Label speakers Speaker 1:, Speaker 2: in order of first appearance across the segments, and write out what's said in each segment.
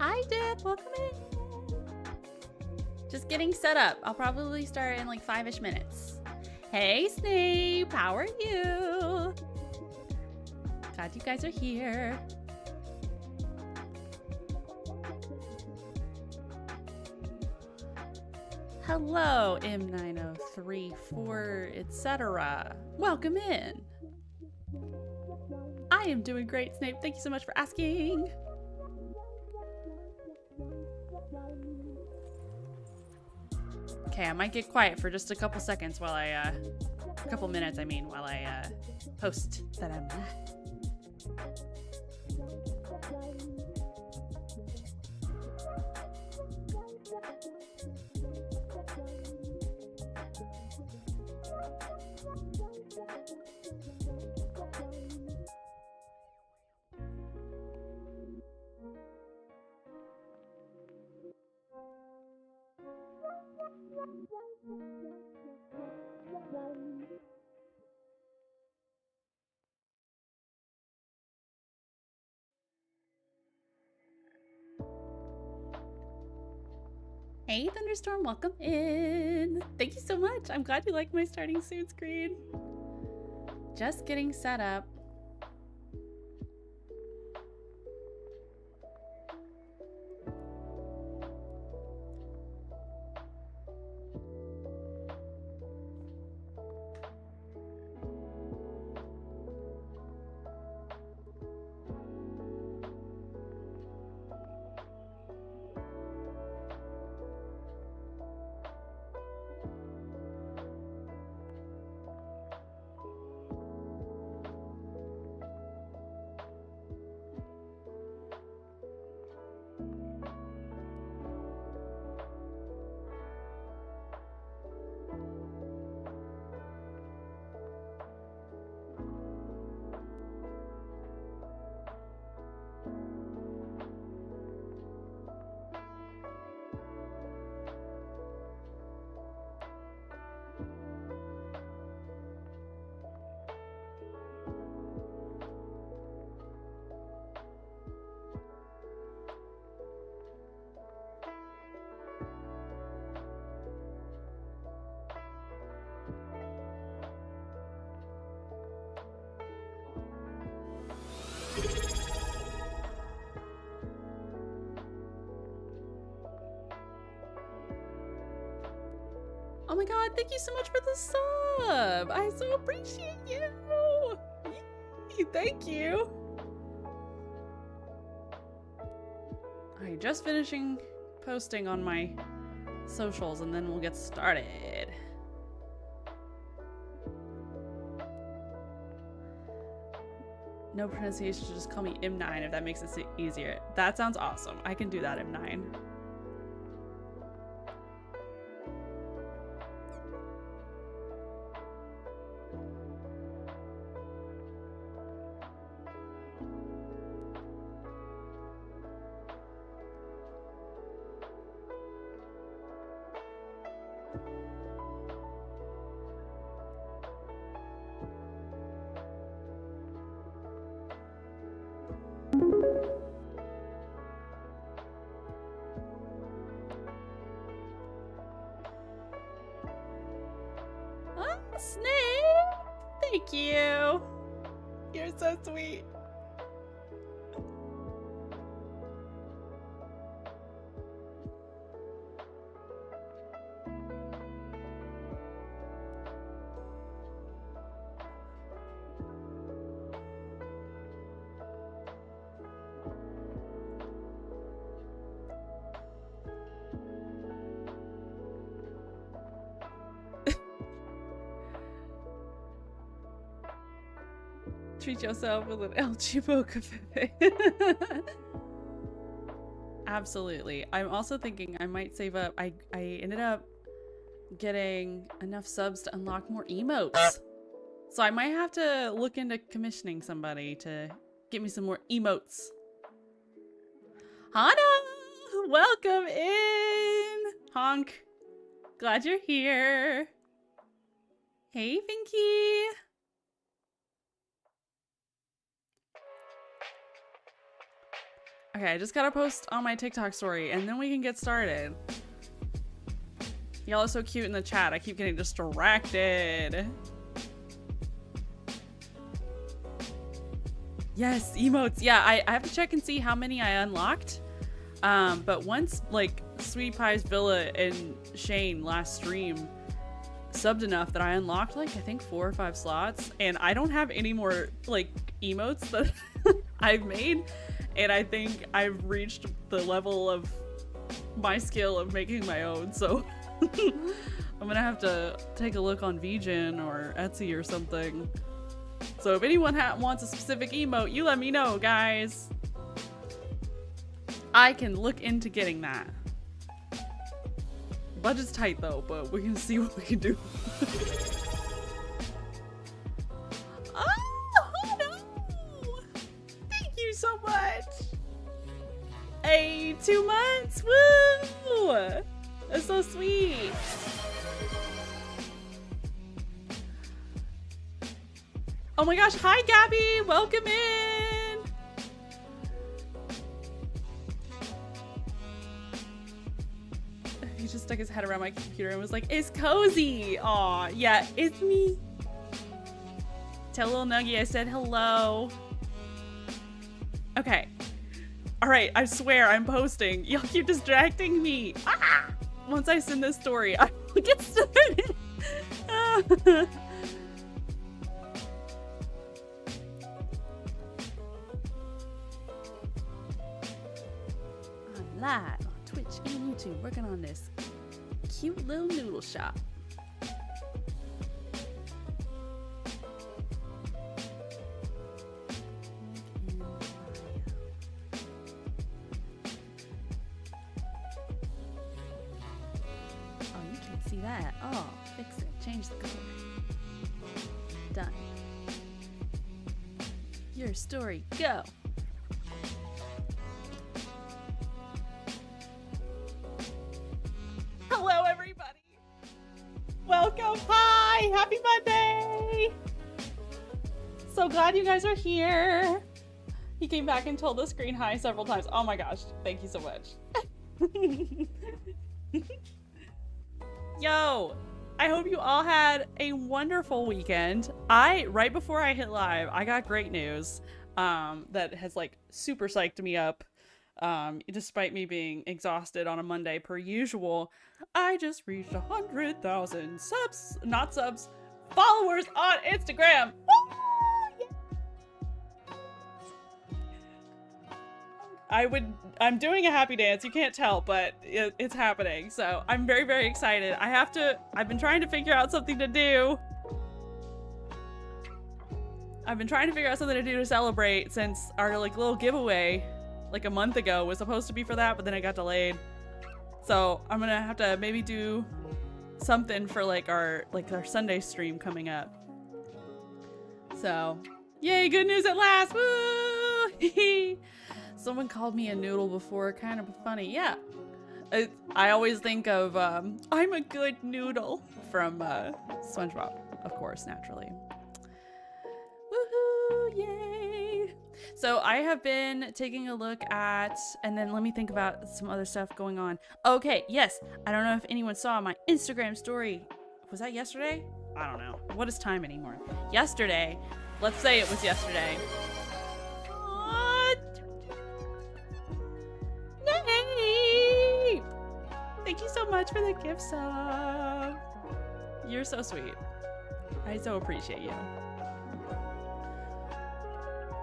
Speaker 1: Hi, Dip. Welcome in. Just getting set up. I'll probably start in like 5-ish minutes. Hey, Snape. How are you? Glad you guys are here. Hello, M9034, etc. Welcome in. I am doing great, Snape. Thank you so much for asking. Okay, I might get quiet for just a couple seconds while I, a couple minutes, I mean, while I, post that I'm Hey, Thunderstorm, welcome in. Thank you so much. I'm glad you like my starting soon screen. Just getting set up. Oh my god, thank you so much for the sub! I so appreciate you! Yay, thank you! Alright, just finishing posting on my socials and then we'll get started. No pronunciation, just call me M9 if that makes it easier. That sounds awesome. I can do that, M9. Snape! Thank you! You're so sweet. Treat yourself with an El Chivo Cafe. Absolutely. I'm also thinking I might save up. I ended up getting enough subs to unlock more emotes. So I might have to look into commissioning somebody to get me some more emotes. Hana! Welcome in! Honk. Glad you're here. Hey, Pinky. Okay, I just gotta post on my TikTok story and then we can get started. Y'all are so cute in the chat. I keep getting distracted. Yes, emotes. Yeah, I have to check and see how many I unlocked. But once, like, Sweet Pie's Villa and Shane last stream subbed enough that I unlocked, like, I think 4 or 5 slots. And I don't have any more, like, emotes that I've made. And I think I've reached the level of my skill of making my own. So I'm gonna have to take a look on VGen or Etsy or something. So if anyone wants a specific emote, you let me know, guys. I can look into getting that. Budget's tight though, but we can see what we can do. Oh no! Thank you so much. Hey, 2 months. Woo! That's so sweet. Oh my gosh, hi Gabby, welcome in. He just stuck his head around my computer and was like, it's cozy. Aw, yeah, it's me. Tell little Nuggie I said hello. Okay. All right, I swear I'm posting. Y'all keep distracting me. Ah! Once I send this story, I will get started. I'm live on Twitch and YouTube working on this cute little noodle shop. See that? Oh, fix it. Change the color. Done. Your story, go. Hello, everybody. Welcome. Hi. Happy Monday. So glad you guys are here. He came back and told the screen hi several times. Oh my gosh. Thank you so much. Yo, I hope you all had a wonderful weekend. Right before I hit live, I got great news that has like super psyched me up. Despite me being exhausted on a Monday per usual, I just reached 100,000 subs, not subs, followers on Instagram. Woo! I'm doing a happy dance. You can't tell, but it's happening. So I'm very, very excited. I've been trying to figure out something to do. To celebrate since our like little giveaway like a month ago was supposed to be for that, but then it got delayed. So I'm gonna have to maybe do something for like our Sunday stream coming up. So yay, good news at last. Woo! Someone called me a noodle before, kind of funny. Yeah, I always think of I'm a good noodle from SpongeBob, of course, naturally. Woohoo! Yay! So I have been taking a look at, and then let me think about some other stuff going on. Okay, yes, I don't know if anyone saw my Instagram story. Was that yesterday? I don't know. What is time anymore? Yesterday. Let's say it was yesterday. Yay! Thank you so much for the gift sub. You're so sweet. I so appreciate you.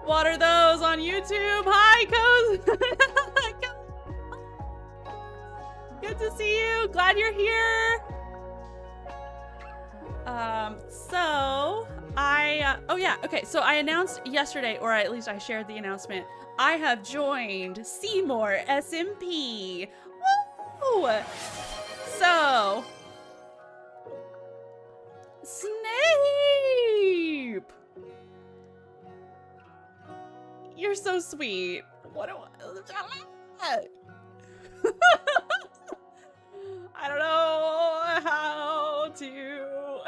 Speaker 1: What are those on YouTube? Hi, Coz. Good to see you. Glad you're here. Oh yeah, okay, so I announced yesterday, or at least I shared the announcement, I have joined Seymour SMP. Woo! So, Snape! You're so sweet. What do I don't know how to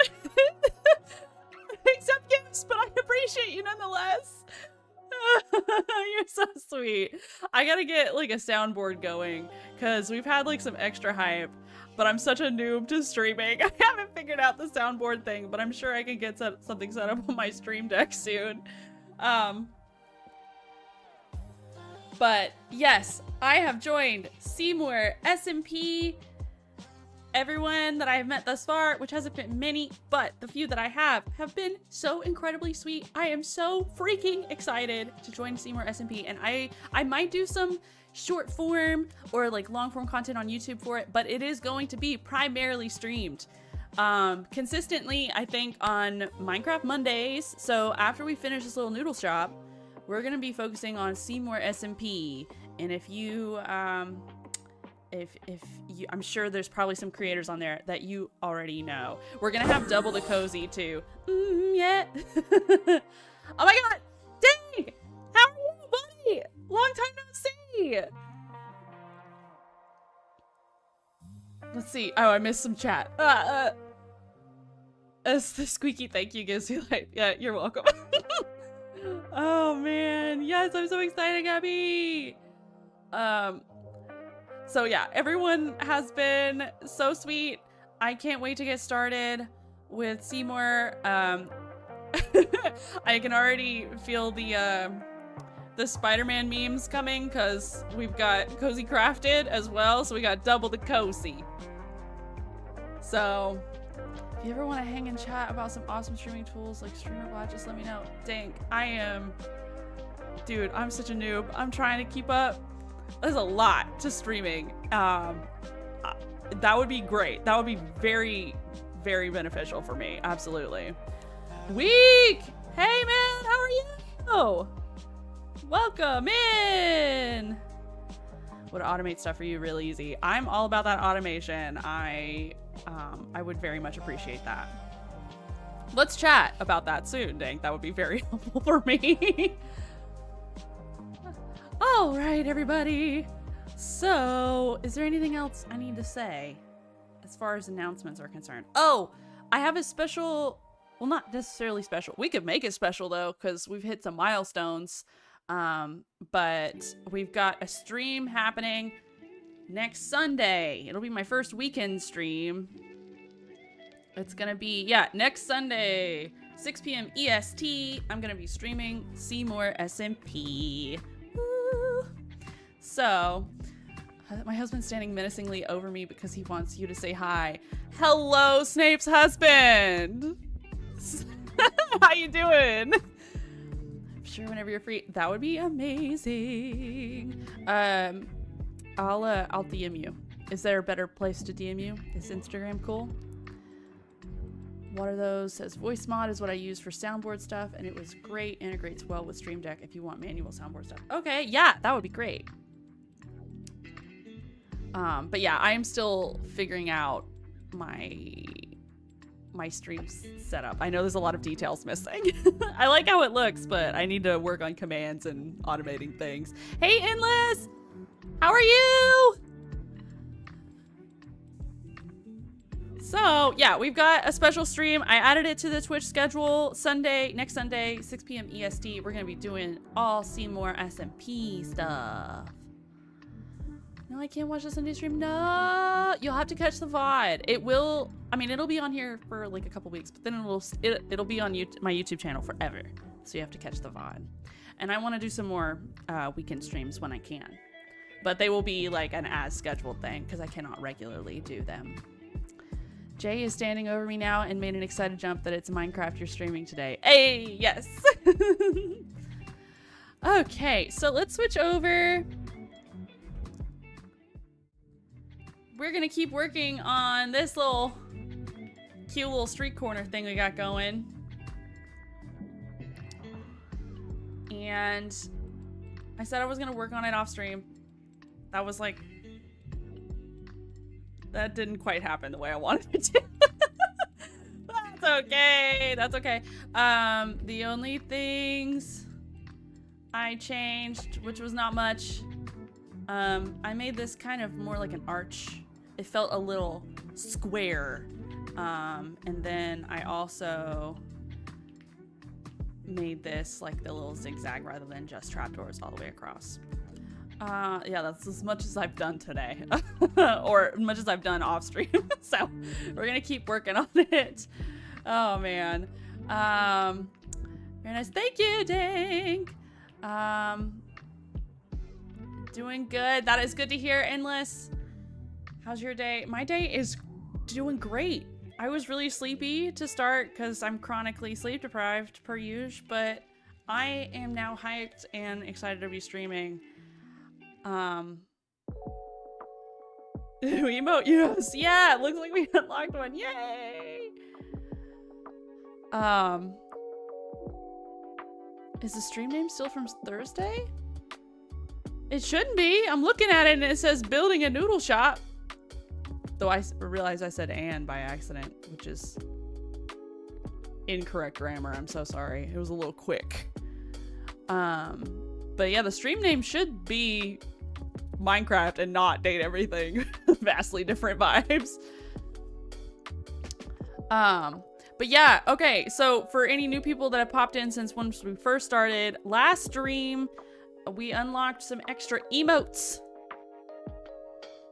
Speaker 1: accept gifts, but I appreciate you nonetheless. You're so sweet. I gotta get like a soundboard going because we've had like some extra hype, but I'm such a noob to streaming. I haven't figured out the soundboard thing, but I'm sure I can get something set up on my stream deck soon. But yes, I have joined Seymour SMP. Everyone that I have met thus far, which hasn't been many, but the few that I have been so incredibly sweet. I am so freaking excited to join Seymour SMP, and I might do some short form or like long form content on YouTube for it, but it is going to be primarily streamed consistently, I think, on Minecraft Mondays. So after we finish this little noodle shop, we're gonna be focusing on Seymour SMP. And if you I'm sure there's probably some creators on there that you already know. We're gonna have double the cozy too. Yeah. Oh my god! Dang! How are you, buddy? Long time no see! Let's see. Oh, I missed some chat. As the squeaky thank you gives you like, yeah, you're welcome. Oh man, yes, I'm so excited, Gabby! So yeah, everyone has been so sweet. I can't wait to get started with Seymour. I can already feel the Spider-Man memes coming because we've got Cozy Crafted as well, so we got double the cozy. So if you ever want to hang and chat about some awesome streaming tools like StreamerBot, just let me know. Dang, dude, I'm such a noob. I'm trying to keep up. There's a lot to streaming. That would be great. That would be very, very beneficial for me. Absolutely. Week! Hey man, how are you? Welcome in! Would automate stuff for you really easy. I'm all about that automation. I would very much appreciate that. Let's chat about that soon, Dank. That would be very helpful for me. All right, everybody. So, is there anything else I need to say as far as announcements are concerned? Oh, I have a special, well, not necessarily special. We could make it special though, because we've hit some milestones. But we've got a stream happening next Sunday. It'll be my first weekend stream. It's gonna be, yeah, next Sunday, 6 p.m. EST. I'm gonna be streaming Seymour SMP. Woo. So, my husband's standing menacingly over me because he wants you to say hi. Hello, Snape's husband. How you doing? I'm sure whenever you're free. That would be amazing. I'll DM you. Is there a better place to DM you? Is Instagram cool? What are those? Says voice mod is what I use for soundboard stuff, and it was great. Integrates well with Stream Deck if you want manual soundboard stuff. Okay, yeah, that would be great. But yeah, I am still figuring out my stream setup. I know there's a lot of details missing. I like how it looks, but I need to work on commands and automating things. Hey, Endless! How are you? So, yeah, we've got a special stream. I added it to the Twitch schedule. Next Sunday, 6 p.m. EST. We're going to be doing all Seymour SMP stuff. No, I can't watch the Sunday stream. No, you'll have to catch the VOD. It will, I mean, it'll be on here for like a couple weeks, but then it'll be on my YouTube channel forever. So you have to catch the VOD. And I want to do some more weekend streams when I can. But they will be like an as scheduled thing because I cannot regularly do them. Jay is standing over me now and made an excited jump that it's Minecraft you're streaming today. Hey, yes. Okay, so let's switch over. We're gonna keep working on this cute little street corner thing we got going. And I said I was gonna work on it off stream. That was like, that didn't quite happen the way I wanted it to. That's okay. That's okay. The only things I changed, which was not much, I made this kind of more like an arch. It felt a little square. And then I also made this like the little zigzag rather than just trapdoors all the way across. Yeah, that's as much as I've done today. Or as much as I've done off stream. So we're gonna keep working on it. Oh man. Very nice. Thank you, Dang. Doing good. That is good to hear, Endless. How's your day? My day is doing great. I was really sleepy to start because I'm chronically sleep deprived per usual, but I am now hyped and excited to be streaming. Emote use. Yeah, it looks like we unlocked one. Yay! Is the stream name still from Thursday? It shouldn't be. I'm looking at it and it says building a noodle shop. Though I realized I said "and" by accident, which is incorrect grammar. I'm so sorry. It was a little quick. But yeah, the stream name should be Minecraft and not Date Everything. Vastly different vibes. But yeah, okay. So for any new people that have popped in since once we first started, last stream, we unlocked some extra emotes.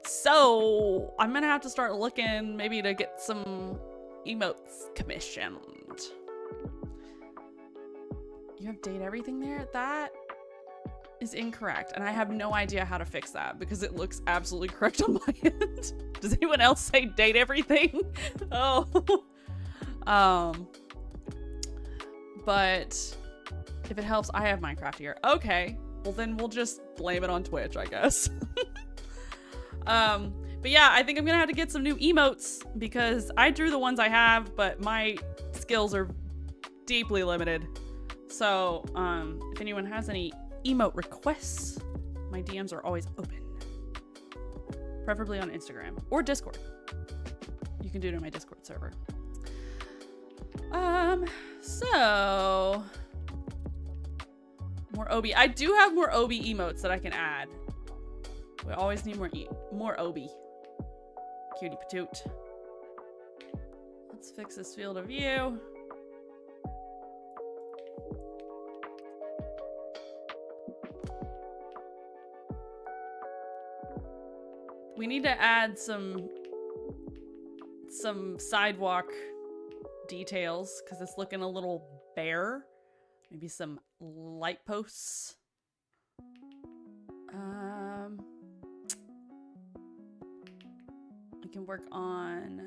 Speaker 1: So I'm gonna have to start looking maybe to get some emotes commissioned. You have Date Everything there? That is incorrect. And I have no idea how to fix that because it looks absolutely correct on my end. Does anyone else say Date Everything? Oh. But if it helps, I have Minecraft here. Okay. Well, then we'll just blame it on Twitch, I guess. But yeah, I think I'm gonna have to get some new emotes because I drew the ones I have, but my skills are deeply limited. So, if anyone has any emote requests, my DMs are always open. Preferably on Instagram or Discord. You can do it on my Discord server. So more Obi. I do have more Obi emotes that I can add. We always need more Obi. Cutie patoot. Let's fix this field of view. We need to add some sidewalk details because it's looking a little bare. Maybe some light posts. I can work on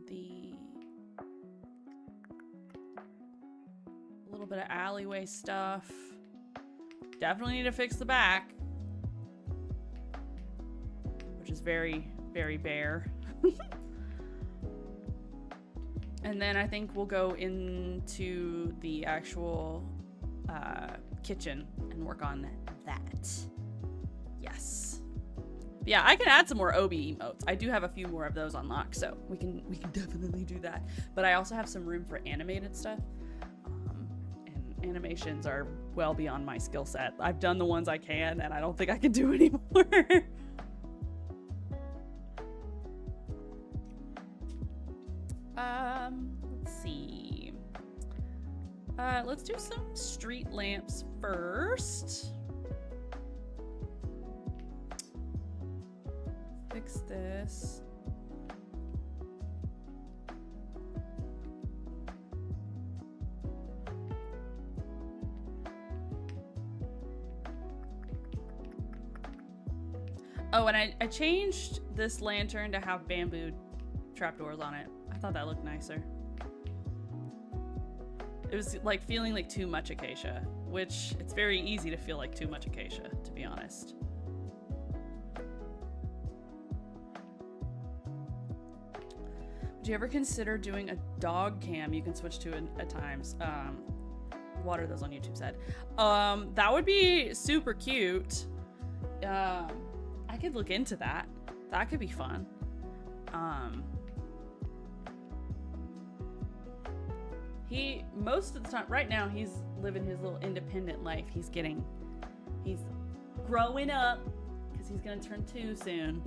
Speaker 1: a little bit of alleyway stuff. Definitely need to fix the back, which is very, very bare. And then I think we'll go into the actual kitchen and work on that. Yes. Yeah, I can add some more Obi emotes. I do have a few more of those unlocked, so we can definitely do that. But I also have some room for animated stuff. And animations are well beyond my skill set. I've done the ones I can, and I don't think I can do anymore. Let's see. Let's do some street lamps first. Fix this. Oh, and I changed this lantern to have bamboo trapdoors on it. I thought that looked nicer. It was like feeling like too much acacia, which it's very easy to feel like too much acacia, to be honest. Would you ever consider doing a dog cam you can switch to at times? What are those on YouTube said? That would be super cute. I could look into that. That could be fun. Most of the time, right now, he's living his little independent life. He's growing up because he's gonna turn 2 soon.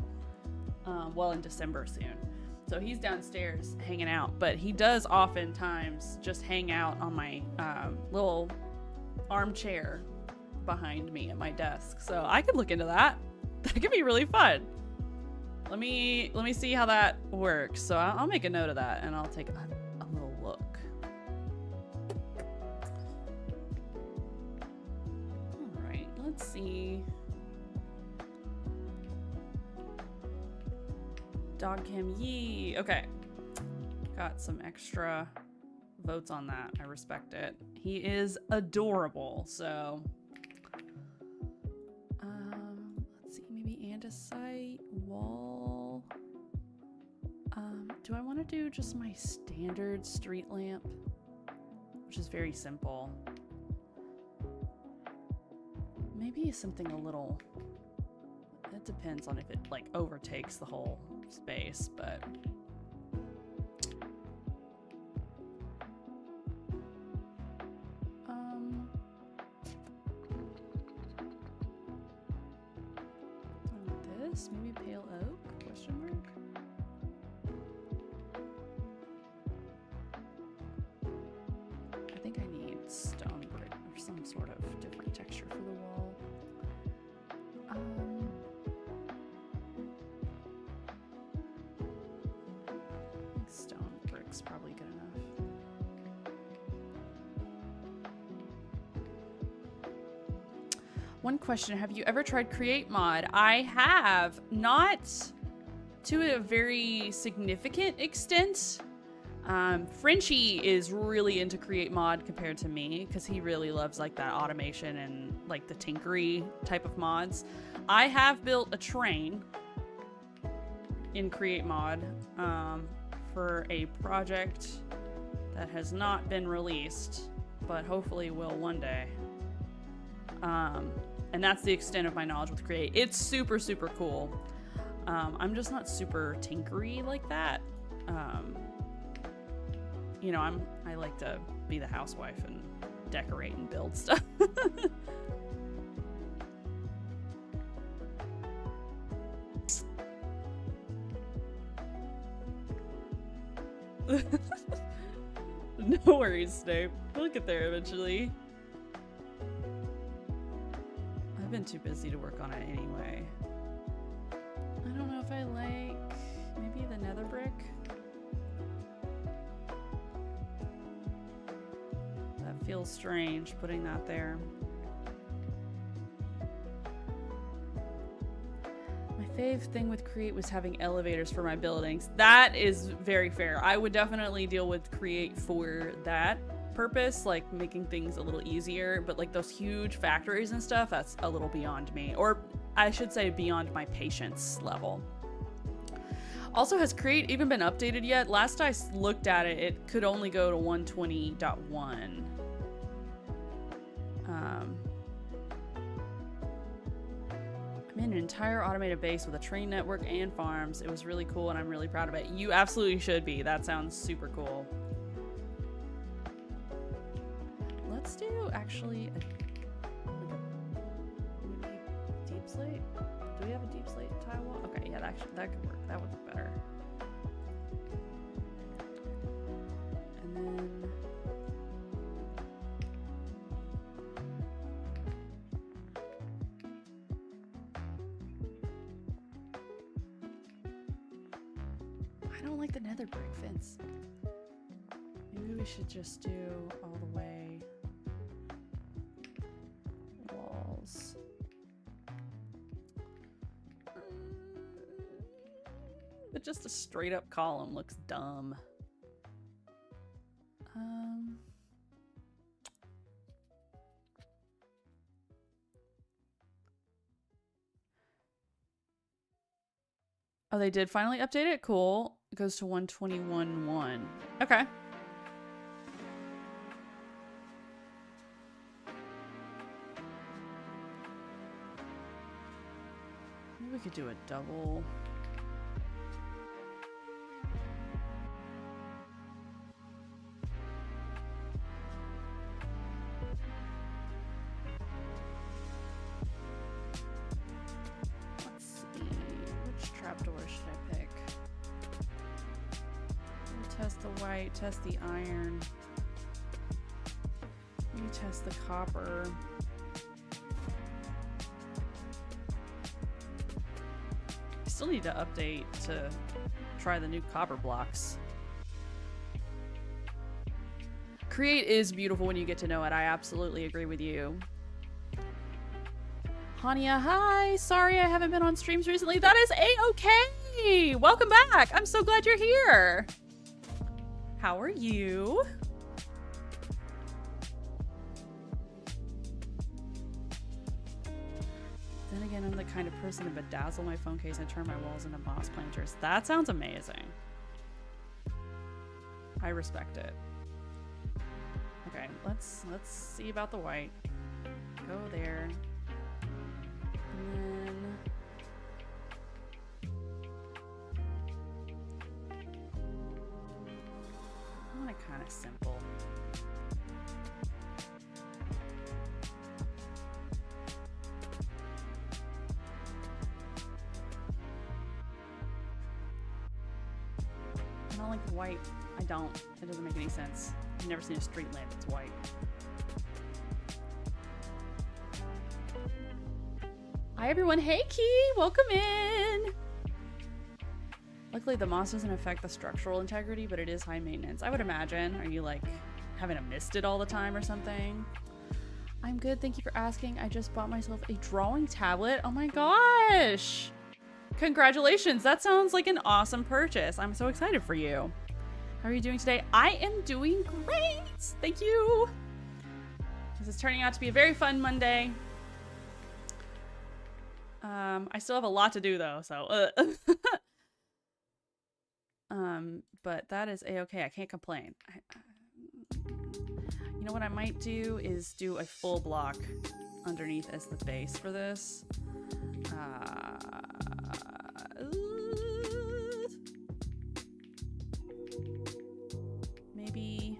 Speaker 1: Well, in December soon. So he's downstairs hanging out, but he does oftentimes just hang out on my little armchair behind me at my desk. So I could look into that. That could be really fun. Let me see how that works. So I'll make a note of that and I'll take a little look. All right, let's see. Dog Kim Yee. Okay. Got some extra votes on that. I respect it. He is adorable, so let's see, maybe andesite wall. Do I want to do just my standard street lamp, which is very simple? Maybe something a little, it depends on if it like overtakes the whole space, but this maybe pale oak question mark. I think I need stone brick or some sort of different texture for the wall. I think stone brick's probably good enough. One question, have you ever tried Create Mod? I have, not to a very significant extent. Frenchie is really into Create Mod compared to me because he really loves like that automation and like the tinkery type of mods. I have built a train in Create Mod for a project that has not been released, but hopefully will one day. And that's the extent of my knowledge with Create. It's super, super cool. I'm just not super tinkery like that. You know, I like to be the housewife and decorate and build stuff. No worries, Snape. We'll get there eventually. I've been too busy to work on it anyway. I don't know if I like maybe the nether brick. That feels strange putting that there. My fave thing with Create was having elevators for my buildings. That is very fair. I would definitely deal with Create for that purpose, like making things a little easier, but like those huge factories and stuff, that's a little beyond me, or I should say beyond my patience level. Also, has Create even been updated yet? Last I looked at it, it could only go to 120.1. I'm in an entire automated base with a train network and farms. It was really cool and I'm really proud of it. You absolutely should be. That sounds super cool. Let's do actually a deep slate. Do we have a deep slate tile wall? Okay, yeah, that could work. That would look better. And then I don't like the nether brick fence. Maybe we should just do all the way walls. But just a straight up column looks dumb. Oh, they did finally update it? Cool. It goes to 121.1. Okay. Maybe we could do a double. Let's see. Which trapdoor should I pick? We'll test the white, test the iron. Maybe test the copper. I still need to update to try the new copper blocks. Create is beautiful when you get to know it. I absolutely agree with you. Hania, hi! Sorry I haven't been on streams recently. That is a-okay! Welcome back! I'm so glad you're here! How are you? Then again, I'm the kind of person to bedazzle my phone case and turn my walls into moss planters. That sounds amazing. I respect it. Okay, let's see about the white. Go there. And then I want it kind of simple. I don't like the white. I don't. It doesn't make any sense. I've never seen a street lamp that's white. Hi everyone, hey Key, welcome in! Luckily the moss doesn't affect the structural integrity, but it is high maintenance. I would imagine. Are you like having to mist it all the time or something? I'm good, thank you for asking. I just bought myself a drawing tablet. Oh my gosh! Congratulations, that sounds like an awesome purchase. I'm so excited for you. How are you doing today? I am doing great, thank you! This is turning out to be a very fun Monday. I still have a lot to do though, so but that is a-okay. I can't complain. You know what I might do is do a full block underneath as the base for this. Maybe.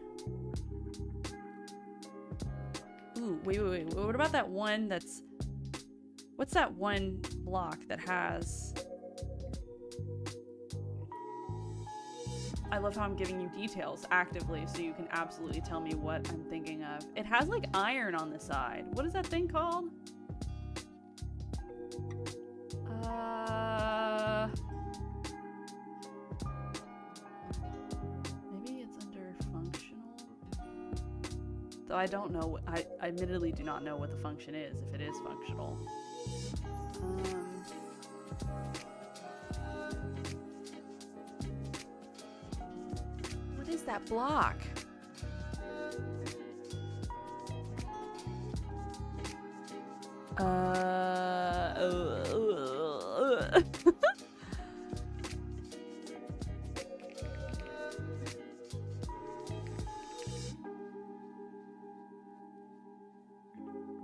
Speaker 1: Ooh, wait. What about that one that's... What's that one block that has... I love how I'm giving you details actively so you can absolutely tell me what I'm thinking of. It has like iron on the side. What is that thing called? Maybe it's under functional? Though I don't know. I admittedly do not know what the function is, if it is functional. What is that block?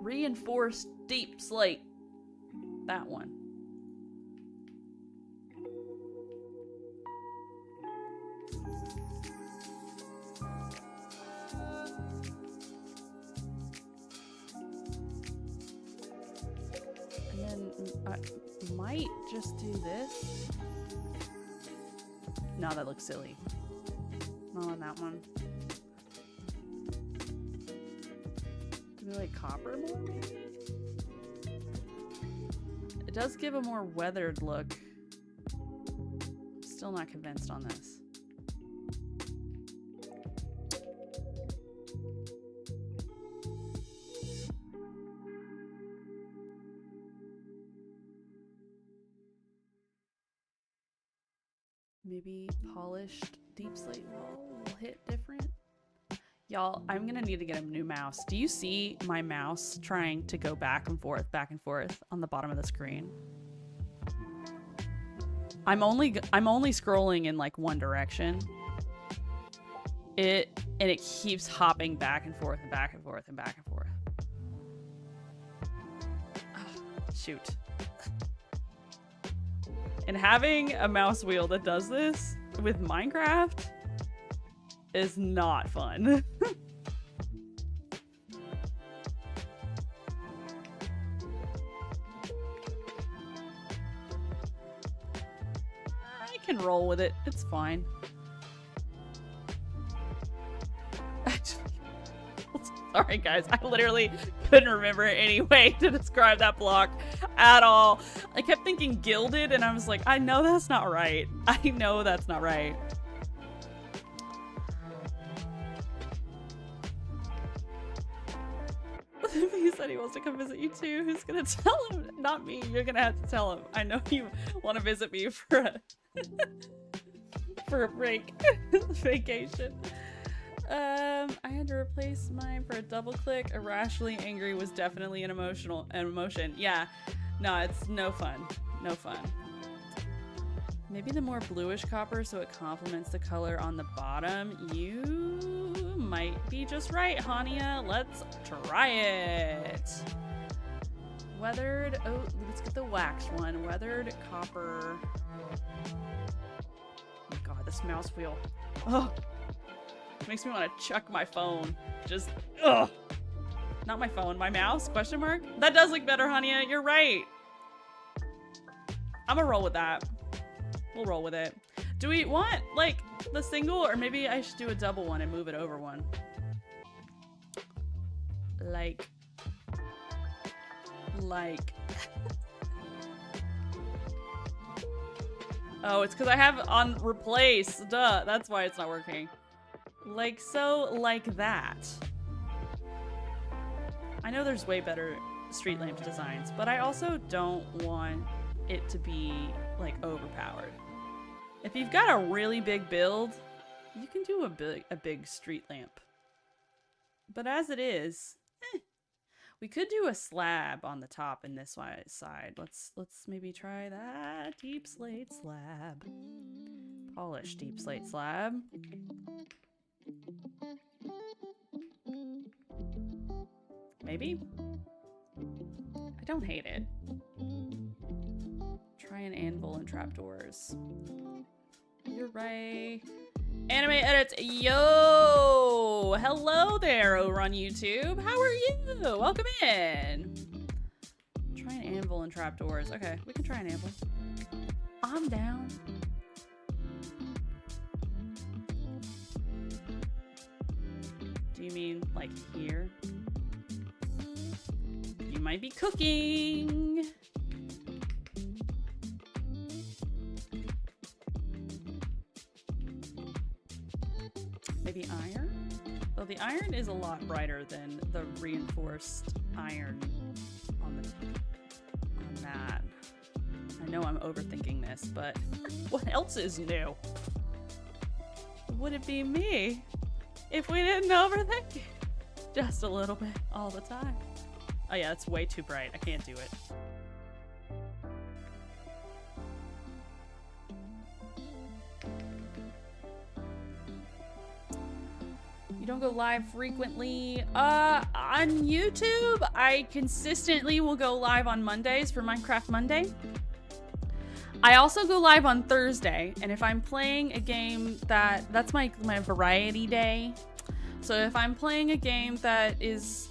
Speaker 1: Reinforced deep slate. That one. And then I might just do this. No, that looks silly. Not on that one. Do we like copper more maybe? It does give a more weathered look. I'm still not convinced on this. Maybe polished deep slate wall will hit different. Y'all, I'm gonna need to get a new mouse. Do you see my mouse trying to go back and forth on the bottom of the screen? I'm only scrolling in like one direction. And it keeps hopping back and forth and back and forth and back and forth. Oh, shoot. And having a mouse wheel that does this with Minecraft is not fun. I can roll with it. It's fine. Actually, Sorry, guys. I literally couldn't remember any way to describe that block at all. I kept thinking gilded, and I was like, I know that's not right. I know that's not right. He said he wants to come visit you too. Who's gonna tell him? Not me. You're gonna have to tell him. I know you want to visit me for a for a break, vacation. I had to replace mine for a double click. Irrationally angry was definitely an emotion. Yeah, no, it's no fun. No fun. Maybe the more bluish copper so it complements the color on the bottom. You might be just right, Hania. Let's try it. Weathered, oh, let's get the wax one. Weathered copper. Oh my god, this mouse wheel. Oh, makes me want to chuck my phone. Just, ugh. Not my phone, my mouse, question mark? That does look better, Hania, you're right. I'm gonna roll with that. We'll roll with it. Do we want, like, the single, or maybe I should do a double one and move it over one? Like. Oh, it's because I have on replace. Duh, that's why it's not working. Like so, like that. I know there's way better street lamp designs, but I also don't want it to be, like, overpowered. If you've got a really big build, you can do a big street lamp. But as it is, we could do a slab on the top in this side. Let's maybe try that. Deep slate slab. Polished deep slate slab. Maybe? I don't hate it. Try an anvil and trapdoors. You're right. Anime edits. Yo! Hello there over on YouTube. How are you? Welcome in. Try an anvil and trapdoors. Okay, we can try an anvil. I'm down. Do you mean like here? You might be cooking. Maybe iron? Though the iron is a lot brighter than the reinforced iron on that. I know I'm overthinking this, but what else is new? Would it be me if we didn't overthink it? Just a little bit all the time. Oh yeah, it's way too bright. I can't do it. You don't go live frequently. On YouTube, I consistently will go live on Mondays for Minecraft Monday. I also go live on Thursday, and if I'm playing a game that's my variety day. So if I'm playing a game that is,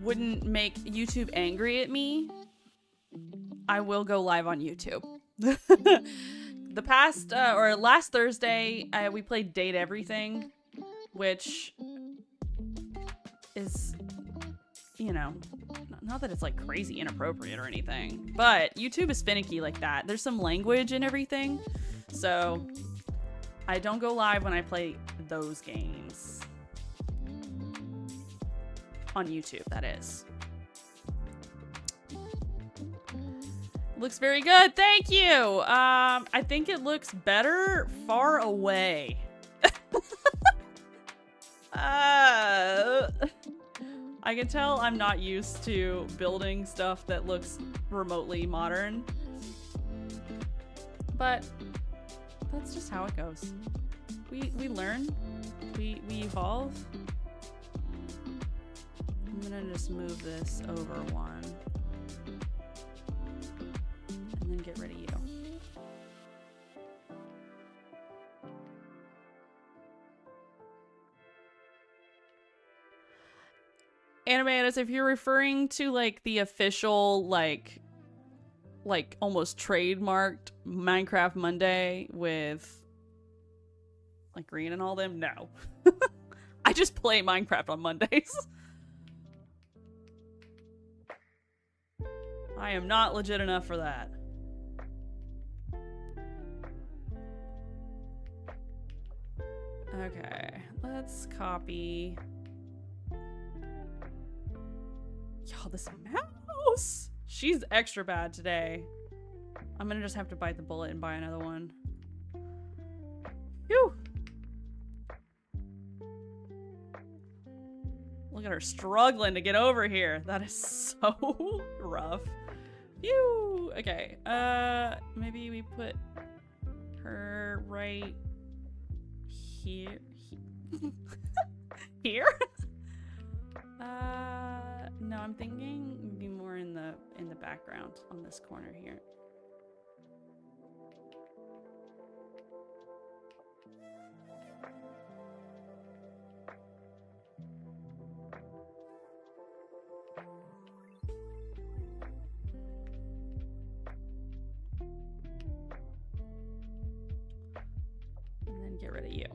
Speaker 1: wouldn't make YouTube angry at me, I will go live on YouTube. The past, or last Thursday, we played Date Everything, which is, you know, not that it's like crazy inappropriate or anything, but YouTube is finicky like that. There's some language and everything, so I don't go live when I play those games. On YouTube, that is. Looks very good. Thank you. I think it looks better far away. I can tell I'm not used to building stuff that looks remotely modern. But that's just how it goes. We learn. We evolve. I'm gonna just move this over one. And then get rid of you. Animators, if you're referring to like the official like almost trademarked Minecraft Monday with Like Green and all them? No. I just play Minecraft on Mondays. I am not legit enough for that. Okay, let's copy. Yo, this mouse! She's extra bad today. I'm gonna just have to bite the bullet and buy another one. Phew! Look at her struggling to get over here. That is so rough. Phew! Okay, maybe we put her right here. Here? No, I'm thinking maybe more in the background on this corner here. And then get rid of you.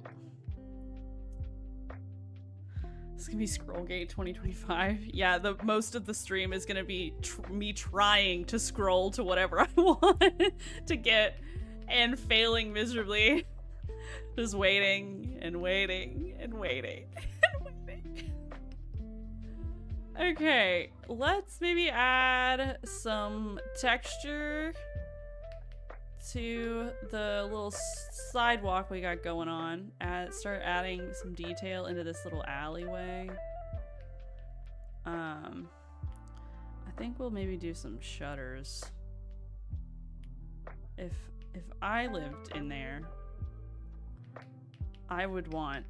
Speaker 1: It's gonna be Scrollgate 2025. Yeah, most of the stream is gonna be me trying to scroll to whatever I want to get and failing miserably. Just waiting and waiting and waiting and waiting. Okay, let's maybe add some texture to the little sidewalk we got going on. Start adding some detail into this little alleyway. I think we'll maybe do some shutters. If I lived in there, I would want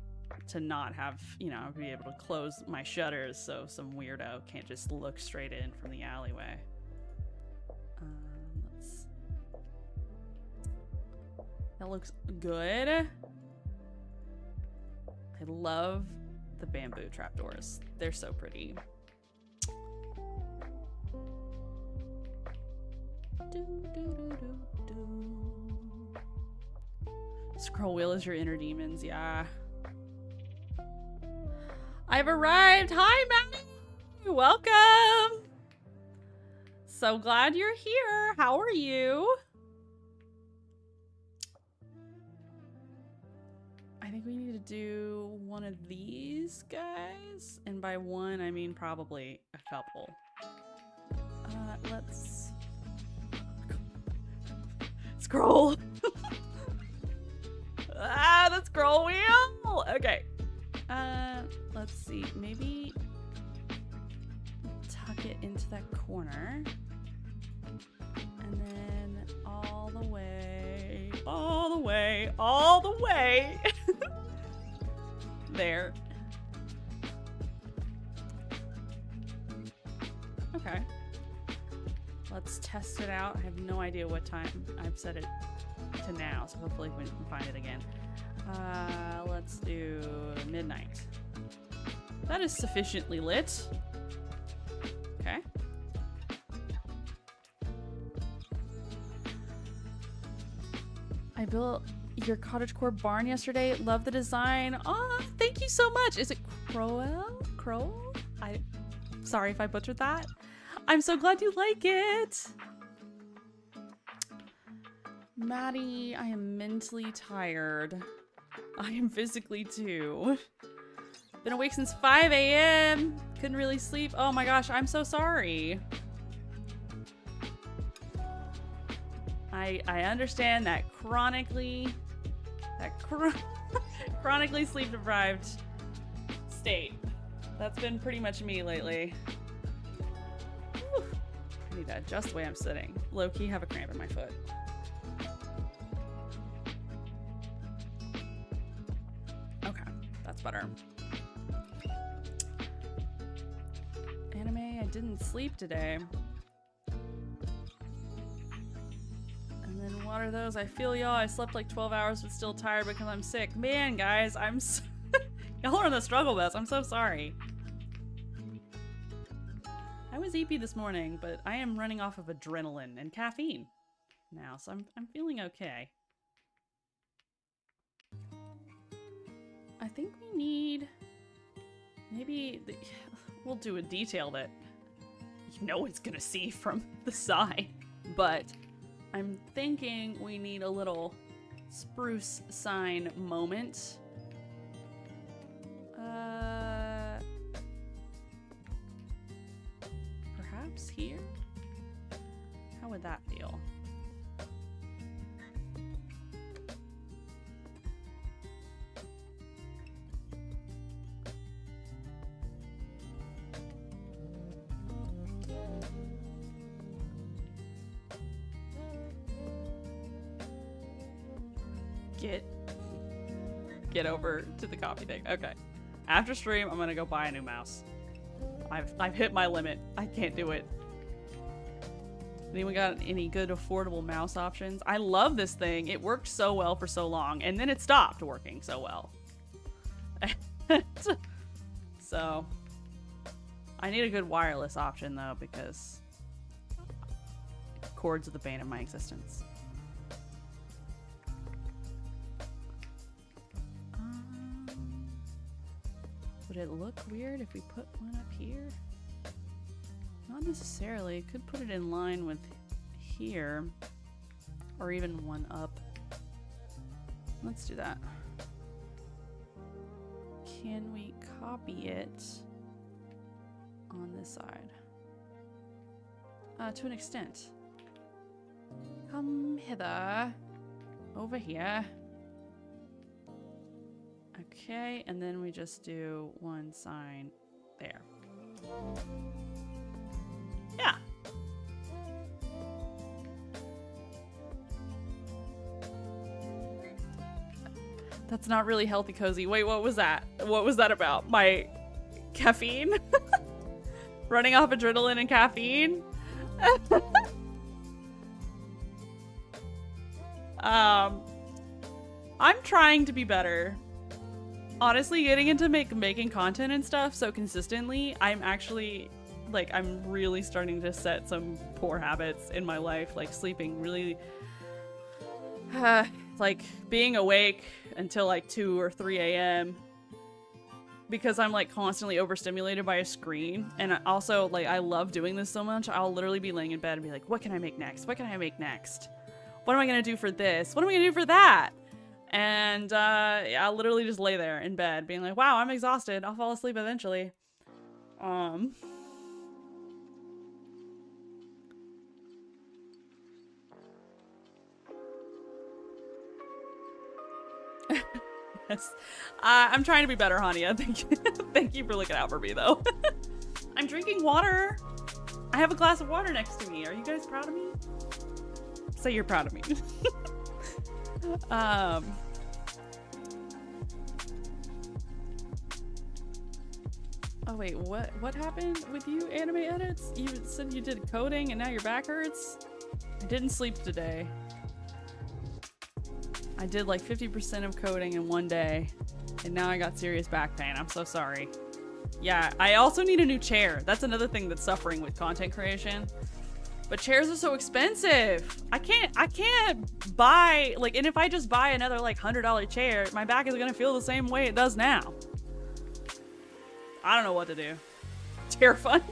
Speaker 1: to not have, you know, be able to close my shutters so some weirdo can't just look straight in from the alleyway. That looks good. I love the bamboo trapdoors. They're so pretty. Scroll wheel is your inner demons, yeah. I've arrived! Hi, Maddie! Welcome! So glad you're here. How are you? I think we need to do one of these guys. And by one, I mean probably a couple. Let's scroll. The scroll wheel. Okay. Let's see. Maybe tuck it into that corner. And then all the way, all the way, all the way. There. Okay. Let's test it out. I have no idea what time I've set it to now, so hopefully we can find it again. Let's do midnight. That is sufficiently lit. Okay. I built your cottagecore barn yesterday. Love the design. Oh, thank you so much. Is it Crowell? Crowell? Sorry if I butchered that. I'm so glad you like it. Maddie, I am mentally tired. I am physically too. Been awake since 5 a.m. Couldn't really sleep. Oh my gosh, I'm so sorry. I understand that chronically sleep deprived state. That's been pretty much me lately. Whew. I need to adjust the way I'm sitting. Low-key have a cramp in my foot. Okay, that's better. Anime, I didn't sleep today. And then what are those? I feel y'all. I slept like 12 hours but still tired because I'm sick. Man, guys, I'm so y'all are on the struggle bus. I'm so sorry. I was EP this morning, but I am running off of adrenaline and caffeine now, so I'm feeling okay. I think we need maybe we'll do a detail that no one's gonna see from the side, but I'm thinking we need a little spruce sign moment. Perhaps here? How would that feel? Get over to the coffee thing. Okay. After stream, I'm gonna go buy a new mouse. I've hit my limit. I can't do it. Anyone got any good affordable mouse options? I love this thing. It worked so well for so long, and then it stopped working so well. So I need a good wireless option though, because cords are the bane of my existence. Would it look weird if we put one up here? Not necessarily. Could put it in line with here, or even one up. Let's do that. Can we copy it on this side? To an extent. Come hither. Over here. Okay, and then we just do one sign there. Yeah. That's not really healthy cozy. Wait, what was that? What was that about? My caffeine? Running off adrenaline and caffeine? I'm trying to be better. Honestly, getting into making content and stuff so consistently, I'm actually, like, I'm really starting to set some poor habits in my life, like sleeping really, like being awake until like 2 or 3 a.m. because I'm like constantly overstimulated by a screen. And also, like, I love doing this so much, I'll literally be laying in bed and be like, what can I make next? What can I make next? What am I gonna do for this? What am I gonna do for that? And I'll literally just lay there in bed being like, wow, I'm exhausted. I'll fall asleep eventually. Yes. I'm trying to be better, Hania. Thank you. Thank you for looking out for me, though. I'm drinking water. I have a glass of water next to me. Are you guys proud of me? Say you're proud of me. Oh wait, what happened with you, Anime Edits? You said you did coding and now your back hurts? I didn't sleep today. I did like 50% of coding in one day, and now I got serious back pain. I'm so sorry. Yeah, I also need a new chair. That's another thing that's suffering with content creation. But chairs are so expensive. I can't buy, like, and if I just buy another like $100 chair, my back is gonna feel the same way it does now. I don't know what to do. Chair fund.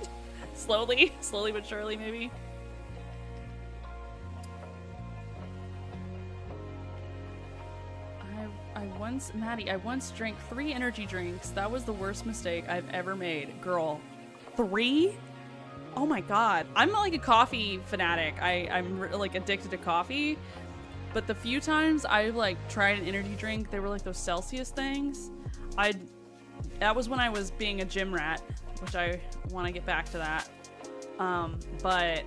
Speaker 1: Slowly but surely, maybe. Maddie, I once drank 3 energy drinks. That was the worst mistake I've ever made. Girl, 3? Oh my god. I'm like a coffee fanatic. I'm like addicted to coffee. But the few times I like tried an energy drink, they were like those Celsius things. That was when I was being a gym rat, which I want to get back to that. But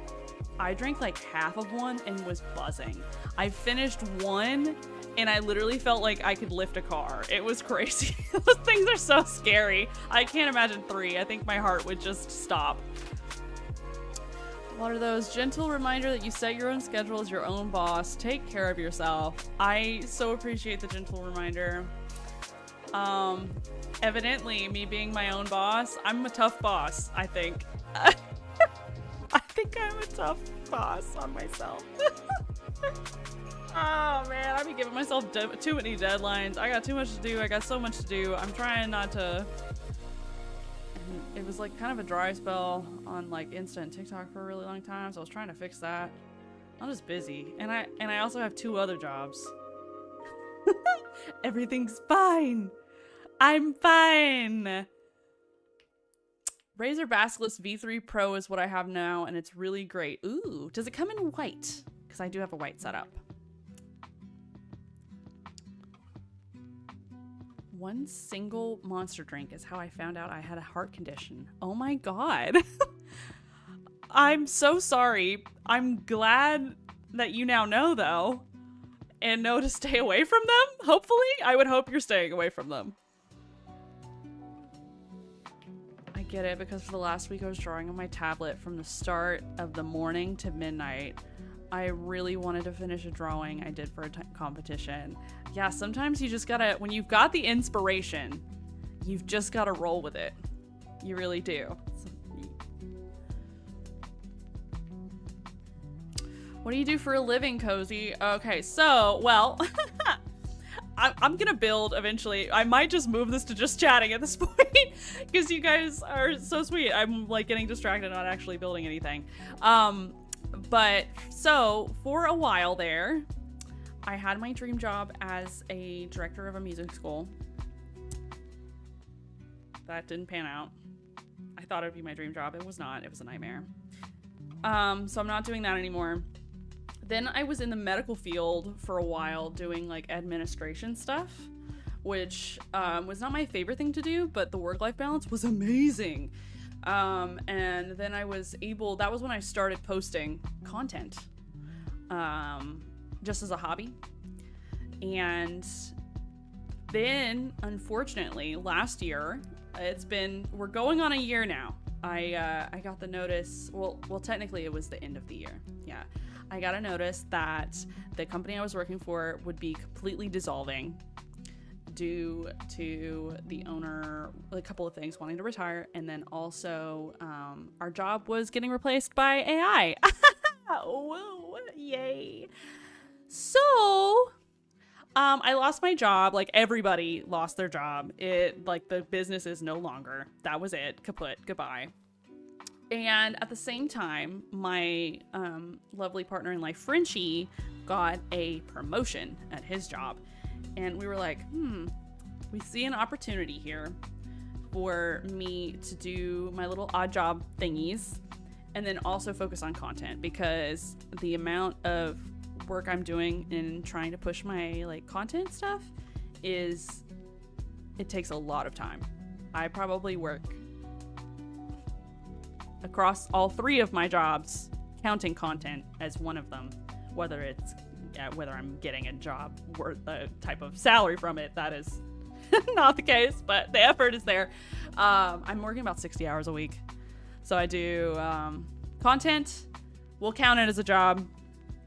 Speaker 1: I drank like half of one and was buzzing. I finished one and I literally felt like I could lift a car. It was crazy. Those things are so scary. I can't imagine 3. I think my heart would just stop. What are those? Gentle reminder that you set your own schedule as your own boss. Take care of yourself. I so appreciate the gentle reminder. Evidently, me being my own boss, I'm a tough boss, I think. I think I'm a tough boss on myself. Oh man, I'd be giving myself too many deadlines. I got too much to do. I got so much to do. I'm trying not to. It was like kind of a dry spell on like Insta and TikTok for a really long time, so I was trying to fix that. I'm just busy, and I also have 2 other jobs. Everything's fine. I'm fine. Razer Basilisk V3 Pro is what I have now, and it's really great. Ooh, does it come in white? Because I do have a white setup. One single monster drink is how I found out I had a heart condition. Oh my god. I'm so sorry. I'm glad that you now know, though, and know to stay away from them. Hopefully, I would hope you're staying away from them. I get it, because for the last week I was drawing on my tablet from the start of the morning to midnight. I really wanted to finish a drawing I did for a competition. Yeah, sometimes you just gotta, when you've got the inspiration, you've just gotta roll with it. You really do. What do you do for a living, Cozy? Okay, so, well, I'm gonna build eventually. I might just move this to just chatting at this point, because you guys are so sweet. I'm like getting distracted, not actually building anything. But so for a while there, I had my dream job as a director of a music school. That didn't pan out. I thought it would be my dream job. It was not. It was a nightmare. So I'm not doing that anymore. Then I was in the medical field for a while doing like administration stuff, which was not my favorite thing to do, but the work-life balance was amazing. And then I was able, that was when I started posting content, just as a hobby. And then, unfortunately, last year, we're going on a year now. I got the notice, well, technically it was the end of the year. Yeah. I got a notice that the company I was working for would be completely dissolving due to the owner, a couple of things, wanting to retire, and then also our job was getting replaced by AI. Whoa, yay. So I lost my job. Like, everybody lost their job. Like, the business is no longer. That was it. Kaput. Goodbye. And at the same time, my lovely partner in life, Frenchie, got a promotion at his job. And we were like, we see an opportunity here for me to do my little odd job thingies and then also focus on content, because the amount of work I'm doing in trying to push my like content stuff it takes a lot of time. I probably work across all 3 of my jobs, counting content as one of them, whether I'm getting a job worth the type of salary from it. That is not the case, but the effort is there. I'm working about 60 hours a week. So I do content. We'll count it as a job,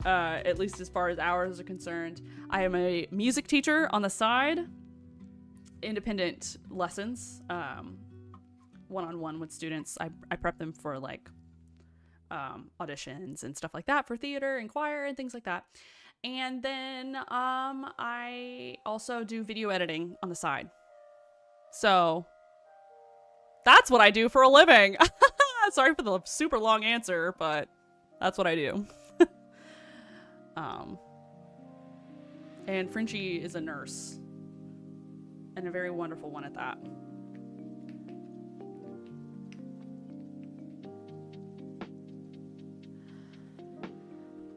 Speaker 1: at least as far as hours are concerned. I am a music teacher on the side, independent lessons, one-on-one with students. I prep them for like auditions and stuff like that for theater and choir and things like that. And then I also do video editing on the side. So that's what I do for a living. Sorry for the super long answer, but that's what I do. And Frenchie is a nurse, and a very wonderful one at that.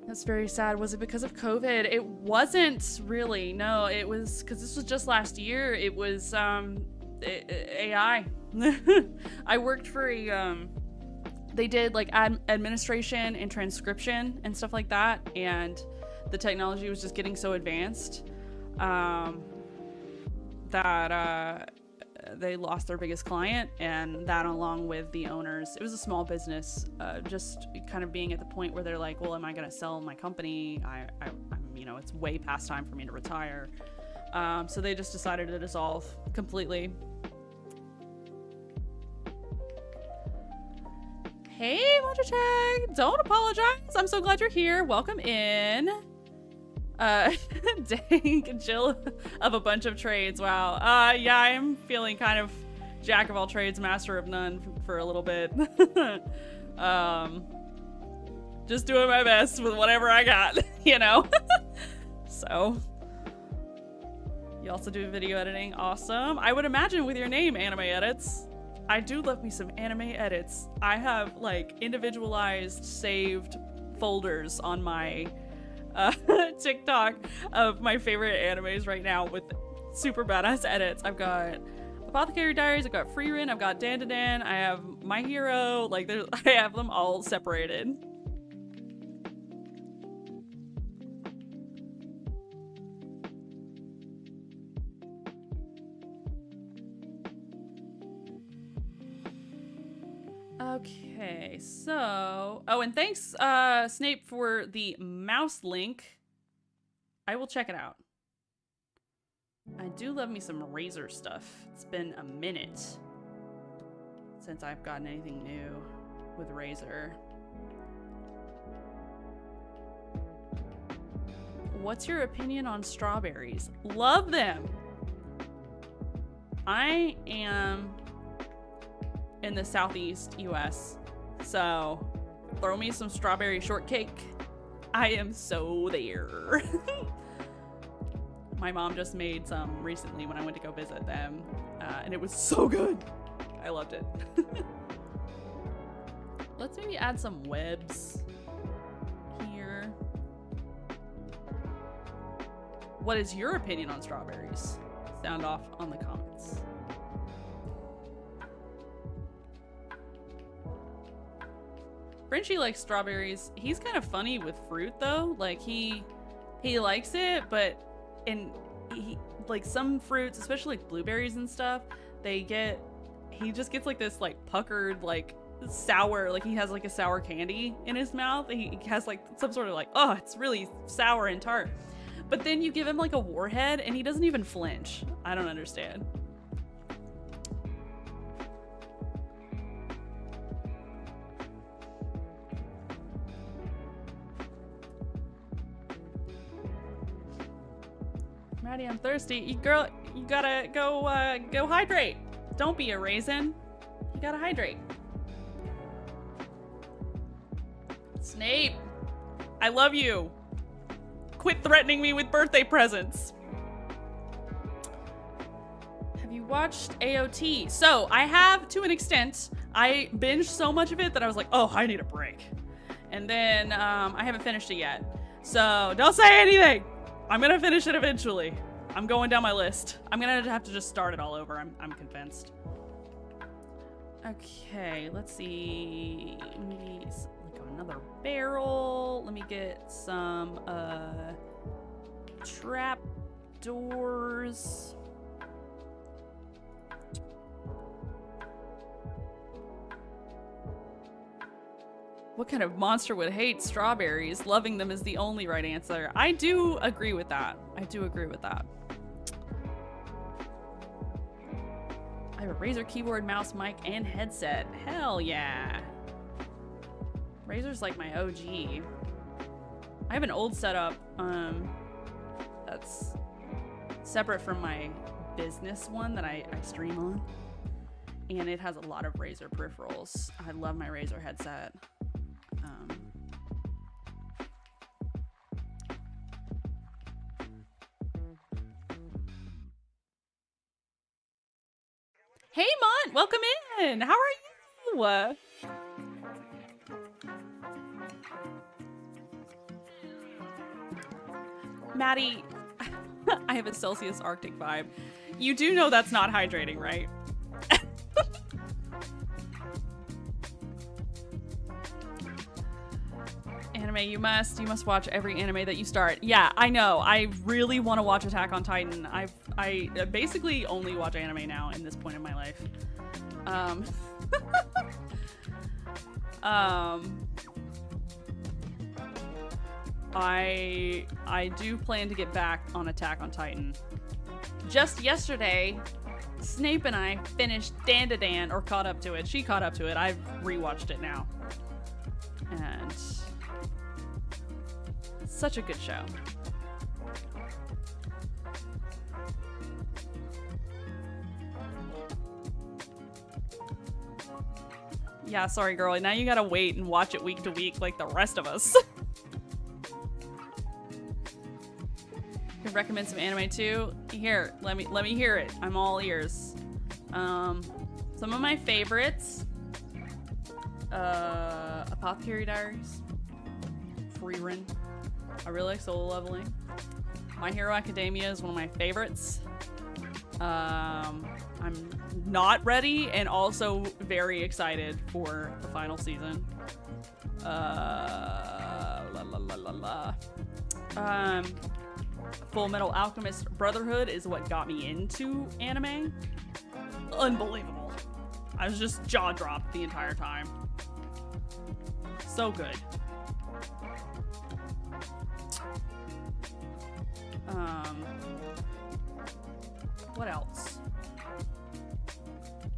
Speaker 1: That's very sad. Was it because of COVID? It wasn't really. No, it was because this was just last year. It was AI. I worked for a they did like administration and transcription and stuff like that, and the technology was just getting so advanced that they lost their biggest client, and that along with the owners, it was a small business, just kind of being at the point where they're like, well, am I going to sell my company? I'm, you know, it's way past time for me to retire. So they just decided to dissolve completely. Hey, Mojo Tag, don't apologize. I'm so glad you're here. Welcome in. Dang, Jill of a bunch of trades. Wow. Yeah, I'm feeling kind of jack of all trades, master of none for a little bit. Just doing my best with whatever I got, you know? So, you also do video editing. Awesome. I would imagine with your name, Anime Edits. I do love me some anime edits. I have like individualized saved folders on my TikTok of my favorite animes right now with super badass edits. I've got Apothecary Diaries, I've got Frieren, I've got Dandadan, I have My Hero, like I have them all separated. Okay, so... Oh, and thanks, Snape, for the mouse link. I will check it out. I do love me some Razor stuff. It's been a minute since I've gotten anything new with Razor. What's your opinion on strawberries? Love them! I am in the southeast US, so throw me some strawberry shortcake. I am so there. My mom just made some recently when I went to go visit them, and it was so good. I loved it. Let's maybe add some webs here. What is your opinion on strawberries? Sound off on the comments. Frenchie likes strawberries. He's kind of funny with fruit though. Like he likes it, but like some fruits, especially like blueberries and stuff, he just gets like this like puckered, like sour, like he has like a sour candy in his mouth. He has like some sort of like, oh, it's really sour and tart. But then you give him like a warhead and he doesn't even flinch. I don't understand. Maddie, I'm thirsty. You gotta go hydrate. Don't be a raisin. You gotta hydrate. Snape, I love you. Quit threatening me with birthday presents. Have you watched AOT? So I have, to an extent. I binged so much of it that I was like, oh, I need a break. And then I haven't finished it yet. So don't say anything. I'm gonna finish it eventually. I'm going down my list. I'm gonna have to just start it all over. I'm convinced. Okay, let's see. Maybe like another barrel. Let me get some trap doors. What kind of monster would hate strawberries? Loving them is the only right answer. I do agree with that. I do agree with that. I have a Razer keyboard, mouse, mic, and headset. Hell yeah. Razer's like my OG. I have an old setup that's separate from my business one that I stream on. And it has a lot of Razer peripherals. I love my Razer headset. Hey, Mont, welcome in. How are you? Maddie, I have a Celsius Arctic vibe. You do know that's not hydrating, right? Anime, you must watch every anime that you start. Yeah, I know. I really want to watch Attack on Titan. I basically only watch anime now in this point in my life. I do plan to get back on Attack on Titan. Just yesterday, Snape and I finished Dandadan, or caught up to it. She caught up to it. I've rewatched it now. And such a good show. Yeah, sorry, girl. Now you gotta wait and watch it week to week like the rest of us. Can recommend some anime too? Here, let me hear it. I'm all ears. Some of my favorites. Apothecary Diaries. Frieren. I really like Solo Leveling. My Hero Academia is one of my favorites. I'm not ready and also very excited for the final season. Full Metal Alchemist Brotherhood is what got me into anime. Unbelievable. I was just jaw dropped the entire time. So good. What else?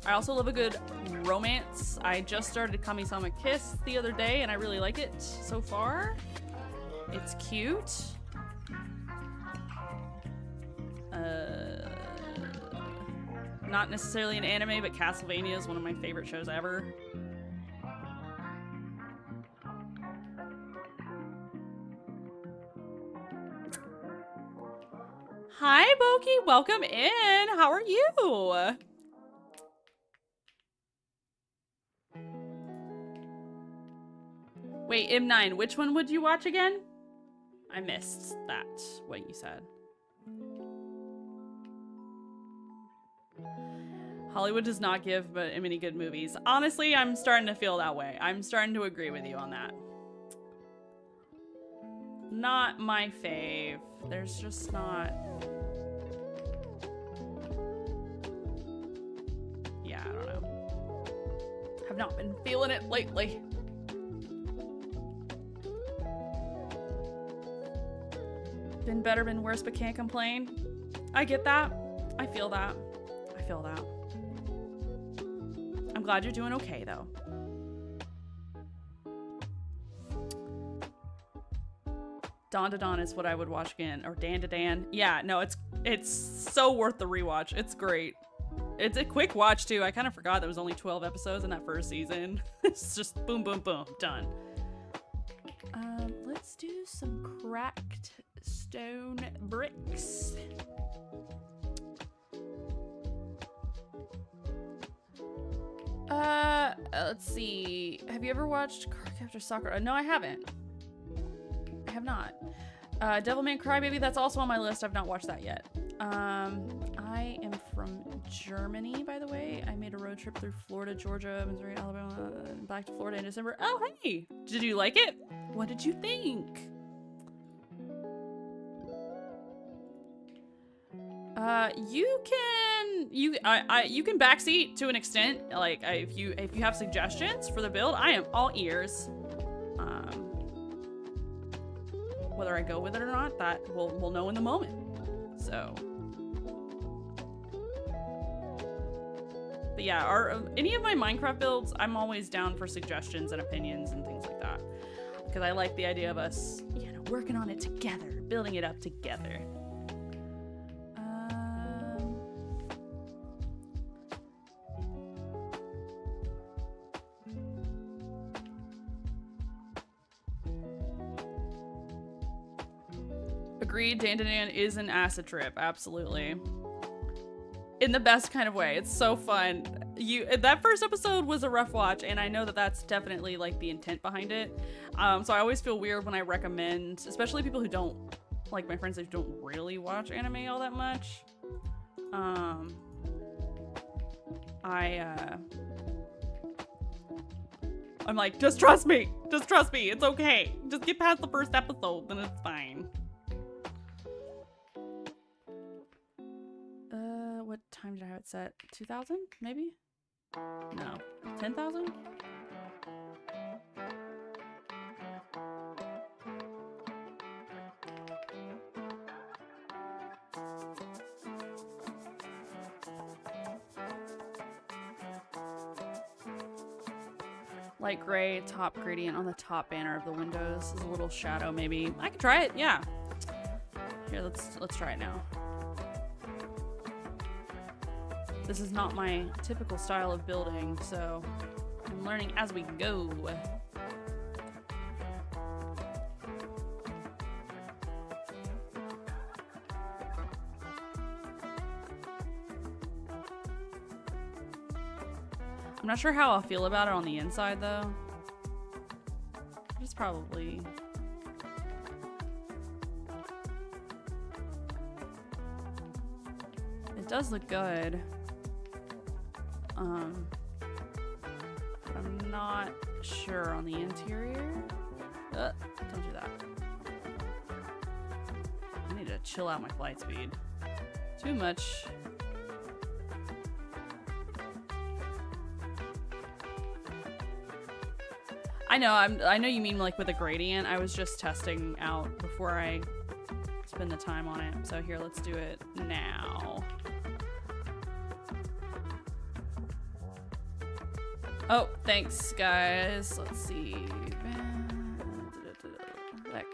Speaker 1: I also love a good romance. I just started Kami-sama Kiss the other day and I really like it so far. It's cute. Not necessarily an anime, but Castlevania is one of my favorite shows ever. Hi, Boki. Welcome in. How are you? Wait, M9, which one would you watch again? I missed that, what you said. Hollywood does not give but many good movies. Honestly, I'm starting to feel that way. I'm starting to agree with you on that. Not my fave. There's just not... Yeah, I don't know. Have not been feeling it lately. Been better, been worse, but can't complain. I get that. I feel that. I feel that. I'm glad you're doing okay, though. Dawn to Dawn is what I would watch again, or Dan to Dan. Yeah, no, it's so worth the rewatch. It's great. It's a quick watch too. I kind of forgot there was only 12 episodes in that first season. It's just boom, boom, boom, done. Let's do some cracked stone bricks. Let's see. Have you ever watched Cardcaptor Sakura? No, I haven't. I have not. Devilman Crybaby, that's also on my list. I've not watched that yet. I am from Germany, by the way. I made a road trip through Florida, Georgia, Missouri, Alabama, and back to Florida in December. Oh, hey! Did you like it? What did you think? You can backseat to an extent. Like, if you have suggestions for the build, I am all ears. Whether I go with it or not, that we'll know in the moment. So, but yeah, any of my Minecraft builds, I'm always down for suggestions and opinions and things like that, because I like the idea of us, you know, working on it together, building it up together. Agreed, Dan to Dan is an acid trip, absolutely. In the best kind of way. It's so fun. That first episode was a rough watch, and I know that that's definitely like the intent behind it. So I always feel weird when I recommend, especially people who don't, like my friends who don't really watch anime all that much. I'm like, just trust me, it's okay. Just get past the first episode, then it's fine. What time did I have it set? 2,000, maybe? No, 10,000? Light gray top gradient on the top banner of the windows is a little shadow, maybe. I could try it, yeah. Here, let's try it now. This is not my typical style of building, so I'm learning as we go. I'm not sure how I'll feel about it on the inside, though. It's probably... It does look good. But I'm not sure on the interior. Don't do that. I need to chill out my flight speed. Too much. I know, I know you mean like with a gradient. I was just testing out before I spend the time on it. So here, let's do it now. Oh, thanks, guys. Let's see. Back.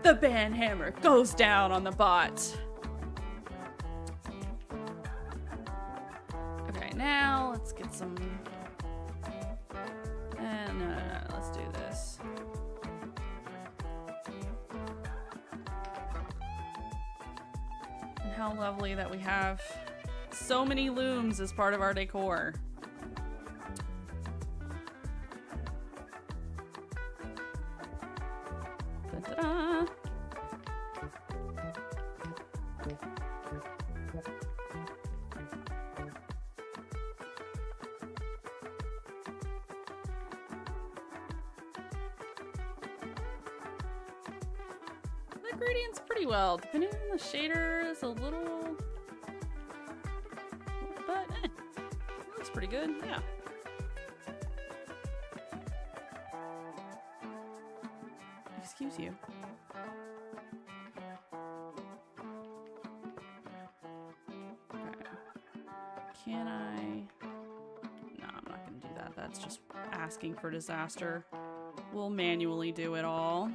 Speaker 1: The band hammer goes down on the bot. Okay, now let's get some. No, let's do this. And how lovely that we have so many looms as part of our decor. Da-da-da. The gradient's pretty well, depending on the shader, it's a little, but it looks pretty good, yeah. Excuse you. Okay. Can I? No, I'm not gonna do that. That's just asking for disaster. We'll manually do it all.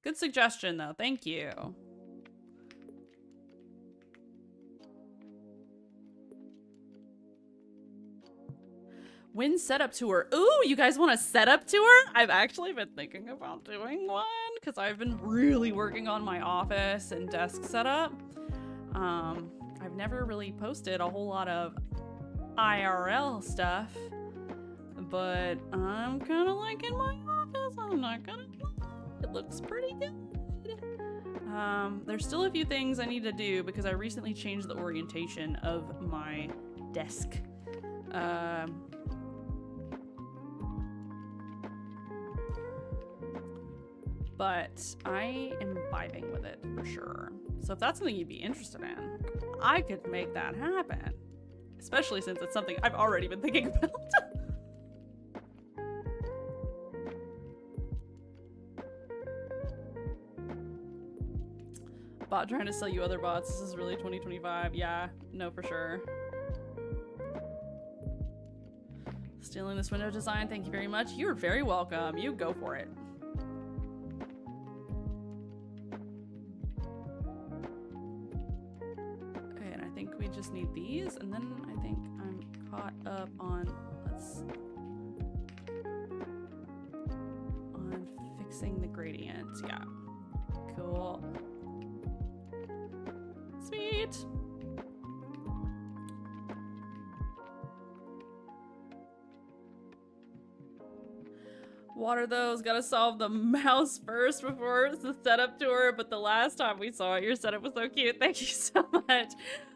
Speaker 1: Good suggestion, though. Thank you. Win setup tour. Ooh, you guys want a setup tour? I've actually been thinking about doing one because I've been really working on my office and desk setup. I've never really posted a whole lot of IRL stuff, but I'm kind of liking my office. I'm not gonna lie. It looks pretty good. There's still a few things I need to do because I recently changed the orientation of my desk. But I am vibing with it for sure. So if that's something you'd be interested in, I could make that happen. Especially since it's something I've already been thinking about. Bot trying to sell you other bots. This is really 2025. Yeah, no, for sure. Stealing this window design. Thank you very much. You're very welcome. You go for it. Okay, and I think we just need these, and then I think I'm caught up on fixing the gradient. Yeah. Cool. Sweet. Water those. Gotta solve the mouse first before it's the setup tour. But the last time we saw it, your setup was so cute. Thank you so much.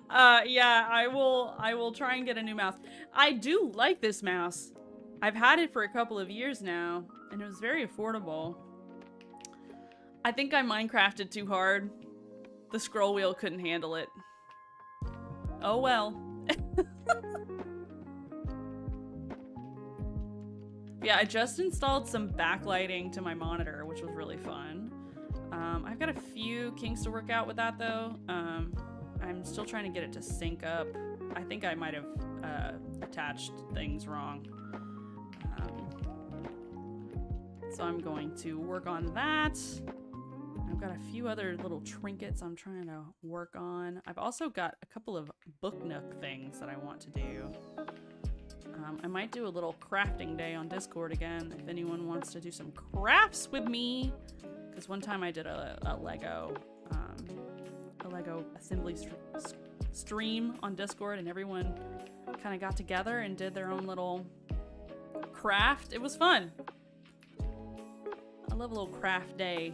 Speaker 1: Yeah, I will try and get a new mouse. I do like this mouse. I've had it for a couple of years now, and it was very affordable. I think I Minecrafted too hard. The scroll wheel couldn't handle it. Oh well. Yeah, I just installed some backlighting to my monitor, which was really fun. I've got a few kinks to work out with that, though. I'm still trying to get it to sync up. I think I might have attached things wrong. So I'm going to work on that. I've got a few other little trinkets I'm trying to work on. I've also got a couple of book nook things that I want to do. I might do a little crafting day on Discord again if anyone wants to do some crafts with me. Because one time I did a Lego assembly stream on Discord, and everyone kind of got together and did their own little craft. It was fun. I love a little craft day.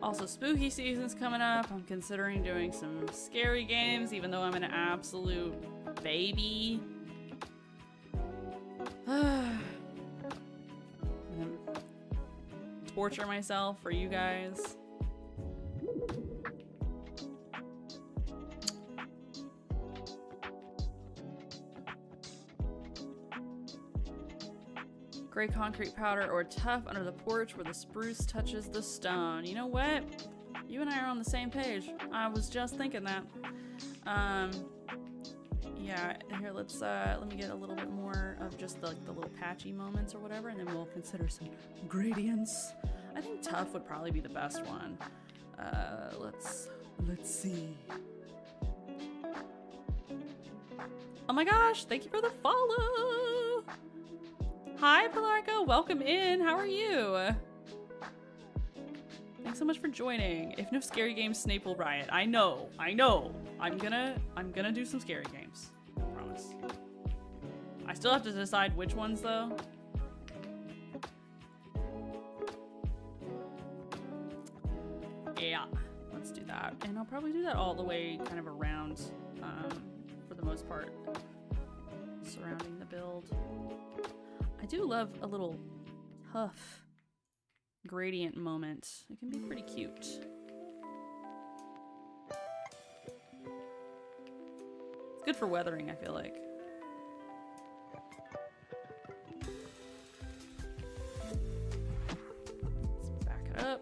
Speaker 1: Also, spooky season's coming up. I'm considering doing some scary games, even though I'm an absolute baby. Torture myself for you guys. Gray concrete powder or tough under the porch where the spruce touches the stone. You know what? You and I are on the same page. I was just thinking that. Yeah, here, let me get a little bit more of just the little patchy moments or whatever, and then we'll consider some gradients. I think tough would probably be the best one. Let's see. Oh my gosh, thank you for the follow! Hi, Pilarco. Welcome in. How are you? Thanks so much for joining. If no scary games, Snape will riot. I know. I'm gonna do some scary games. I promise. I still have to decide which ones, though. Yeah, let's do that. And I'll probably do that all the way kind of around, for the most part, surrounding the build. I do love a little huff gradient moment. It can be pretty cute. It's good for weathering, I feel like. Let's back it up.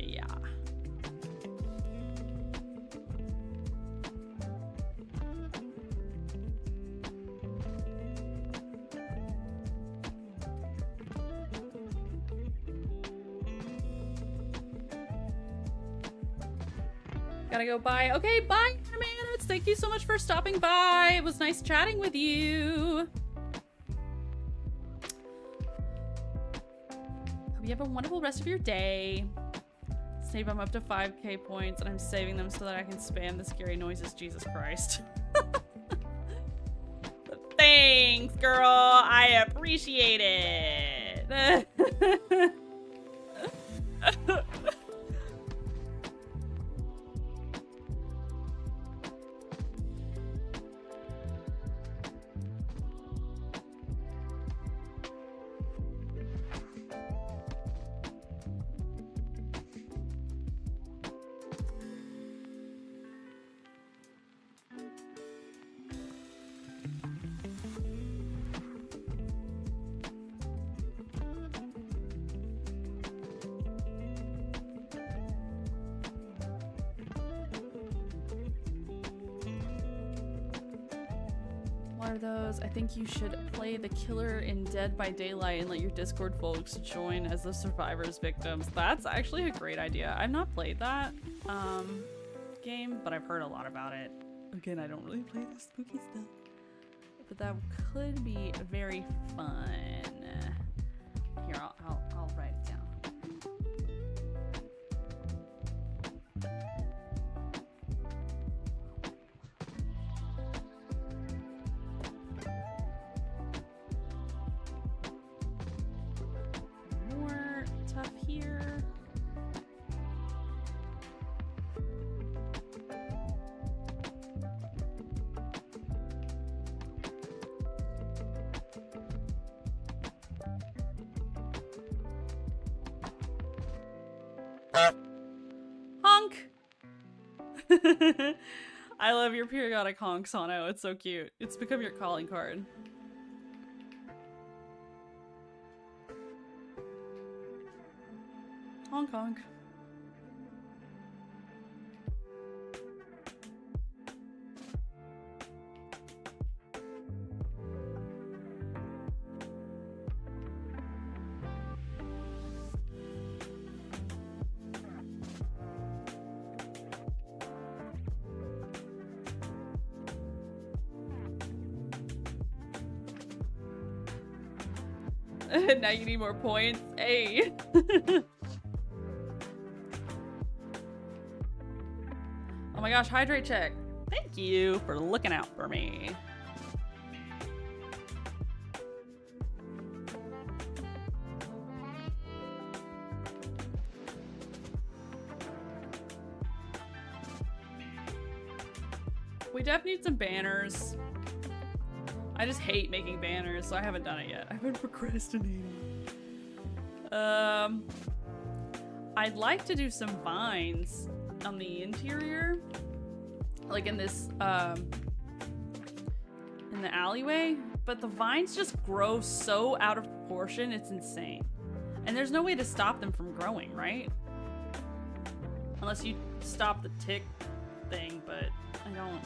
Speaker 1: Yeah. Gotta go bye. Okay, bye, Hermanus. Thank you so much for stopping by. It was nice chatting with you. Hope you have a wonderful rest of your day. Snape, I'm up to 5k points and I'm saving them so that I can spam the scary noises. Jesus Christ. Thanks, girl. I appreciate it. Those. I think you should play the killer in Dead by Daylight and let your Discord folks join as the survivors' victims. That's actually a great idea. I've not played that game, but I've heard a lot about it. Again, I don't really play the spooky stuff, but that could be very fun. Here, I'll write it down. Here. I love your periodic honk, Sano. It's so cute. It's become your calling card. Honk honk. Now you need more points. Hey. Oh my gosh, hydrate check. Thank you for looking out for me. We definitely need some banners. I just hate making banners, so I haven't done it yet. I've been procrastinating. I'd like to do some vines on the interior, like in this, in the alleyway, but the vines just grow so out of proportion, it's insane. And there's no way to stop them from growing, right? Unless you stop the tick thing, but I don't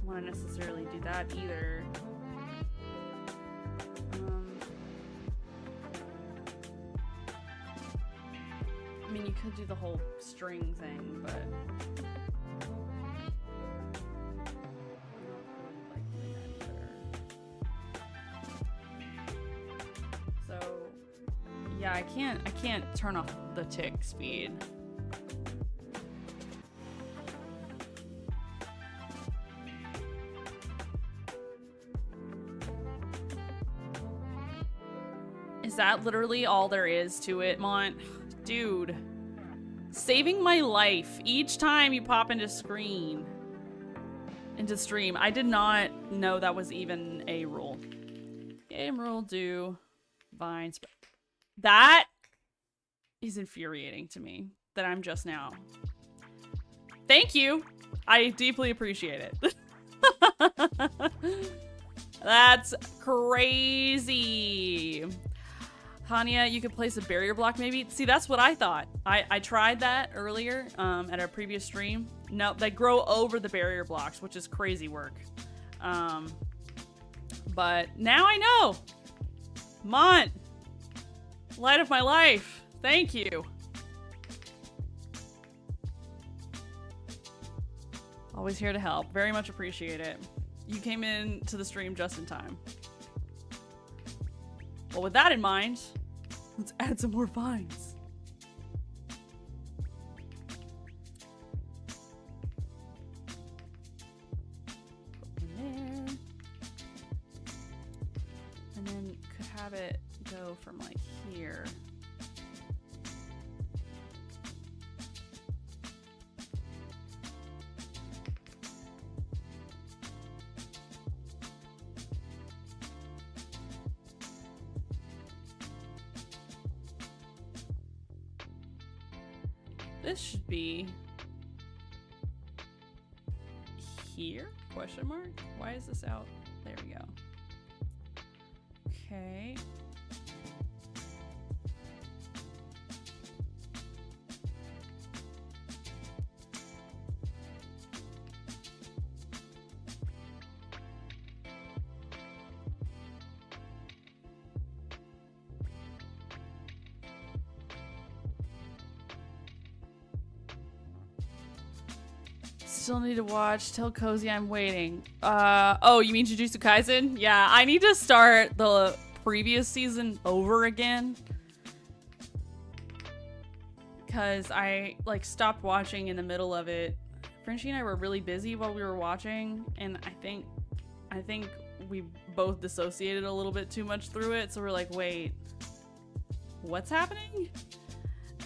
Speaker 1: want to necessarily do that either. I mean, you could do the whole string thing, but so yeah, I can't turn off the tick speed. Is that literally all there is to it, Mont? Dude. Saving my life each time you pop into stream. I did not know that was even a rule. Game rule do vines. That is infuriating to me that I'm just now. Thank you. I deeply appreciate it. That's crazy. Hania, you could place a barrier block maybe? See, that's what I thought. I tried that earlier at our previous stream. No, they grow over the barrier blocks, which is crazy work. But now I know. Mont, light of my life. Thank you. Always here to help. Very much appreciate it. You came in to the stream just in time. Well, with that in mind, let's add some more vines. Put one there. And then could have it go from like here. This should be here? Question mark? Why is this out? There we go. Okay. Still need to watch. Tell Cozy I'm waiting. Oh, you mean Jujutsu Kaisen? Yeah, I need to start the previous season over again. Because I, like, stopped watching in the middle of it. Frenchie and I were really busy while we were watching, and I think we both dissociated a little bit too much through it, so we're like, wait, what's happening?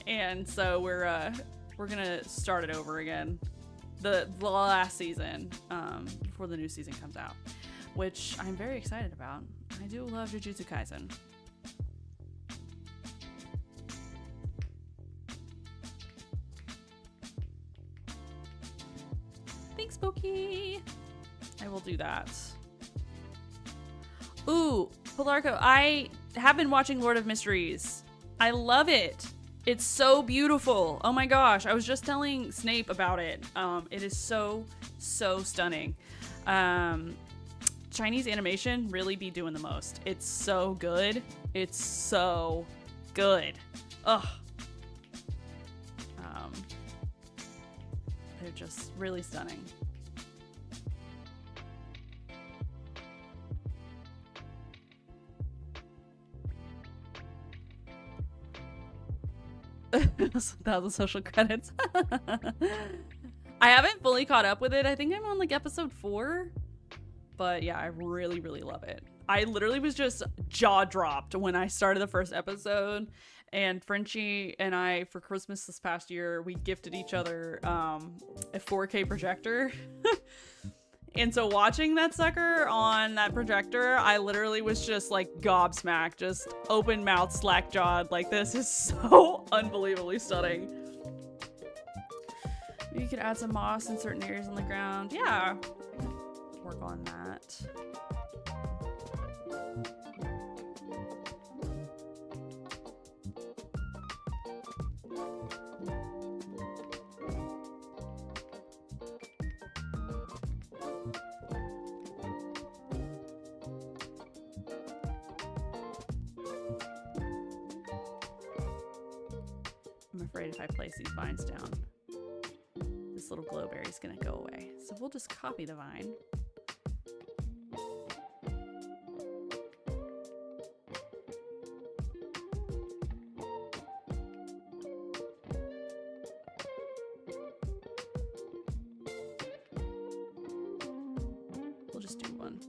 Speaker 1: And so we're gonna start it over again. The last season, before the new season comes out, which I'm very excited about. I do love Jujutsu Kaisen. dokie. I will do that. Ooh, Polarco, I have been watching Lord of Mysteries. I love it. It's so beautiful. Oh my gosh, I was just telling Snape about it. It is so stunning. Chinese animation really be doing the most. It's so good. It's so good. Ugh. They're just really stunning. That was social credits. I haven't fully caught up with it. I think I'm on like episode 4. But yeah, I really love it. I literally was just jaw dropped when I started the first episode. And Frenchie and I, for Christmas this past year, we gifted each other a 4K projector. And so watching that sucker on that projector, I literally was just like gobsmacked, just open mouth, slack jawed. Like, this is so unbelievably stunning. Maybe you could add some moss in certain areas on the ground. Yeah, work on that. I'm afraid if I place these vines down, this little glowberry is going to go away. So we'll just copy the vine. We'll just do one.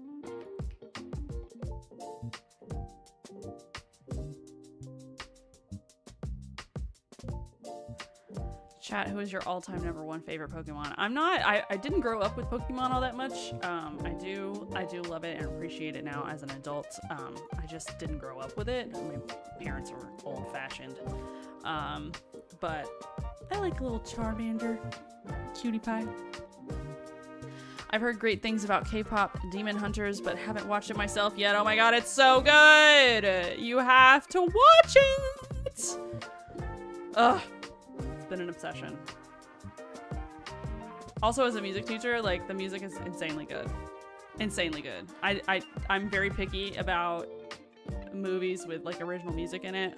Speaker 1: Chat, who is your all-time #1 favorite Pokemon? I didn't grow up with Pokemon all that much. I do love it and appreciate it now as an adult. I just didn't grow up with it. My parents are old-fashioned. But I like a little Charmander. Cutie pie. I've heard great things about K-pop Demon Hunters, but haven't watched it myself yet. Oh my god, it's so good! You have to watch it! Ugh. Been an obsession. Also, as a music teacher, like, the music is insanely good. Insanely good. I'm very picky about movies with like original music in it.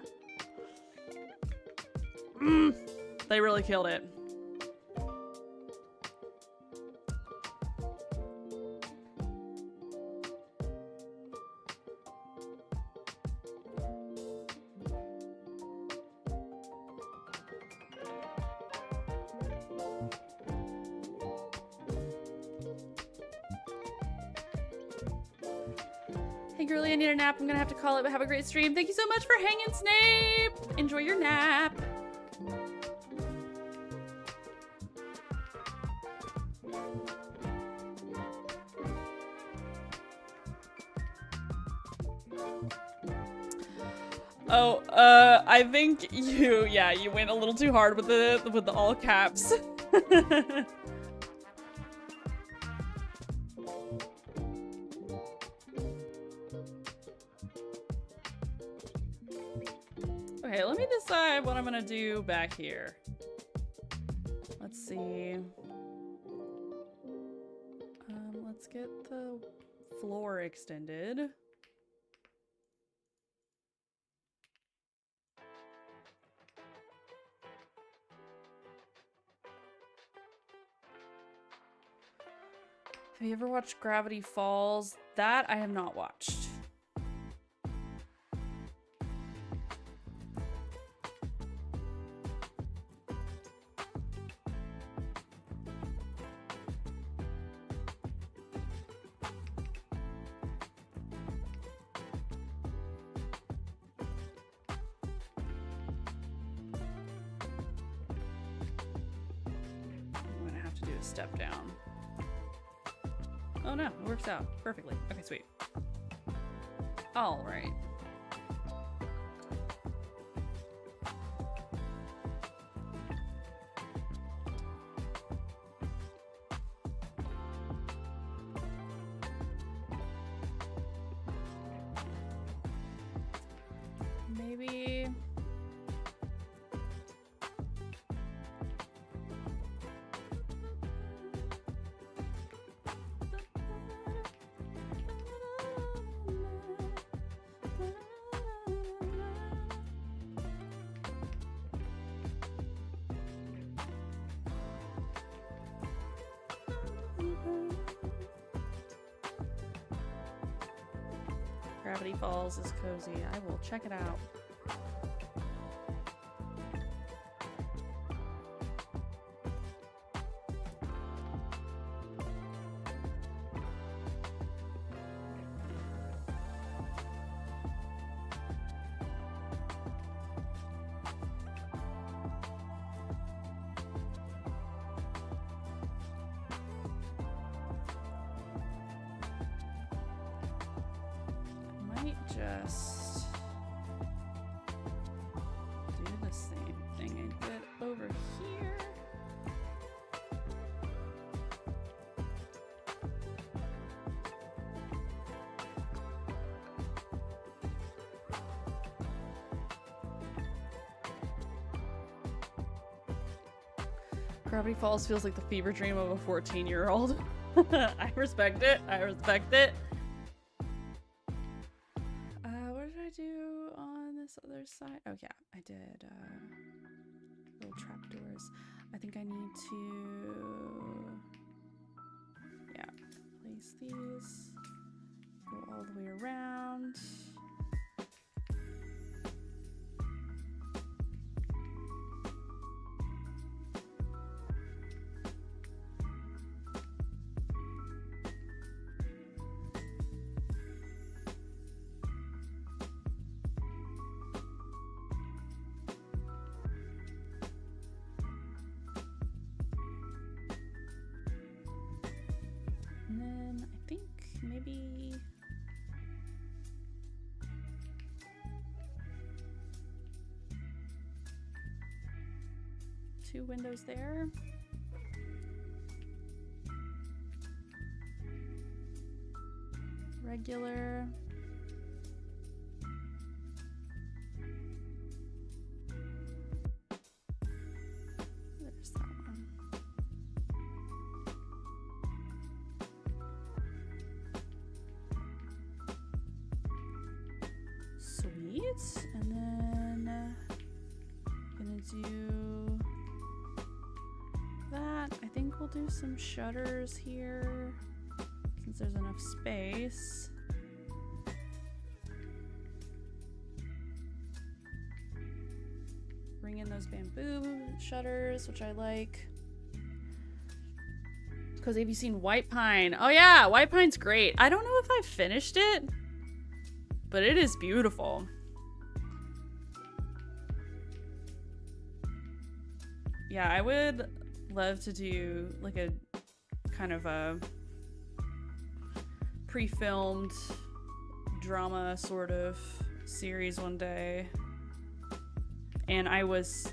Speaker 1: They really killed it. Hey girly, I need a nap. I'm gonna have to call it, but have a great stream. Thank you so much for hanging, Snape. Enjoy your nap. Oh, I think you went a little too hard with the all caps. Okay, let me decide what I'm gonna do back here. Let's see. Let's get the floor extended. Have you ever watched Gravity Falls? That I have not watched. I'm gonna have to do a step down. Oh no, it works out perfectly. Okay, sweet. All right. Gravity Falls is cozy. I will check it out. Just do the same thing I did over here. Gravity Falls feels like the fever dream of a 14-year-old. I respect it. I respect it. Other side. Oh yeah, I did little trapdoors. I think I need to place these, go all the way around. And then I think maybe two windows there. Regular. There's that one. Sweet. And then gonna do that. I think we'll do some shutters here since there's enough space. Bring in those bamboo shutters, which I like. Because have you seen White Pine? Oh yeah, White Pine's great. I don't know if I finished it, but it is beautiful. Yeah, I would love to do like a kind of a pre-filmed drama sort of series one day. And I was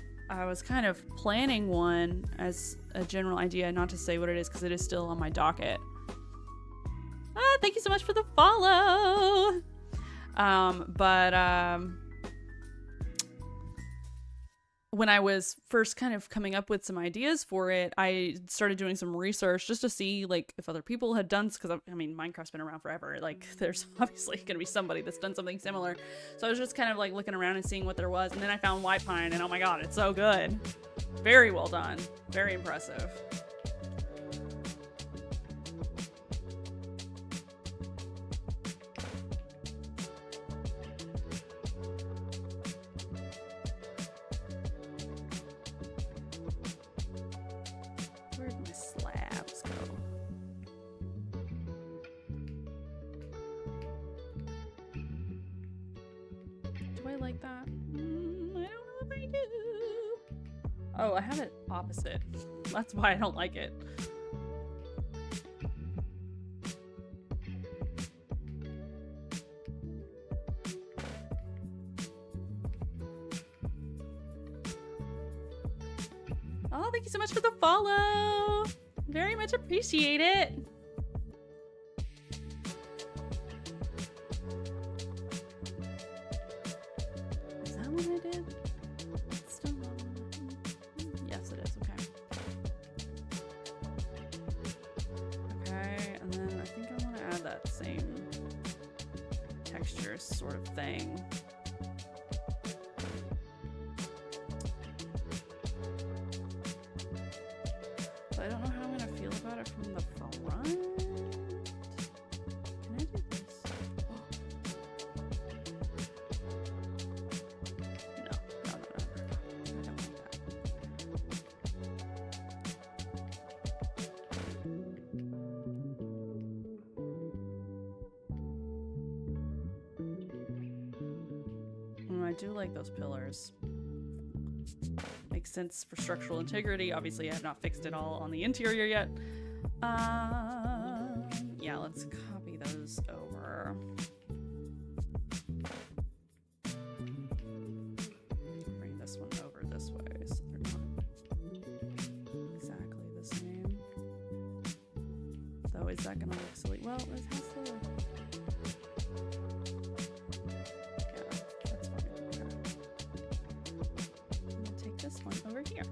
Speaker 1: kind of planning one as a general idea, not to say what it is because it is still on my docket. Thank you so much for the follow. When I was first kind of coming up with some ideas for it, I started doing some research just to see like if other people had done, because I mean Minecraft's been around forever, like there's obviously gonna be somebody that's done something similar. So I was just kind of like looking around and seeing what there was, and then I found White Pine, and oh my god, it's so good. Very well done, very impressive. Oh, I have it opposite. That's why I don't like it. Oh, thank you so much for the follow. Very much appreciate it. Is that what I did? Still not. Yes, it is. Okay. Okay, and then I think I want to add that same texture sort of thing. But I don't know how I'm gonna feel about it from the front. Can I do this? do like those pillars. Makes sense for structural integrity. Obviously, I have not fixed it all on the interior yet. Yeah, let's copy those over. Bring this one over this way so they're not exactly the same. Though, is that gonna look silly? Well, it has to look... over here.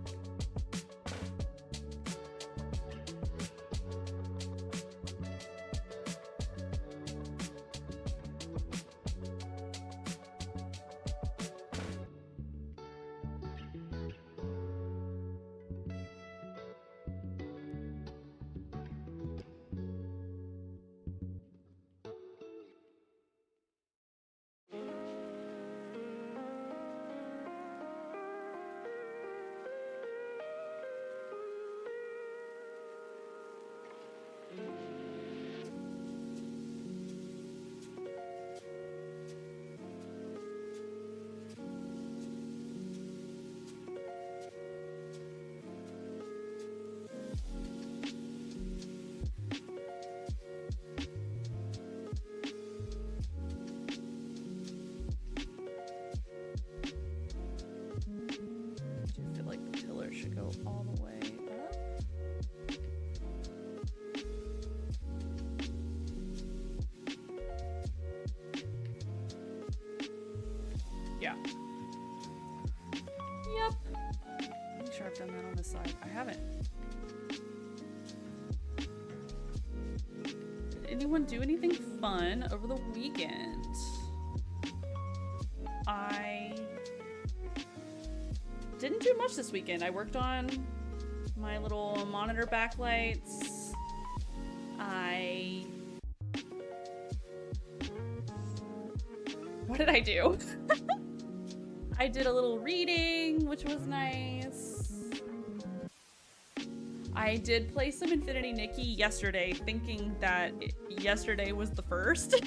Speaker 1: Yeah. Yep. Make sure I've done that on this side. I haven't. Did anyone do anything fun over the weekend? I didn't do much this weekend. I worked on my little monitor backlights. What did I do? I did a little reading, which was nice. I did play some Infinity Nikki yesterday, thinking that yesterday was the first.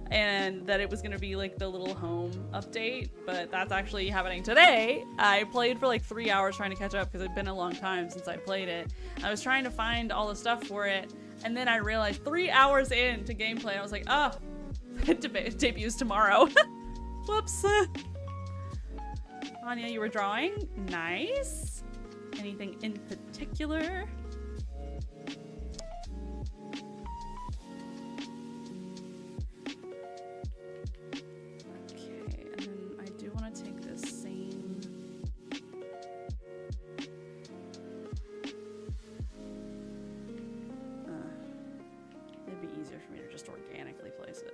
Speaker 1: And that it was gonna be like the little home update, but that's actually happening today. I played for like 3 hours trying to catch up because it'd been a long time since I played it. I was trying to find all the stuff for it, and then I realized 3 hours into gameplay, I was like, oh, it debuts tomorrow. Whoops. Anya, you were drawing? Nice. Anything in particular? Okay, and then I do want to take this same... it'd be easier for me to just organically place it.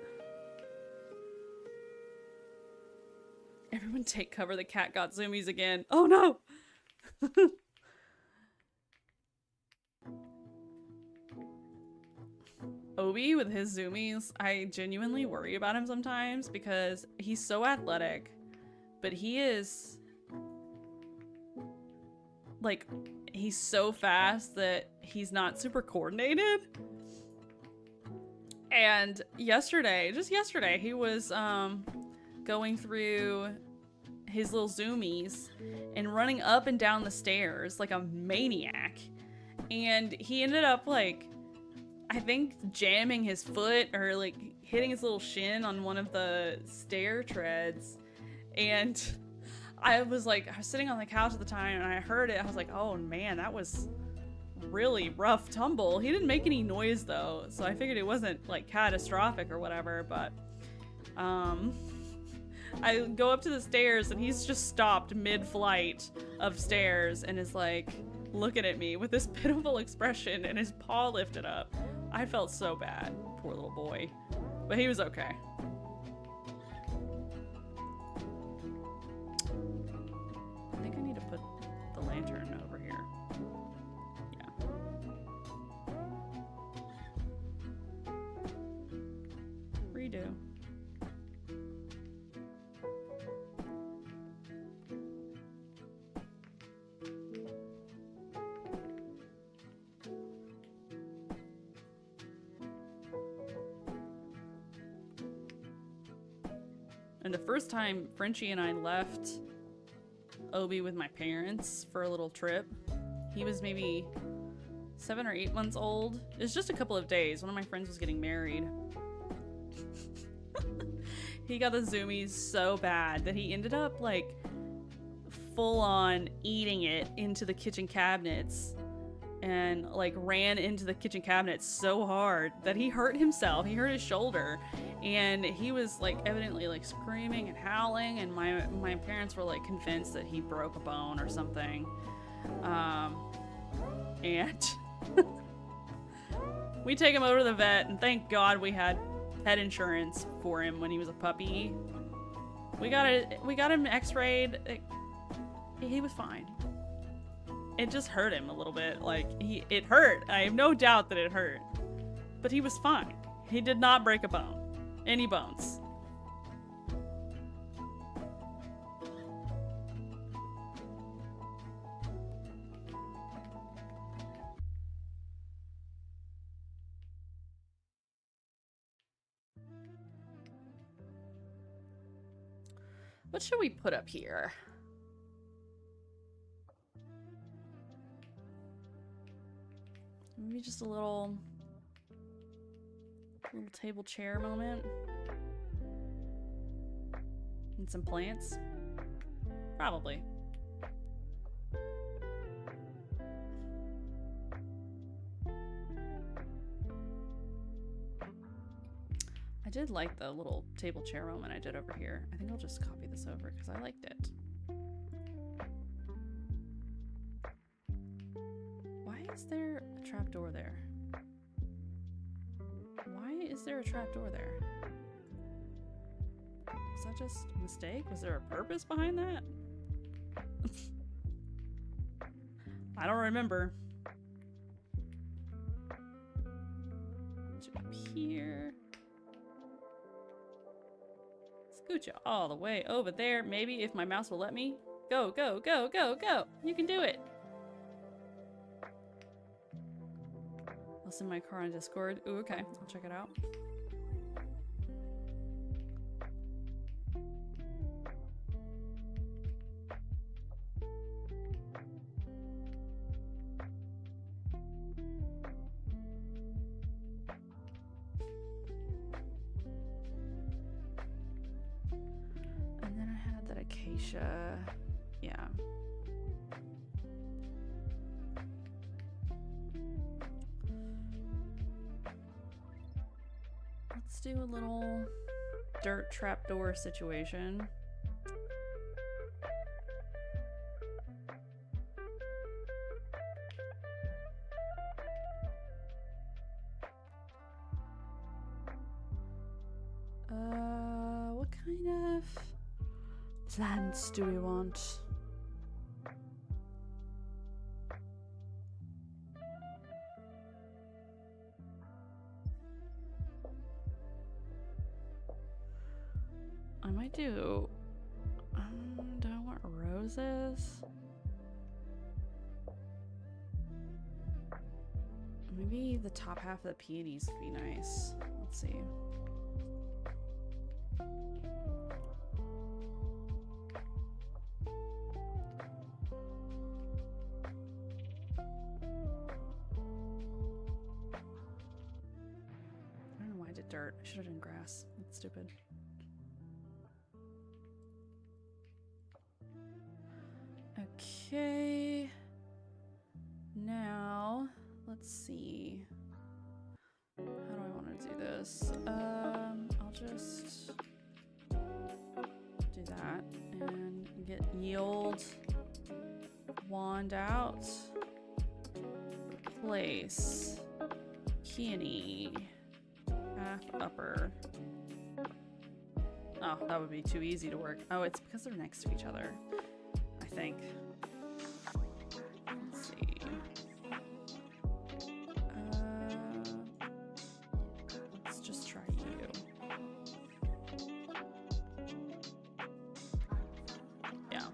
Speaker 1: Everyone take cover, the cat got zoomies again. Oh no! Obi with his zoomies, I genuinely worry about him sometimes because he's so athletic, but he is like, he's so fast that he's not super coordinated. And yesterday, just yesterday, he was going through his little zoomies and running up and down the stairs like a maniac. And he ended up like, I think jamming his foot or like hitting his little shin on one of the stair treads. And I was sitting on the couch at the time and I heard it. I was like, oh man, that was really rough tumble. He didn't make any noise though, so I figured it wasn't like catastrophic or whatever, but I go up to the stairs and he's just stopped mid-flight of stairs and is like looking at me with this pitiful expression and his paw lifted up. I felt so bad, poor little boy, but he was okay. I think I need to put the lantern over here. Yeah. Redo. And the first time Frenchie and I left Obi with my parents for a little trip, he was maybe 7 or 8 months old. It was just a couple of days. One of my friends was getting married. He got the zoomies so bad that he ended up like full on eating it into the kitchen cabinets, and like ran into the kitchen cabinets so hard that he hurt himself. He hurt his shoulder, and he was like evidently like screaming and howling, and my parents were like convinced that he broke a bone or something. And we take him over to the vet, and thank God we had pet insurance for him when he was a puppy. We got him x-rayed. He was fine. It just hurt him a little bit. Like, it hurt. I have no doubt that it hurt. But he was fine. He did not break a bone. Any bones. What should we put up here? Maybe just a little table chair moment. And some plants. Probably. I did like the little table chair moment I did over here. I think I'll just copy this over because I liked it. Why is there a trapdoor there? Why is there a trapdoor there? Is that just a mistake? Was there a purpose behind that? I don't remember. Up here. Scooch you all the way over there. Maybe if my mouse will let me. Go, go, go, go, go. You can do it. I'll send my car on Discord. Ooh, okay. I'll check it out. And then I had that acacia. Yeah. Let's do a little dirt trapdoor situation. What kind of plants do we want? I might do, do I want roses? Maybe the top half of the peonies would be nice. Let's see. I don't know why I did dirt. I should have done grass. That's stupid. Okay, now let's see. How do I want to do this? I'll just do that and get yield wand out. Place peony half upper. Oh, that would be too easy to work. Oh, it's because they're next to each other, I think. Let's see. Let's just try you. Yeah.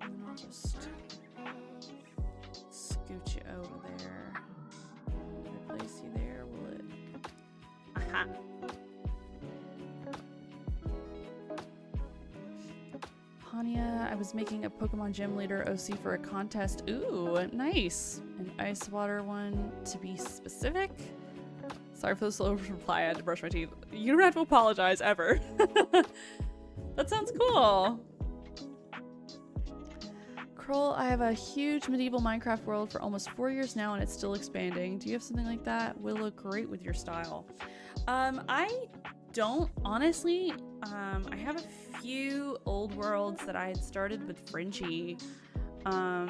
Speaker 1: And I'll just scoot you over there. If I place you there, will it Hania, I was making a Pokemon Gym Leader OC for a contest. Ooh, nice. An ice water one to be specific. Sorry for the slow reply, I had to brush my teeth. You don't have to apologize ever. That sounds cool. Kroll, I have a huge medieval Minecraft world for almost 4 years now and it's still expanding. Do you have something like that? Will look great with your style. I don't, honestly. I have a few old worlds that I had started with Fringy a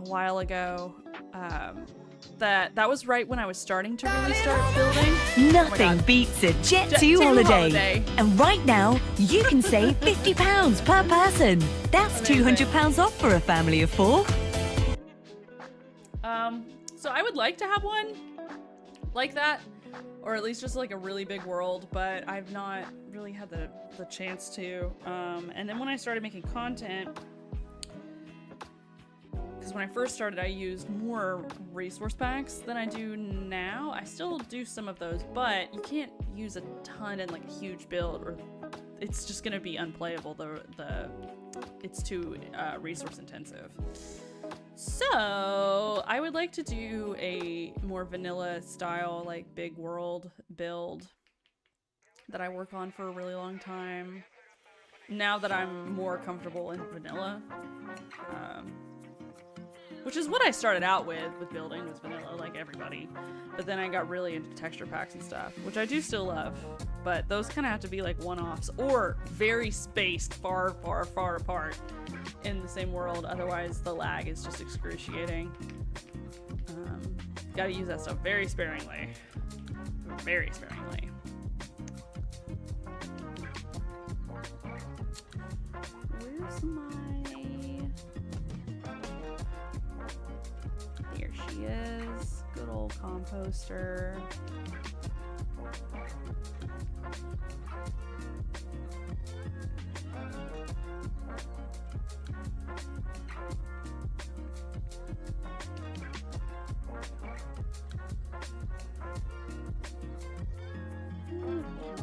Speaker 1: while ago. That was right when I was starting to really start building.
Speaker 2: Nothing beats a Jet2 holiday. And right now, you can save £50 per person. That's £200 off for a family of 4.
Speaker 1: So I would like to have one like that, or at least just like a really big world, but I've not really had the chance to. And then when I started making content, because when I first started, I used more resource packs than I do now. I still do some of those, but you can't use a ton in like a huge build, or it's just gonna be unplayable. It's too resource intensive. So I would like to do a more vanilla style, like big world build that I work on for a really long time. Now that I'm more comfortable in vanilla. Which is what I started out with building, was vanilla, like everybody. But then I got really into texture packs and stuff, which I do still love. But those kind of have to be like one-offs, or very spaced far, far, far apart in the same world. Otherwise, the lag is just excruciating. Gotta use that stuff very sparingly. Very sparingly. Where's my... Here she is. Good old composter.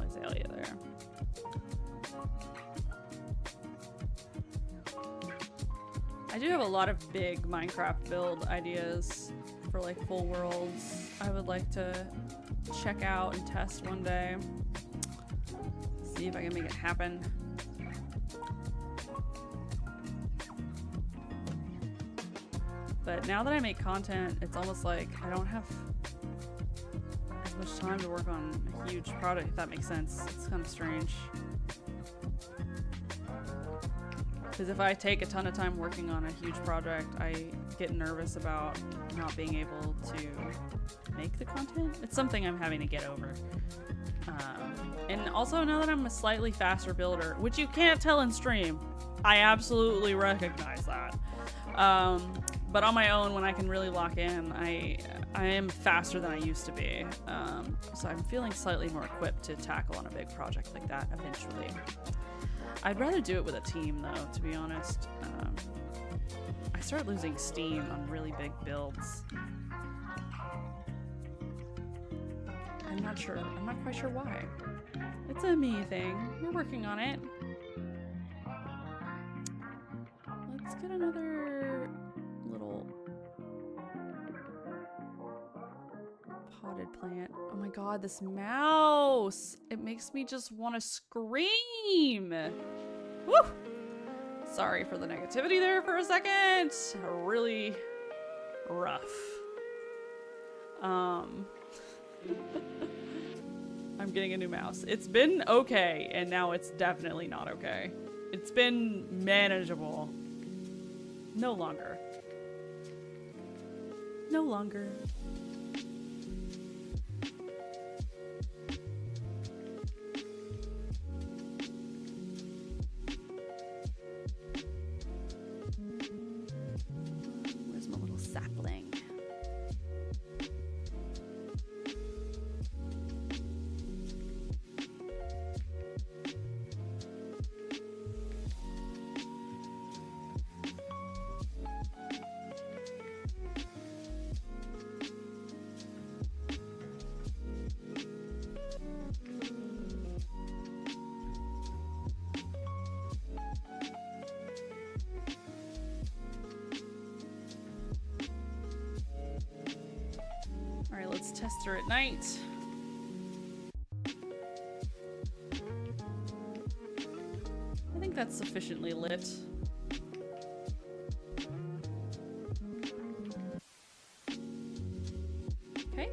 Speaker 1: Azalea there. I do have a lot of big Minecraft build ideas for like full worlds I would like to check out and test one day. See if I can make it happen. But now that I make content, it's almost like I don't have as much time to work on a huge project, if that makes sense. It's kind of strange. Because if I take a ton of time working on a huge project, I get nervous about not being able to make the content. It's something I'm having to get over. And also, now that I'm a slightly faster builder, which you can't tell in stream, I absolutely recognize that. But on my own, when I can really lock in, I am faster than I used to be. So I'm feeling slightly more equipped to tackle on a big project like that eventually. I'd rather do it with a team, though, to be honest. I start losing steam on really big builds. I'm not quite sure why. It's a me thing. We're working on it. Let's get another little potted plant. Oh my god, this mouse! It makes me just want to scream! Woo! Sorry for the negativity there for a second. Really rough. I'm getting a new mouse. It's been okay, and now it's definitely not okay. It's been manageable. No longer. No longer. Where's my little sapling? tester at night. I think that's sufficiently lit. Okay.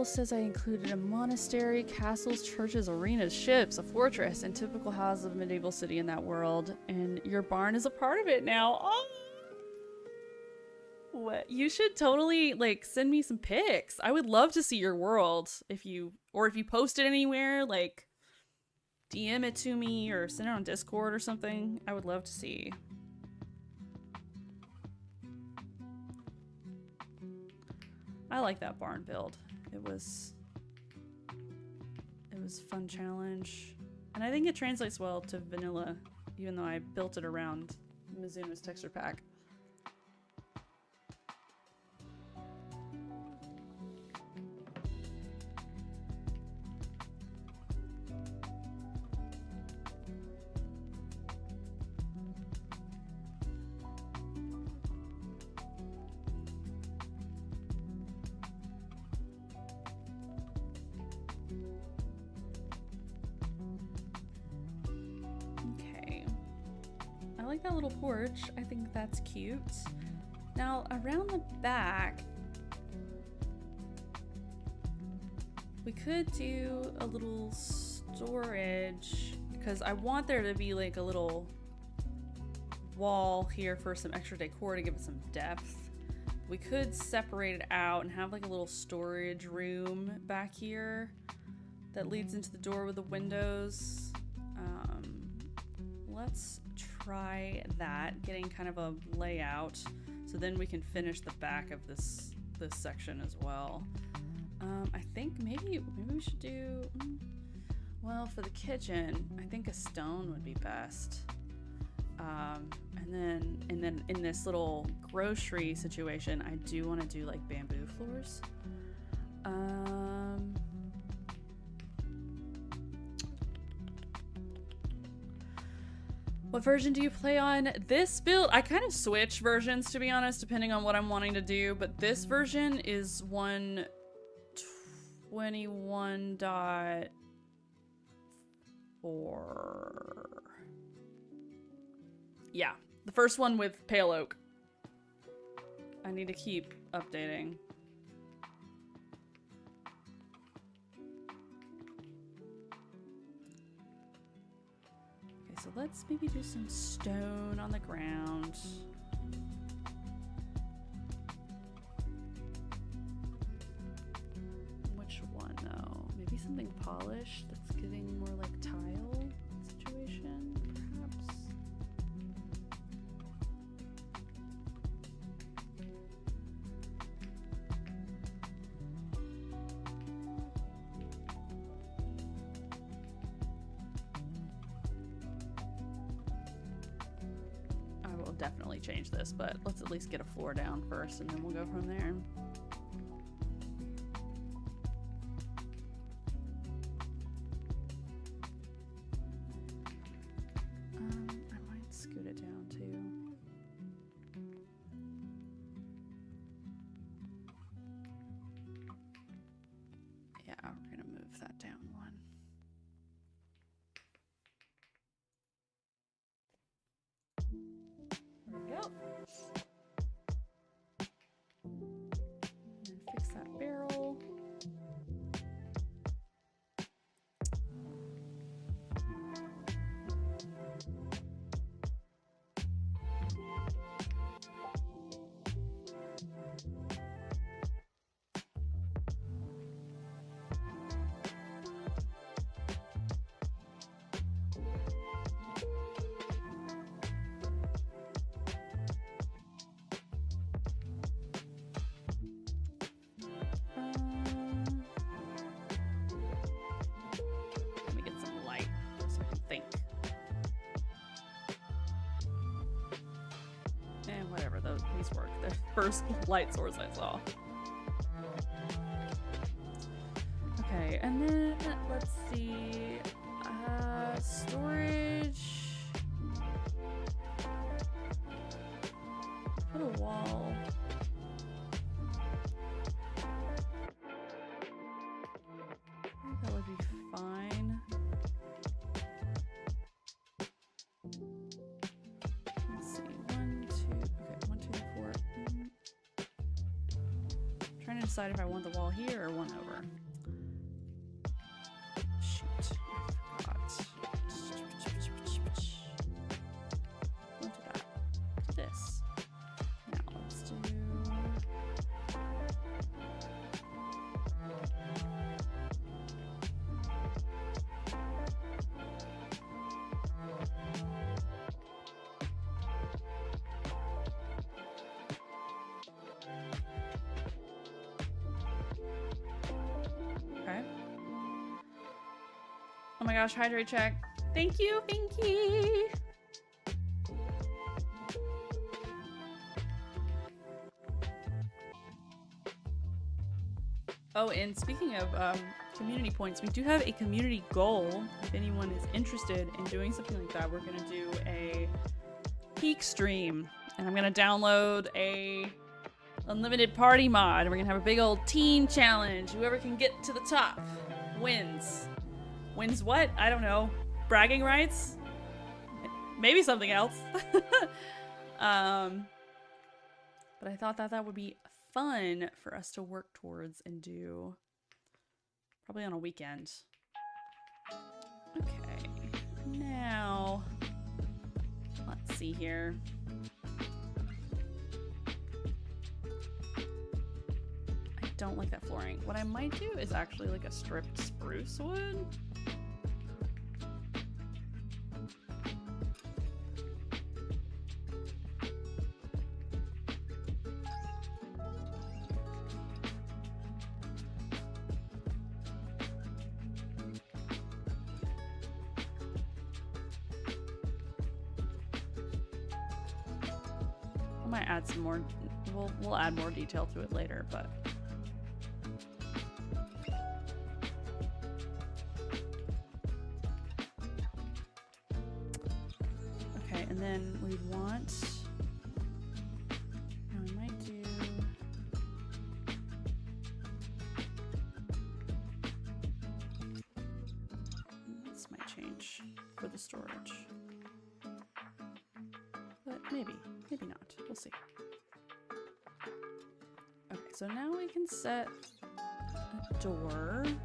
Speaker 1: Says I included a monastery, castles, churches, arenas, ships, a fortress, and typical houses of a medieval city in that world. And your barn is a part of it now. Oh! What? You should totally like send me some pics. I would love to see your world if you post it anywhere, like DM it to me or send it on Discord or something. I would love to see. I like that barn build. It was a fun challenge. And I think it translates well to vanilla, even though I built it around Mizuno's texture pack. That little porch, I think that's cute. Now around the back we could do a little storage because I want there to be like a little wall here for some extra decor to give it some depth. We could separate it out and have like a little storage room back here that leads into the door with the windows. Let's try that, getting kind of a layout, so then we can finish the back of this section as well. I think maybe we should do, well, for the kitchen, I think a stone would be best. And then in this little grocery situation, I do want to do like bamboo floors. What version do you play on? This build, I kind of switch versions, to be honest, depending on what I'm wanting to do, but this version is 1.21.4. Yeah, the first one with pale oak. I need to keep updating. So let's maybe do some stone on the ground. Which one though? Maybe something polished that's giving more like tile situation, perhaps? Definitely change this, but let's at least get a floor down first and then we'll go from there. I might scoot it down too. Yeah, we're gonna move that down one. There we go. first light source I saw. Okay, and then let's see. Storage. Put a wall. I think that would be fine. Let's see. 1, 2. Okay, 1, 2, 4. Trying to decide if I want the wall here or one over. Shoot, I forgot. Don't do that. Do this. Now let's do. Okay. Oh my gosh, hydrate check. Thank you, Pinky. Oh, and speaking of community points, we do have a community goal. If anyone is interested in doing something like that, we're gonna do a peak stream, and I'm gonna download a unlimited party mod. We're gonna have a big old team challenge. Whoever can get to the top wins. Wins what? I don't know. Bragging rights? Maybe something else. But I thought that that would be fun for us to work towards and do probably on a weekend. Okay, now let's see here. I don't like that flooring. What I might do is actually like a stripped spruce wood. I might add some more. We'll add more detail to it later, but okay. And then we want. Now I might do. This might change for the storage, but maybe not. We'll see. Okay, so now we can set a door. And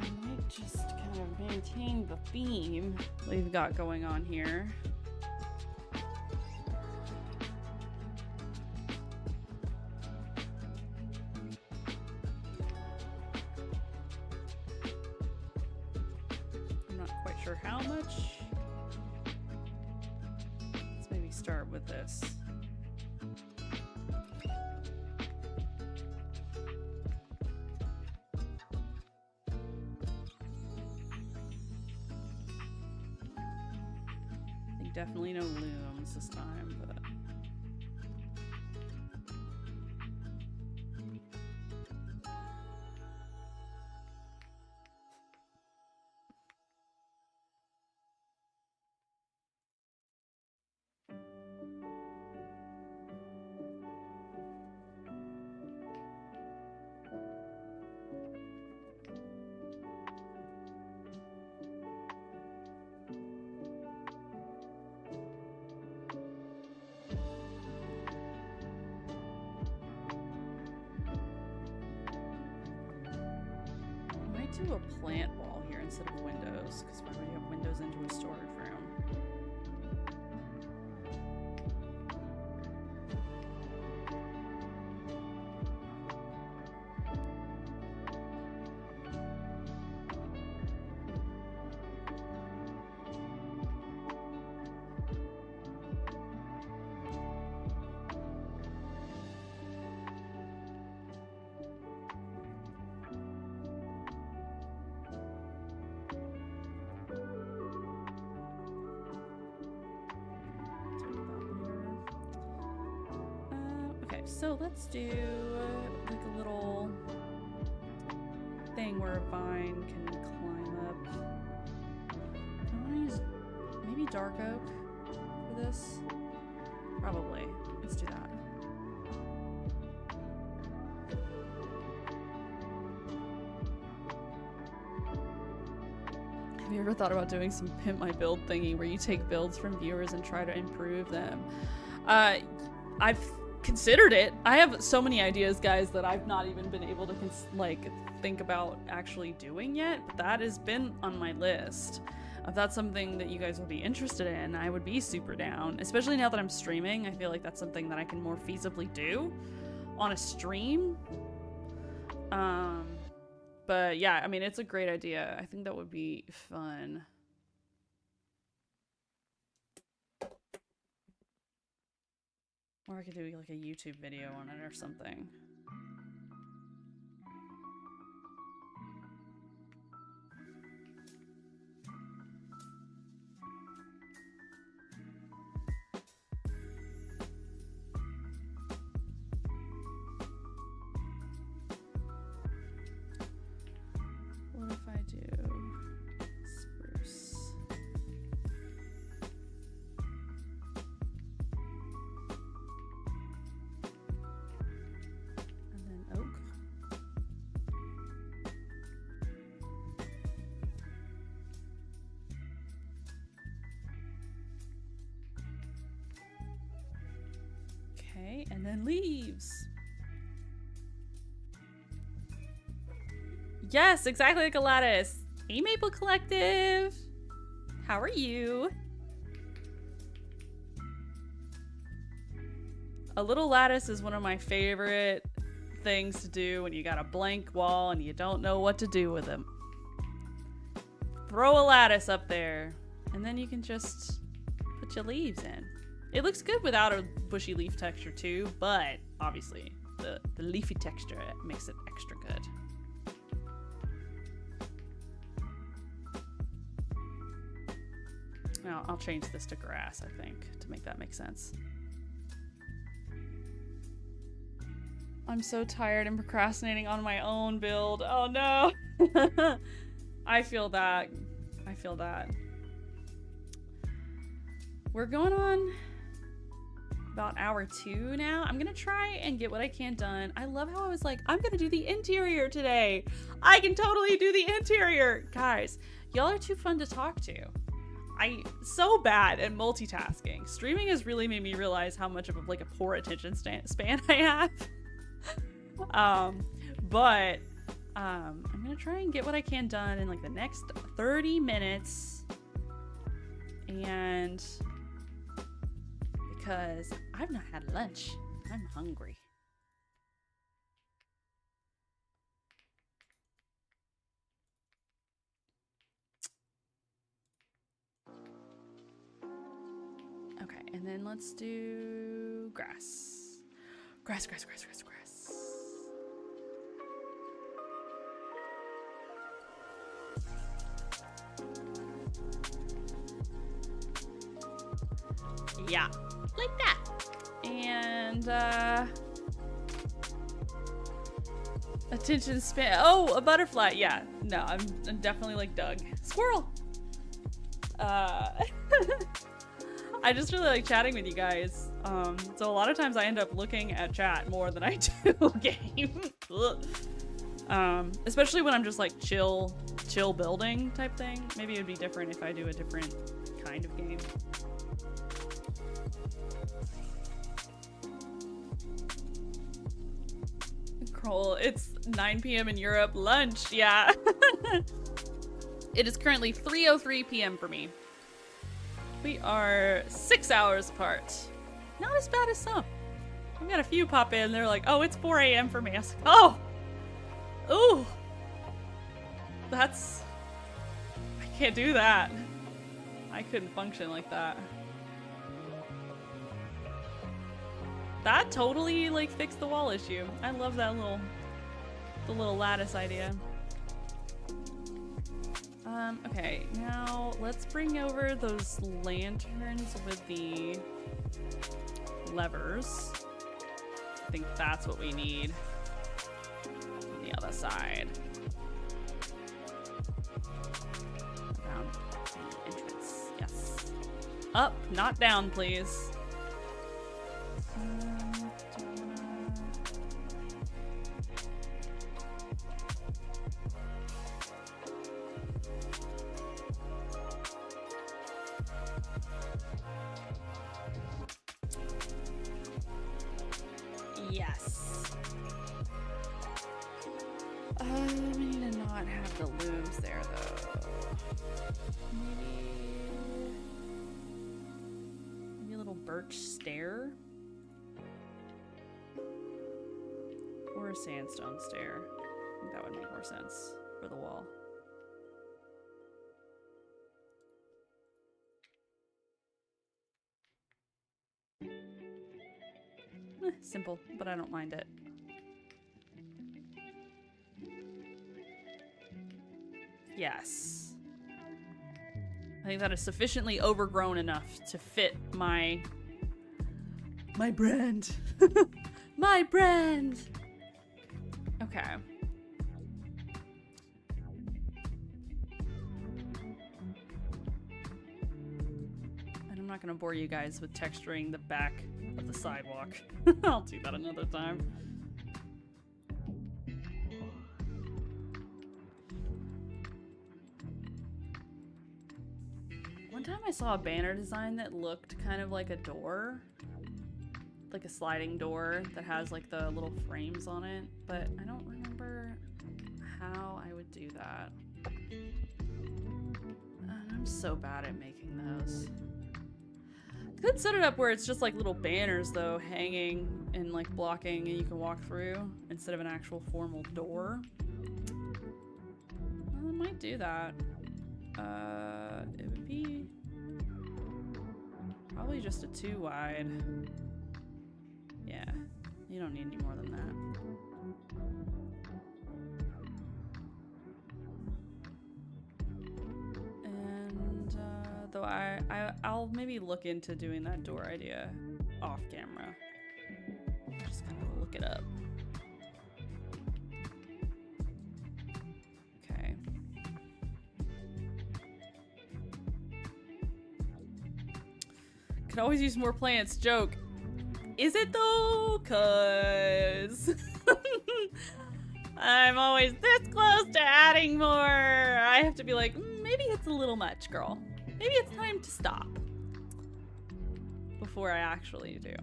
Speaker 1: I might just kind of maintain the theme we've got going on here. I'm not quite sure how much. Start with this. I think definitely no looms this time, but do a plant wall here instead of windows, because why would you have windows into a storage room? So let's do like a little thing where a vine can climb up. I want to use maybe dark oak for this. Probably. Let's do that. Have you ever thought about doing some pimp my build thingy where you take builds from viewers and try to improve them? I've considered it. I have so many ideas, guys, that I've not even been able to think about actually doing yet, but that has been on my list. If that's something that you guys would be interested in, I would be super down. Especially now that I'm streaming, I feel like that's something that I can more feasibly do on a stream. But yeah, I mean, it's a great idea. I think that would be fun. Or I could do like a YouTube video on it or something. What if I do spruce? And then oak. Okay, and then leaves. Yes, exactly like a lattice. Hey, Maple Collective. How are you? A little lattice is one of my favorite things to do when you got a blank wall and you don't know what to do with them. Throw a lattice up there, and then you can just put your leaves in. It looks good without a bushy leaf texture too, but obviously the leafy texture makes it extra good. Now, I'll change this to grass, I think, to make that make sense. I'm so tired and procrastinating on my own build. Oh no! I feel that. I feel that. We're going on about hour 2 now. I'm gonna try and get what I can done. I love how I was like, I'm gonna do the interior today. I can totally do the interior. Guys, y'all are too fun to talk to. I'm so bad at multitasking. Streaming has really made me realize how much of a poor attention span I have. But I'm gonna try and get what I can done in like the next 30 minutes. And because I've not had lunch, I'm hungry. Okay, and then let's do grass. Grass, grass, grass, grass, grass. Yeah, like that. And, attention span. Oh, a butterfly. Yeah, no, I'm definitely like Doug. Squirrel. I just really like chatting with you guys. So a lot of times I end up looking at chat more than I do game. Especially when I'm just like chill building type thing. Maybe it would be different if I do a different kind of game. Cool. It's 9 p.m. in Europe. Lunch. Yeah. It is currently 3:03 p.m. for me. We are 6 hours apart. Not as bad as some. We got a few pop in. They're like, oh, it's 4 a.m. for me. I was like, oh. Ooh. That's... I can't do that. I couldn't function like that. That totally, like, fixed the wall issue. I love that the little lattice idea. Okay, now let's bring over those lanterns with the levers. think that's what we need. On the other side. Around the entrance. Yes. Up, not down, please. Yes. We need to not have the looms there, though. Maybe a little birch stair? Or a sandstone stair. I think that would make more sense for the wall. Simple, but I don't mind it. Yes. I think that is sufficiently overgrown enough to fit my brand. My brand! Okay. And I'm not gonna bore you guys with texturing the back of the sidewalk. I'll do that another time. One time I saw a banner design that looked kind of like a door. Like a sliding door that has like the little frames on it, but I don't remember how I would do that. I'm so bad at making those. Could set it up where it's just like little banners though, hanging and like blocking and you can walk through instead of an actual formal door. Well, I might do that. It would be probably just a 2 wide. Yeah, you don't need any more than that. And though I'll maybe look into doing that door idea off camera. Just kind of look it up. Okay. Could always use more plants. Joke. Is it though? Cause I'm always this close to adding more. I have to be like, maybe it's a little much, girl. Maybe it's time to stop. Before I actually do.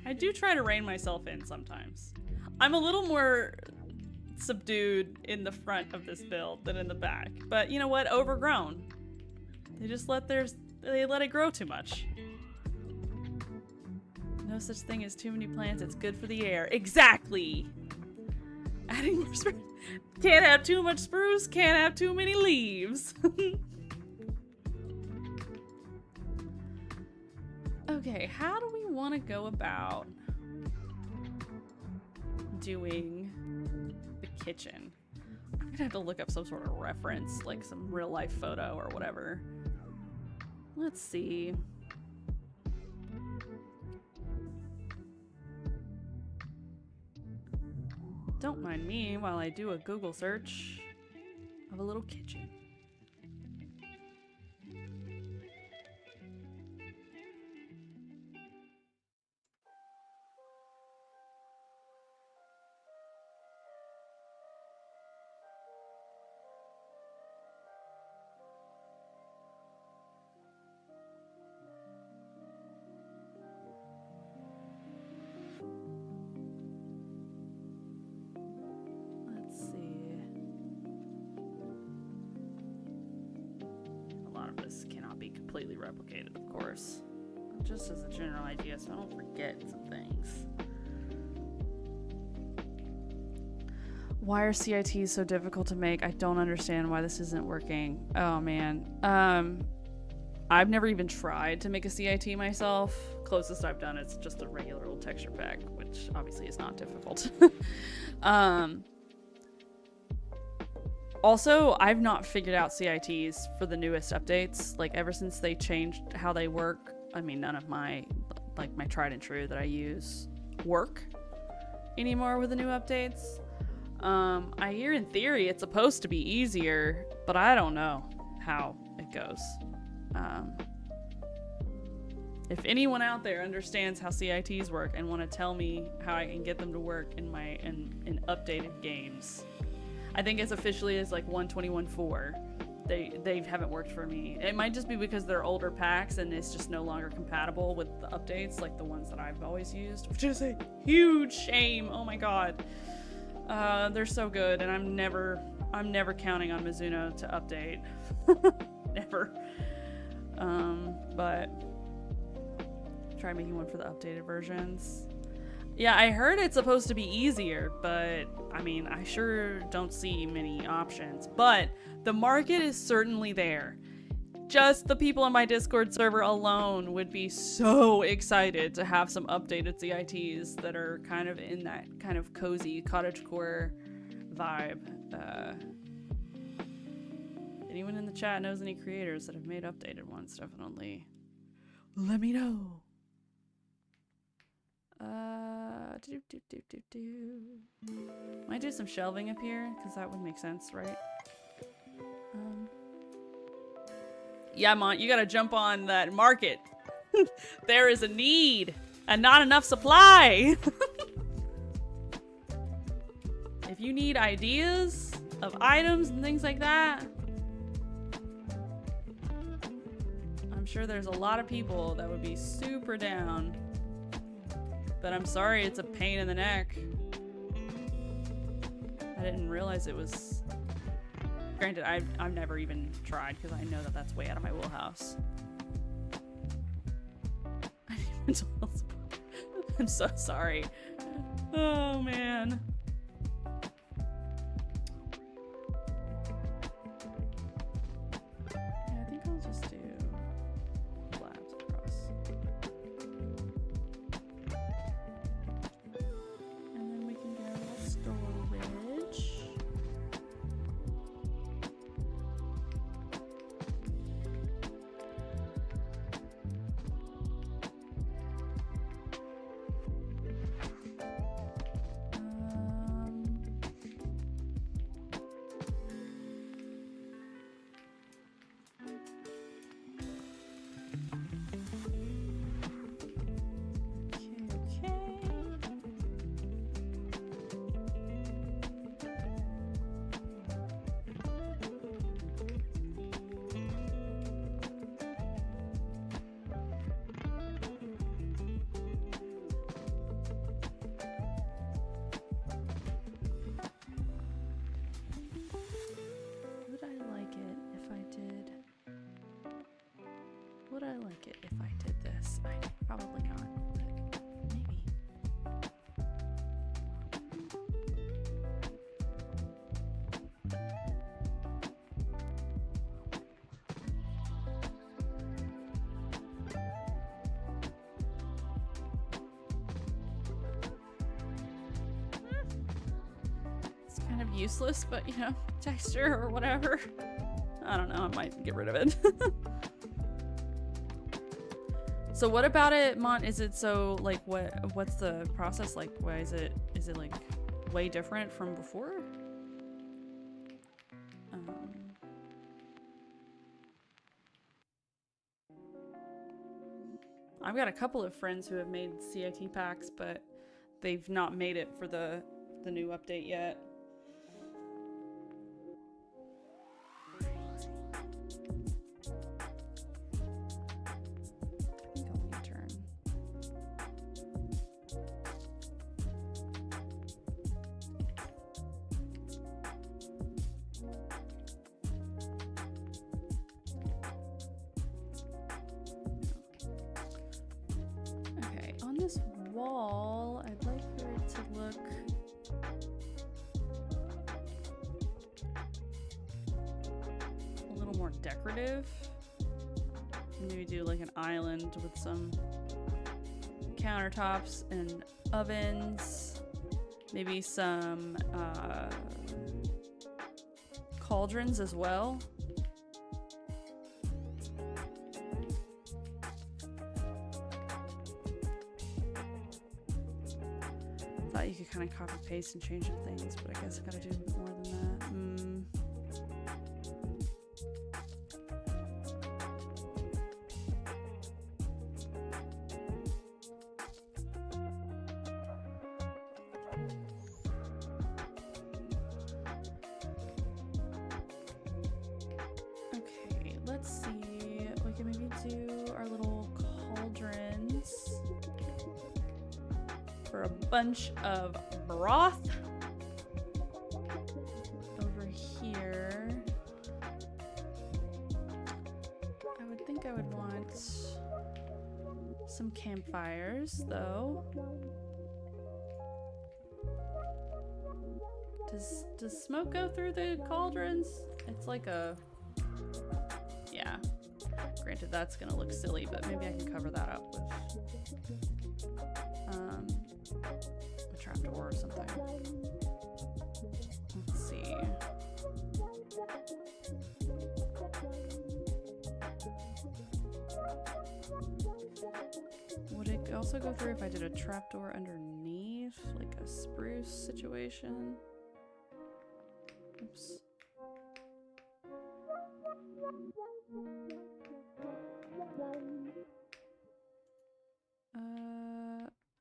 Speaker 1: I do try to rein myself in sometimes. I'm a little more subdued in the front of this build than in the back. But you know what? Overgrown. They just let it grow too much. No such thing as too many plants. It's good for the air. Exactly. Adding more spruce. Can't have too much spruce. Can't have too many leaves. Okay, how do we want to go about doing the kitchen? I'm gonna have to look up some sort of reference, like some real life photo or whatever. Let's see. Don't mind me while I do a Google search of a little kitchen. Completely replicated, of course. Just as a general idea, so I don't forget some things. Why are CITs so difficult to make? I don't understand why this isn't working. Oh man. I've never even tried to make a CIT myself. Closest I've done is just a regular old texture pack, which obviously is not difficult. Also, I've not figured out CITs for the newest updates. Like, ever since they changed how they work, I mean, none of my like my tried and true that I use work anymore with the new updates. I hear in theory it's supposed to be easier, but I don't know how it goes. If anyone out there understands how CITs work and want to tell me how I can get them to work in my in updated games, I think as officially as like 121.4, they haven't worked for me. It might just be because they're older packs and it's just no longer compatible with the updates like the ones that I've always used, which is a huge shame. Oh my god. They're so good, and I'm never counting on Mizuno to update. Never. But try making one for the updated versions. Yeah, I heard it's supposed to be easier, but I mean, I sure don't see many options. But the market is certainly there. Just the people on my Discord server alone would be so excited to have some updated CITs that are kind of in that kind of cozy cottagecore vibe. Anyone in the chat knows any creators that have made updated ones, definitely let me know. Might do some shelving up here because that would make sense, right? Yeah, Mont, you gotta jump on that market. There is a need and not enough supply. If you need ideas of items and things like that, I'm sure there's a lot of people that would be super down. But I'm sorry, it's a pain in the neck. I didn't realize it was... Granted, I've never even tried because I know that that's way out of my wheelhouse. I'm so sorry. Oh, man. Yeah, I think I'll just do labs across. And then we can go storage. Would I like it if I did this? Probably not, but maybe. It's kind of useless, but you know, texture or whatever. I don't know, I might get rid of it. So what about it, Mont? Is it so like what's the process like? Why is it like way different from before? I've got a couple of friends who have made CIT packs, but they've not made it for the new update yet. This wall, I'd like for it to look a little more decorative. Maybe do like an island with some countertops and ovens. Maybe some cauldrons as well. kind of copy paste and change some things, but I guess I gotta do more than that. Okay, let's see. We can maybe do our little cauldrons for a bunch of broth over here. I would think I would want some campfires though. Does smoke go through the cauldrons? It's like a, yeah. Granted, that's gonna look silly, but maybe I can cover that up with a trapdoor or something. Let's see. Would it also go through if I did a trapdoor underneath, like a spruce situation? Oops.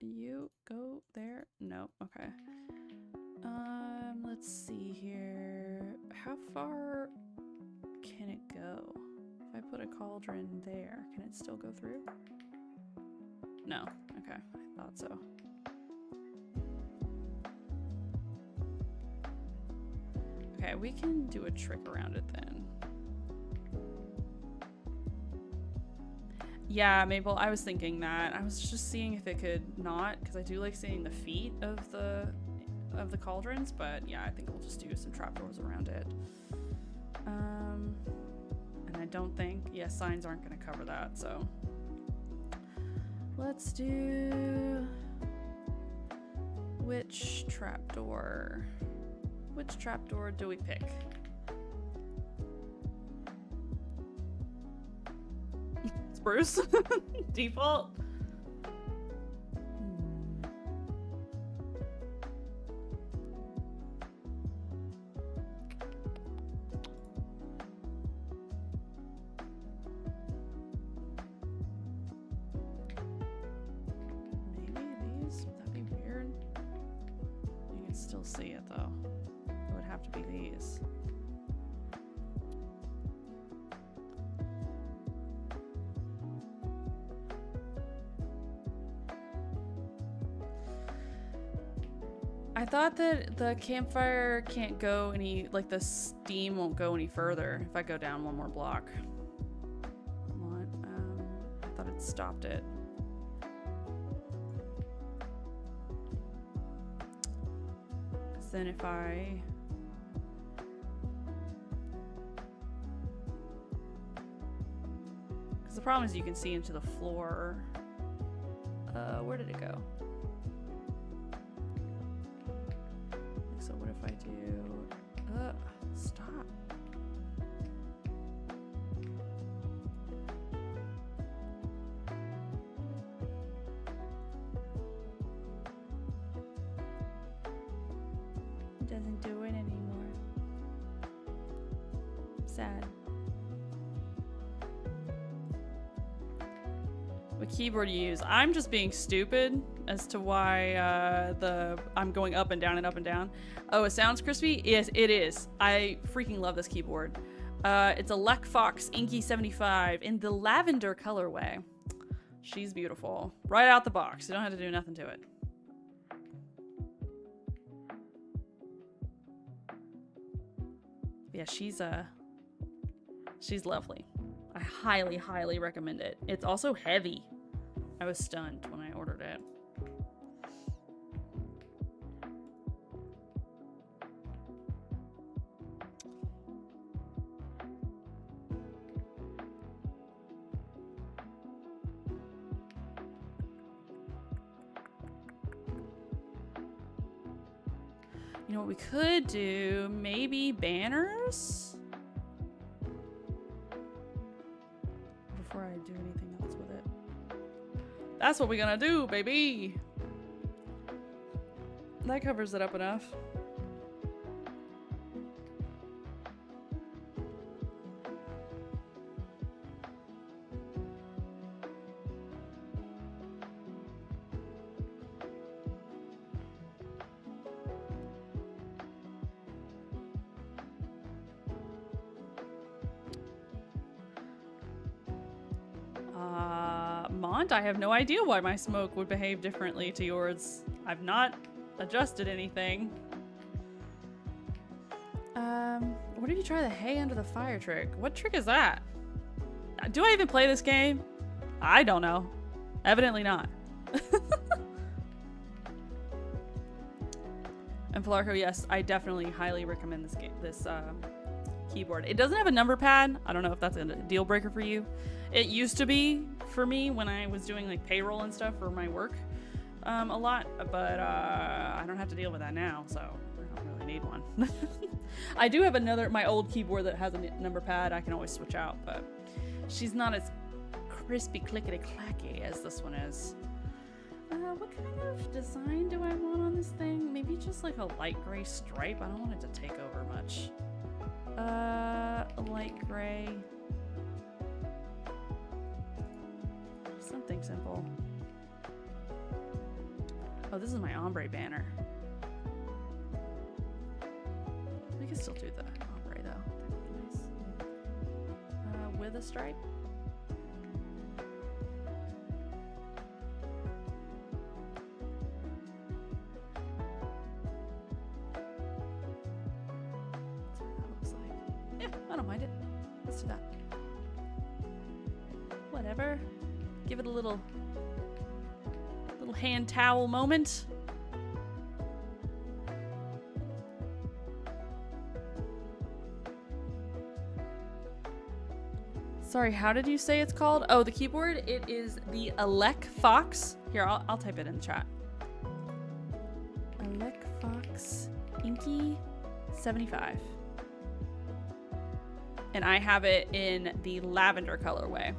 Speaker 1: You go there? No, okay. Let's see here. How far can it go? If I put a cauldron there, can it still go through? No, okay, I thought so. Okay, we can do a trick around it then. Yeah, Maple, I was thinking that. I was just seeing if it could not, because I do like seeing the feet of the cauldrons, but yeah, I think we'll just do some trapdoors around it. And I don't think, yeah, signs aren't going to cover that, so. Let's do... Which trapdoor? Which trapdoor do we pick? Spruce? Default? Maybe these? Would that be weird? You can still see it though. It would have to be these. I thought that the campfire can't go any, like the steam won't go any further if I go down one more block. What? I thought it stopped it. Because then if I... Because the problem is you can see into the floor. Where did it go? So what if I do, stop. It doesn't do it anymore. Sad. What keyboard you use? I'm just being stupid as to why I'm going up and down and up and down. Oh, it sounds crispy? Yes, it is. I freaking love this keyboard. It's a Lec Fox Inky 75 in the lavender colorway. She's beautiful. Right out the box. You don't have to do nothing to it. Yeah, she's lovely. I highly, highly recommend it. It's also heavy. I was stunned when I ordered it. You know what we could do? Maybe banners? Before I do anything else with it. That's what we're gonna do, baby! That covers it up enough. Mont, I have no idea why my smoke would behave differently to yours. I've not adjusted anything. What if you try the hay under the fire trick? What trick is that? Do I even play this game? I don't know. Evidently not. And Flarco, yes, I definitely highly recommend this game, this keyboard. It doesn't have a number pad. I don't know if that's a deal breaker for you. It used to be for me when I was doing like payroll and stuff for my work a lot, but I don't have to deal with that now, so I don't really need one. I do have my old keyboard that has a number pad. I can always switch out, but she's not as crispy clickety-clacky as this one is. What kind of design do I want on this thing? Maybe just like a light gray stripe. I don't want it to take over much. A light gray. Something simple. Oh, this is my ombre banner. We can still do the ombre though. That would be nice. With a stripe. I don't mind it. Let's do that. Whatever. Give it a little hand towel moment. Sorry, how did you say it's called? Oh, the keyboard. It is the Alec Fox. Here, I'll type it in the chat. Alec Fox Inky 75. And I have it in the lavender colorway.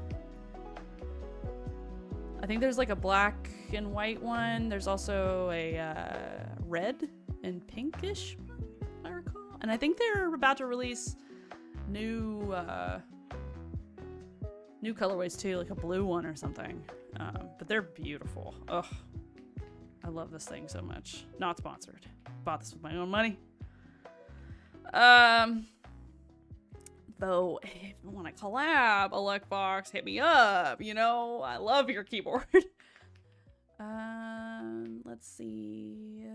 Speaker 1: I think there's like a black and white one. There's also a red and pinkish one, if I recall. And I think they're about to release new colorways too, like a blue one or something. But they're beautiful. Ugh, I love this thing so much. Not sponsored. Bought this with my own money. Though, if you want to collab, Alecbox, hit me up. You know, I love your keyboard. Let's see.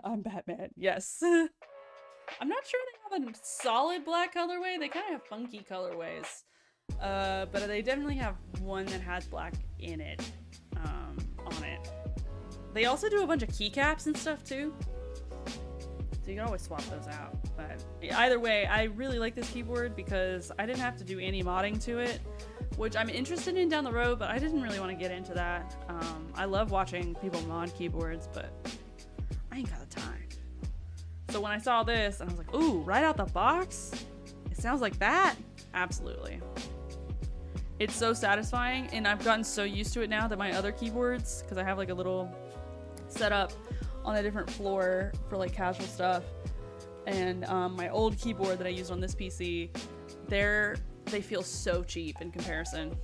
Speaker 1: I'm Batman. Yes. I'm not sure they have a solid black colorway. They kind of have funky colorways. But they definitely have one that has black in it, on it. They also do a bunch of keycaps and stuff too. So you can always swap those out. But either way, I really like this keyboard because I didn't have to do any modding to it, which I'm interested in down the road, but I didn't really want to get into that. I love watching people mod keyboards, but I ain't got the time. So when I saw this, and I was like, ooh, right out the box? It sounds like that? Absolutely. It's so satisfying, and I've gotten so used to it now that my other keyboards, because I have like a little setup on a different floor for like casual stuff, and my old keyboard that I used on this PC, they feel so cheap in comparison.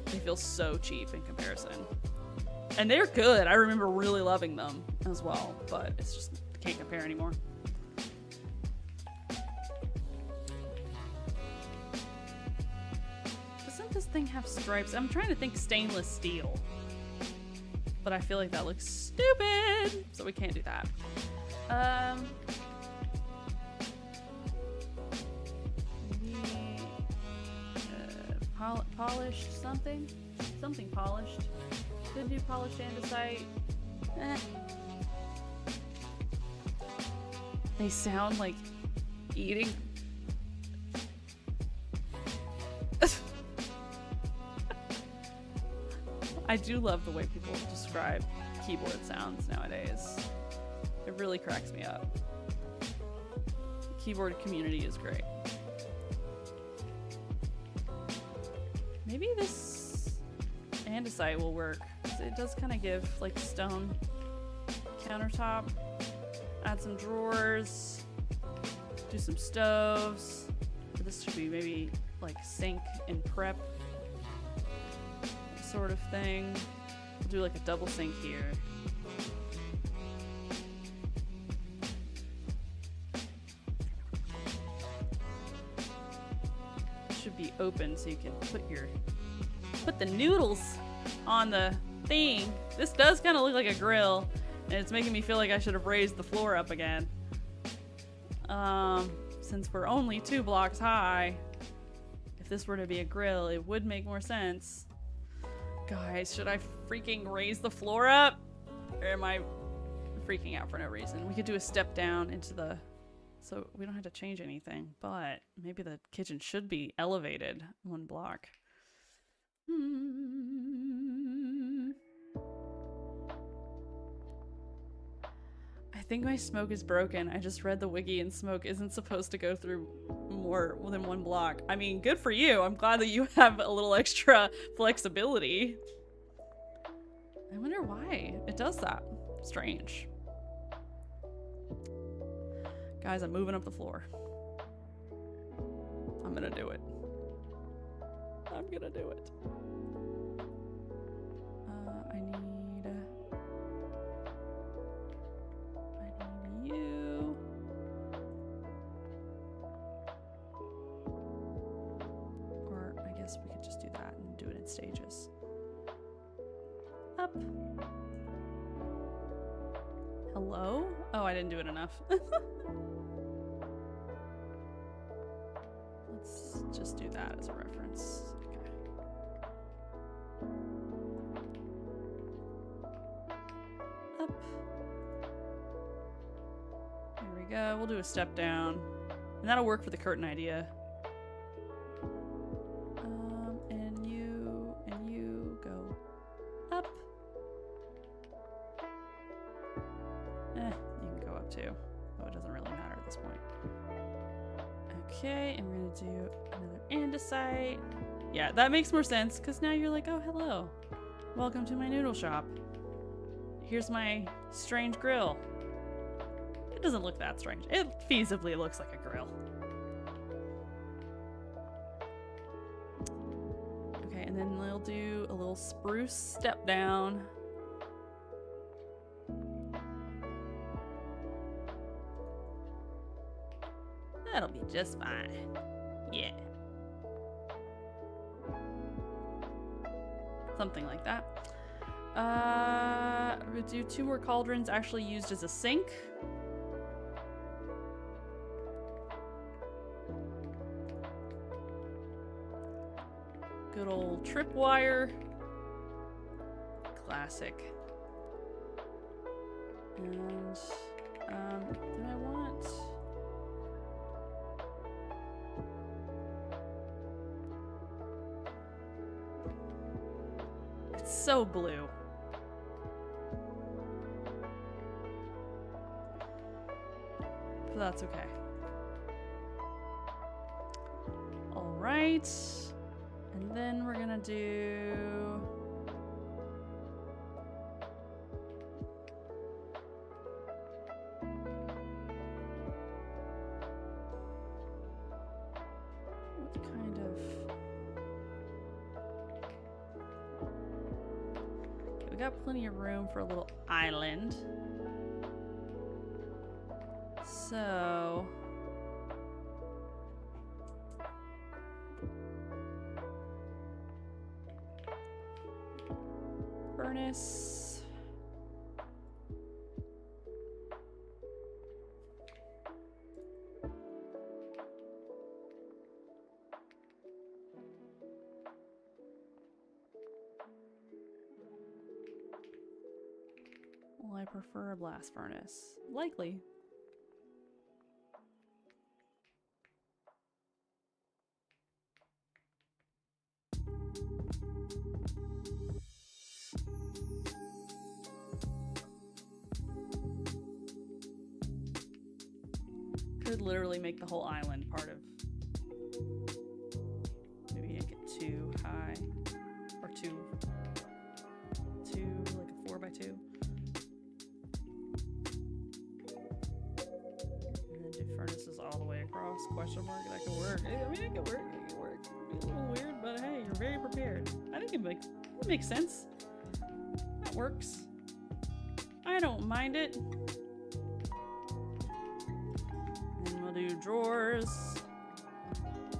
Speaker 1: They feel so cheap in comparison, and they're good. I remember really loving them as well, but it's just can't compare anymore. Doesn't this thing have stripes? I'm trying to think stainless steel, but I feel like that looks stupid, so we can't do that. Maybe polished something polished. Could do polished andesite. They sound like eating. I do love the way people describe keyboard sounds nowadays. It really cracks me up. The keyboard community is great. Maybe this andesite will work. It does kind of give like stone countertop. Add some drawers. Do some stoves. This should be maybe like sink and prep sort of thing. We'll do like a double sink here. Should be open so you can put the noodles on the thing. This does kind of look like a grill, and it's making me feel like I should have raised the floor up again. Since we're only 2 blocks high, if this were to be a grill, it would make more sense. Guys, should I freaking raise the floor up? Or am I freaking out for no reason? We could do a step down into the... So we don't have to change anything, but maybe the kitchen should be elevated 1 block. I think my smoke is broken. I just read the wiki and smoke isn't supposed to go through more than 1 block. I mean, good for you. I'm glad that you have a little extra flexibility. I wonder why it does that. Strange. Guys, I'm moving up the floor. I'm gonna do it. I'm gonna do it. I need you. Or I guess we could just do that and do it in stages. Up. Hello? Oh, I didn't do it enough. Let's just do that as a reference. Okay. Up. There we go. We'll do a step down. And that'll work for the curtain idea. And you go up. You can go up too. Oh, it doesn't really matter at this point. Okay, and we're gonna do another andesite. Yeah, that makes more sense, because now you're like, oh, hello. Welcome to my noodle shop. Here's my strange grill. It doesn't look that strange. It feasibly looks like a grill. Okay, and then we'll do a little spruce step down. That'll be just fine. Yeah. Something like that. We'll do 2 more cauldrons actually used as a sink. Good old tripwire. Classic. And, do I want... It's so blue. But that's okay. All right. And then we're gonna do... What kind of... Okay, we got plenty of room for a little island. So... Furnace. Well, I prefer a blast furnace. Likely. Could literally make the whole island part of... Maybe make it too high. Or too question mark. That could work. I mean, it could work. It could work. It's a little weird, but hey, you're very prepared. I think it makes sense. That works. I don't mind it. And we'll do drawers,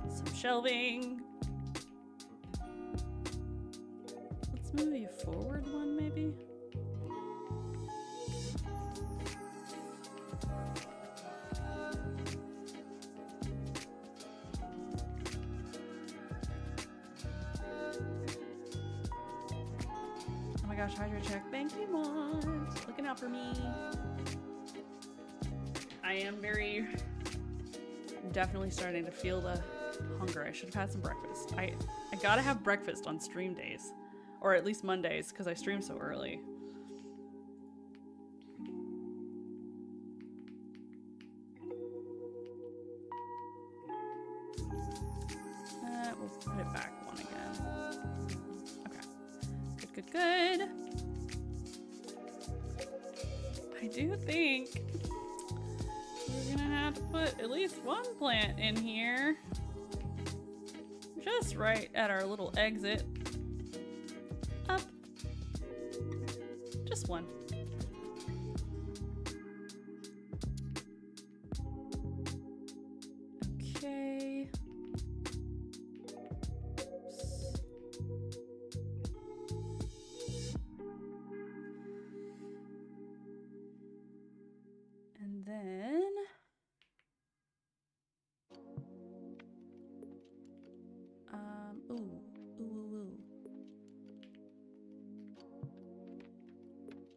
Speaker 1: some shelving. Let's move you forward one, maybe. Oh my gosh, hydro check. Thank you, Mont. Looking out for me. I am definitely starting to feel the hunger. I should have had some breakfast. I gotta have breakfast on stream days. Or at least Mondays, because I stream so early. We'll put it back one again. Okay. Good, good, good. I do think we're gonna have to put at least one plant in here. Just right at our little exit. Up. Just one. Okay. Oops. And then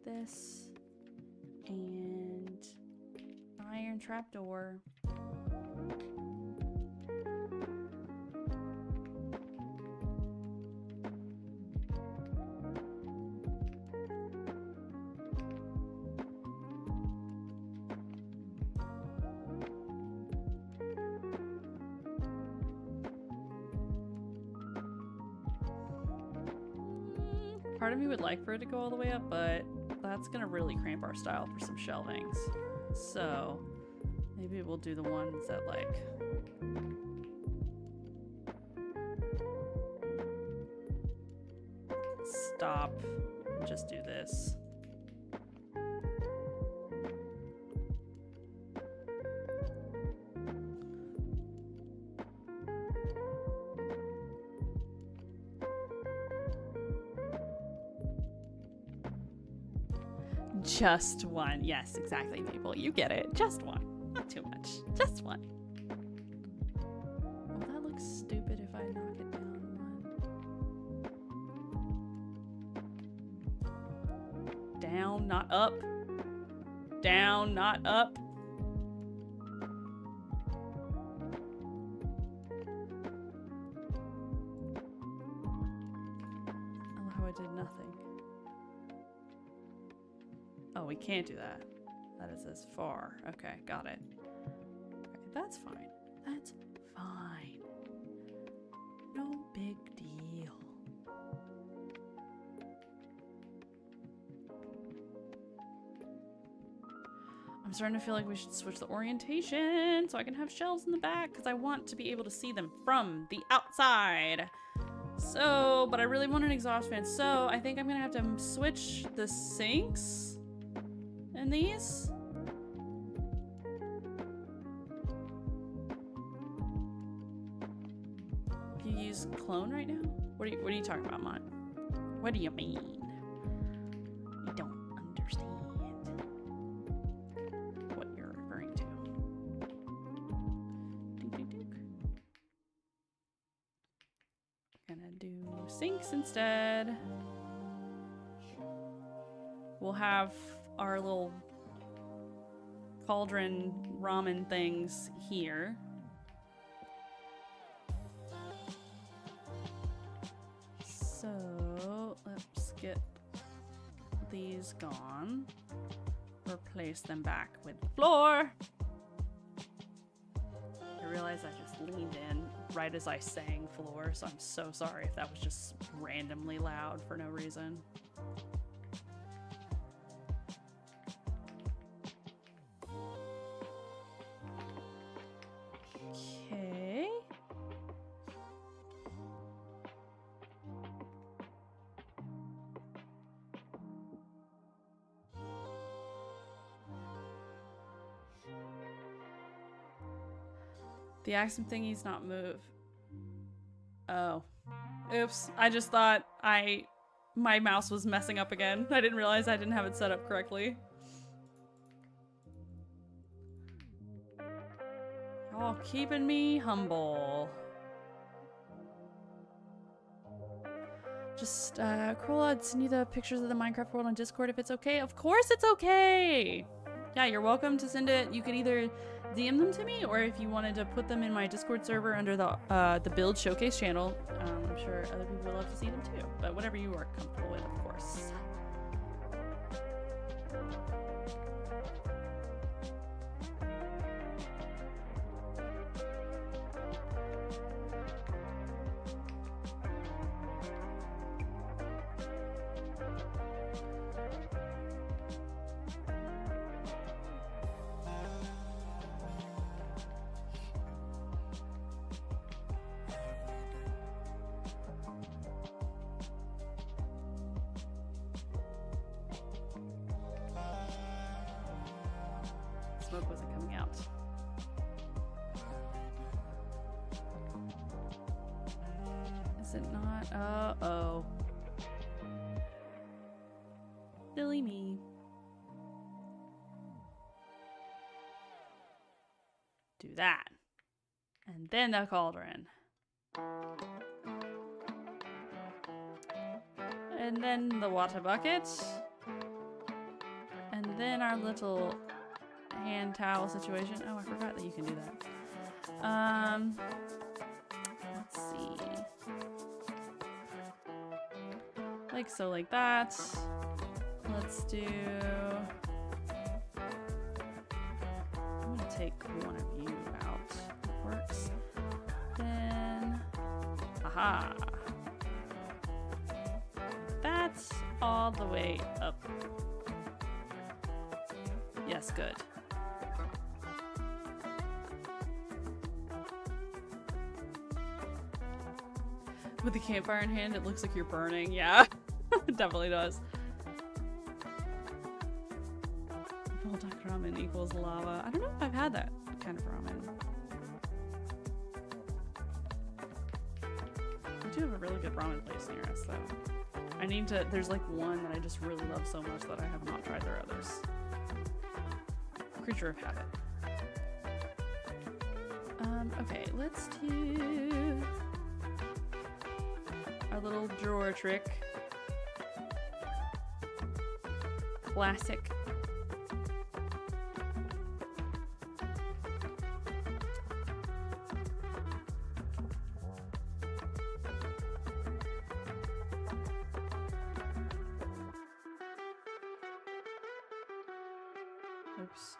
Speaker 1: this and iron trapdoor. Part of me would like for it to go all the way up, but that's gonna really cramp our style for some shelvings. So maybe we'll do the ones that like stop and just do this. Just one. Yes, exactly, Maple. You get it. Just one. Not too much. Just one. Well, that looks stupid if I knock it down one. Down, not up. Down, not up. I love how I did nothing. Oh, we can't do that. That is as far. Okay, got it. Okay, that's fine. That's fine. No big deal. I'm starting to feel like we should switch the orientation so I can have shelves in the back because I want to be able to see them from the outside. So, but I really want an exhaust fan. So I think I'm gonna have to switch the sinks. And these? You use clone right now? What are you talking about, Mont? What do you mean? I don't understand what you're referring to. Dook, dook, dook. Gonna do sinks instead. We'll have our little cauldron ramen things here. So let's get these gone. Replace them back with the floor. I realize I just leaned in right as I sang floor, so I'm so sorry if that was just randomly loud for no reason. The accent thingy's not move. Oh. Oops. I just thought my mouse was messing up again. I didn't realize I didn't have it set up correctly. Oh, keeping me humble. Just, Corolla, send you the pictures of the Minecraft world on Discord if it's okay. Of course it's okay! Yeah, you're welcome to send it. You could either DM them to me, or if you wanted to put them in my Discord server under the Build Showcase channel, I'm sure other people would love to see them too. But whatever you are comfortable with, of course. Smoke wasn't coming out. Is it not? Uh-oh. Silly me. Do that. And then the cauldron. And then the water bucket. And then our little hand towel situation. Oh, I forgot that you can do that. Let's see. Like so, like that. Let's do... I'm gonna take one of you out. That works. Then... Aha! That's all the way up. Yes, good. With the campfire in hand, it looks like you're burning. Yeah, it definitely does. Full duck ramen equals lava. I don't know if I've had that kind of ramen. We do have a really good ramen place near us, though. I need to, there's like one that I just really love so much that I have not tried their others. Creature of habit. Okay, let's do our little drawer trick. Classic. Oops.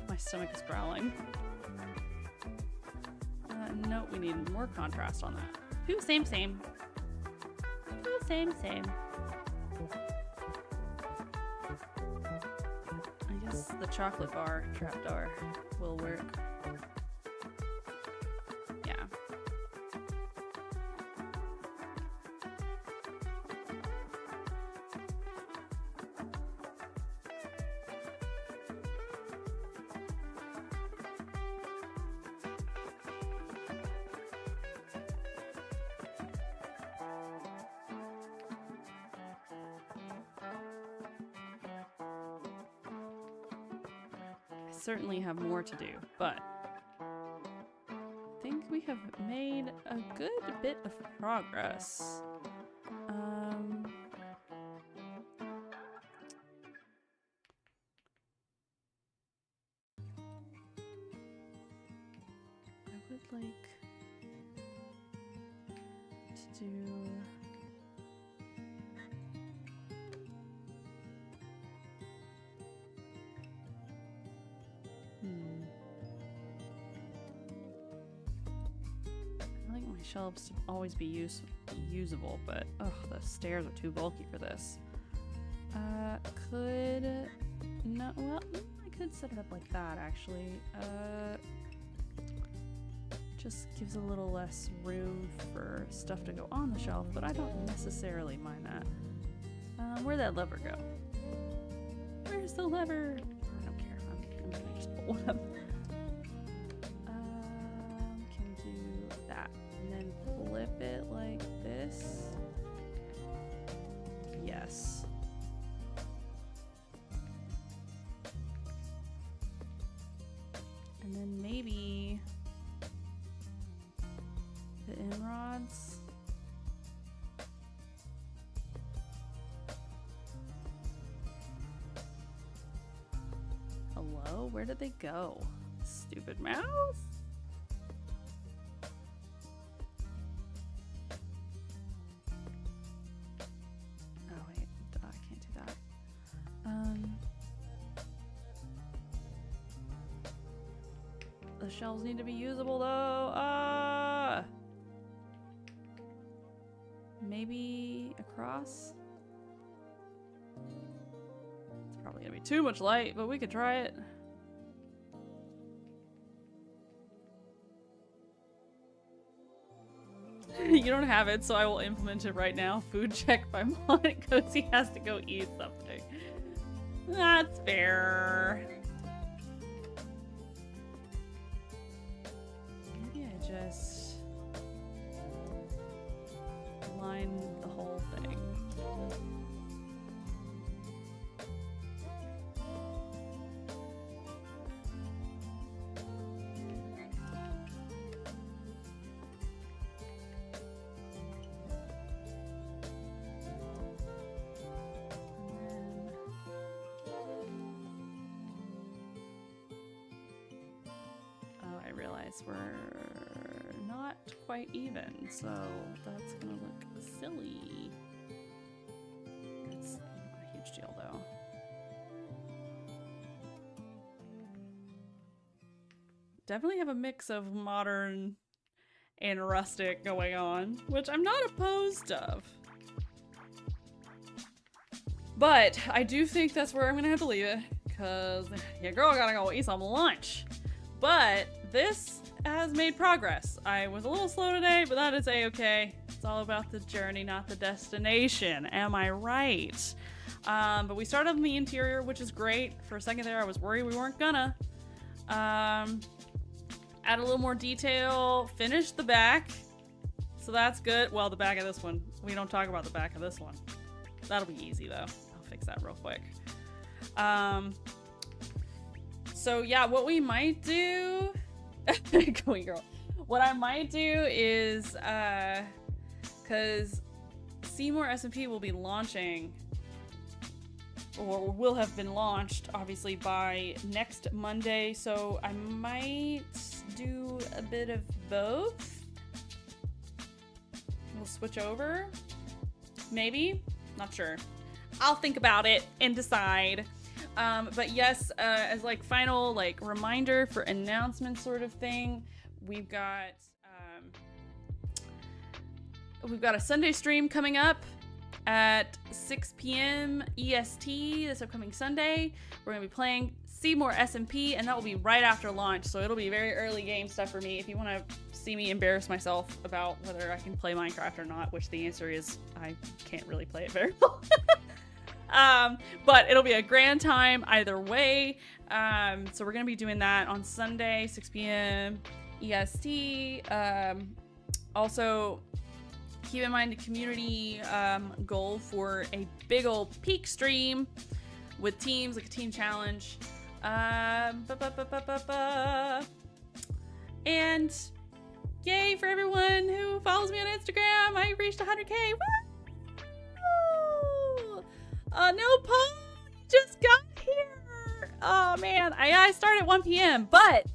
Speaker 1: My stomach is growling. Nope, we need more contrast on that. Ooh, same. Ooh, same. I guess the chocolate bar trapdoor will work. Yeah. Certainly have more to do, but I think we have made a good bit of progress. I would like to do these shelves to always be usable, but ugh, the stairs are too bulky for this. Well, I could set it up like that actually. Just gives a little less room for stuff to go on the shelf, but I don't necessarily mind that. Where'd that lever go? Where's the lever? I don't care. I'm gonna just pull one up. Can do that. And then flip it like this. Yes. And then maybe the in rods. Hello? Where did they go? Stupid mouse? Oh wait, I can't do that. The shelves need to be usable though. Maybe across? It's probably gonna be too much light, but we could try it. You don't have it, so I will implement it right now. Food check by Mon. Cozy has to go eat something. That's fair. Maybe I just line the whole thing. We're not quite even, so that's gonna look silly. It's not a huge deal though. Definitely have a mix of modern and rustic going on, which I'm not opposed of. But I do think that's where I'm gonna have to leave it, because your girl gotta go eat some lunch. But this has made progress. I was a little slow today, but that is a-okay. It's all about the journey, not the destination. Am I right? But we started on the interior, which is great. For a second there, I was worried we weren't gonna. Add a little more detail. Finish the back. So that's good. Well, the back of this one. We don't talk about the back of this one. That'll be easy, though. I'll fix that real quick. So yeah, what we might do... Going girl. What I might do is, because Seymour S&P will be launching, or will have been launched, obviously, by next Monday, so I might do a bit of both. We'll switch over. Maybe. Not sure. I'll think about it and decide. But yes, as like final like reminder for announcement sort of thing, we've got a Sunday stream coming up at 6 p.m. EST this upcoming Sunday. We're gonna be playing Seymour SMP, and that will be right after launch, so it'll be very early game stuff for me. If you want to see me embarrass myself about whether I can play Minecraft or not, which the answer is I can't really play it very well. But it'll be a grand time either way. So we're gonna be doing that on Sunday, 6 p.m. EST. Also, keep in mind the community goal for a big old peak stream with teams, like a team challenge. And yay for everyone who follows me on Instagram. I reached 100K. Woo! No, Paul, just got here. Oh man, I start at 1 p.m. But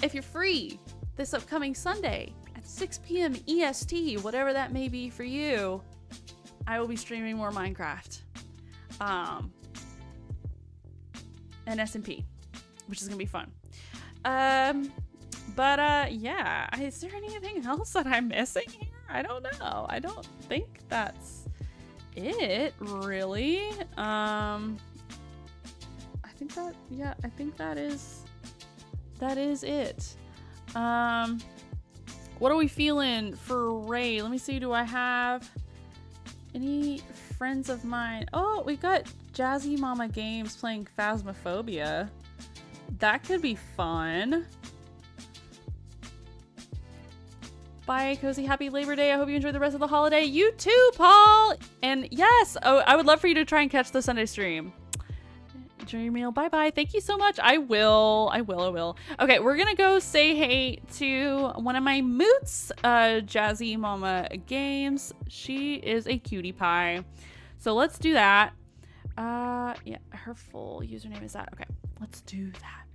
Speaker 1: if you're free this upcoming Sunday at 6 p.m. EST, whatever that may be for you, I will be streaming more Minecraft, and SMP, which is gonna be fun. But yeah, is there anything else that I'm missing here? I don't know. I don't think that's it, really. I think that, yeah, I think that is it. What are we feeling for Ray? Let me see, do I have any friends of mine? Oh, we got Jazzy Mama Games playing Phasmophobia. That could be fun. Bye, Cozy. Happy Labor Day. I hope you enjoy the rest of the holiday. You too, Paul. And yes, oh, I would love for you to try and catch the Sunday stream. Enjoy your meal. Bye-bye. Thank you so much. I will. Okay, we're gonna go say hey to one of my moots, Jazzy Mama Games. She is a cutie pie. So let's do that. Yeah, her full username is that. Okay, let's do that.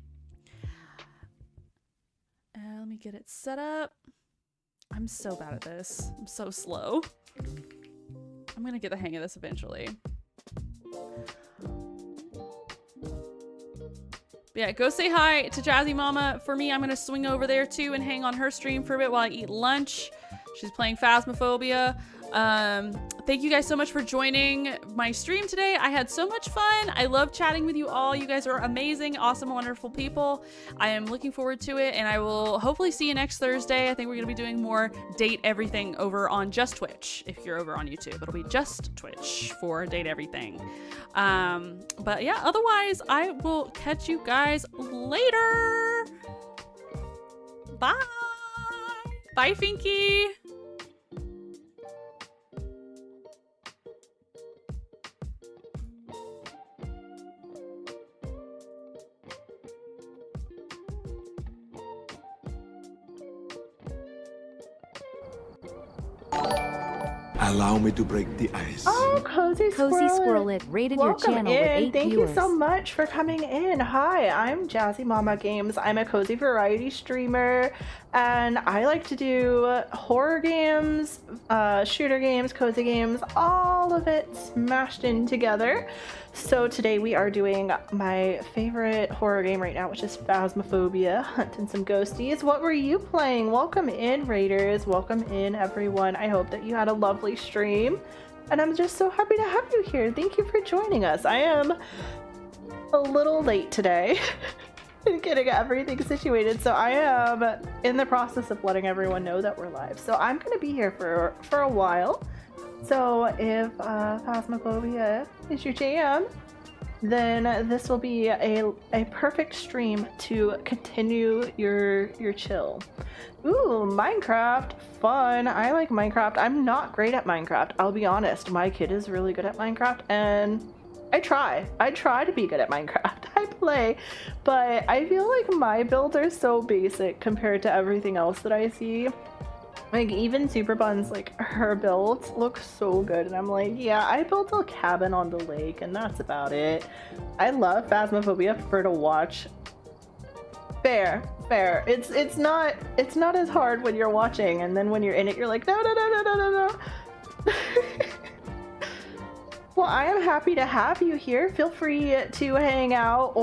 Speaker 1: Let me get it set up. I'm so bad at this. I'm so slow. I'm gonna get the hang of this eventually. Yeah, go say hi to Jazzy Mama. For me, I'm gonna swing over there too and hang on her stream for a bit while I eat lunch. She's playing Phasmophobia. Thank you guys so much for joining my stream today. I had so much fun. I love chatting with you all. You guys are amazing, awesome, wonderful people. I am looking forward to it, and I will hopefully see you next Thursday. I think we're gonna be doing more Date Everything over on just Twitch. If you're over on YouTube, it'll be just Twitch for Date Everything. But yeah, otherwise, I will catch you guys later. Bye. Bye, Finky.
Speaker 3: Allow me to break the ice.
Speaker 4: Oh, Cozy
Speaker 2: Squirrel it rated your
Speaker 4: Welcome
Speaker 2: channel
Speaker 4: in.
Speaker 2: with 8
Speaker 4: Thank
Speaker 2: viewers.
Speaker 4: you so much for coming in. Hi, I'm Jazzy Mama Games. I'm a cozy variety streamer, and I like to do horror games, shooter games, cozy games, all of it smashed in together. So today we are doing my favorite horror game right now, which is Phasmophobia, hunting some ghosties. What were you playing? Welcome in, Raiders. Welcome in, everyone. I hope that you had a lovely stream, and I'm just so happy to have you here. Thank you for joining us. I am a little late today in getting everything situated, so I am in the process of letting everyone know that we're live. So I'm going to be here for a while. So if Phasmophobia is your jam, then this will be a perfect stream to continue your chill. Ooh, Minecraft, fun. I like Minecraft. I'm not great at Minecraft, I'll be honest. My kid is really good at Minecraft, and I try to be good at Minecraft. I play, but I feel like my builds are so basic compared to everything else that I see. Like, even Super Bun's, like, her builds look so good, and I'm like, yeah, I built a cabin on the lake, and that's about it. I love Phasmophobia, prefer to watch. Fair. It's not as hard when you're watching, and then when you're in it, you're like, no. Well, I am happy to have you here. Feel free to hang out.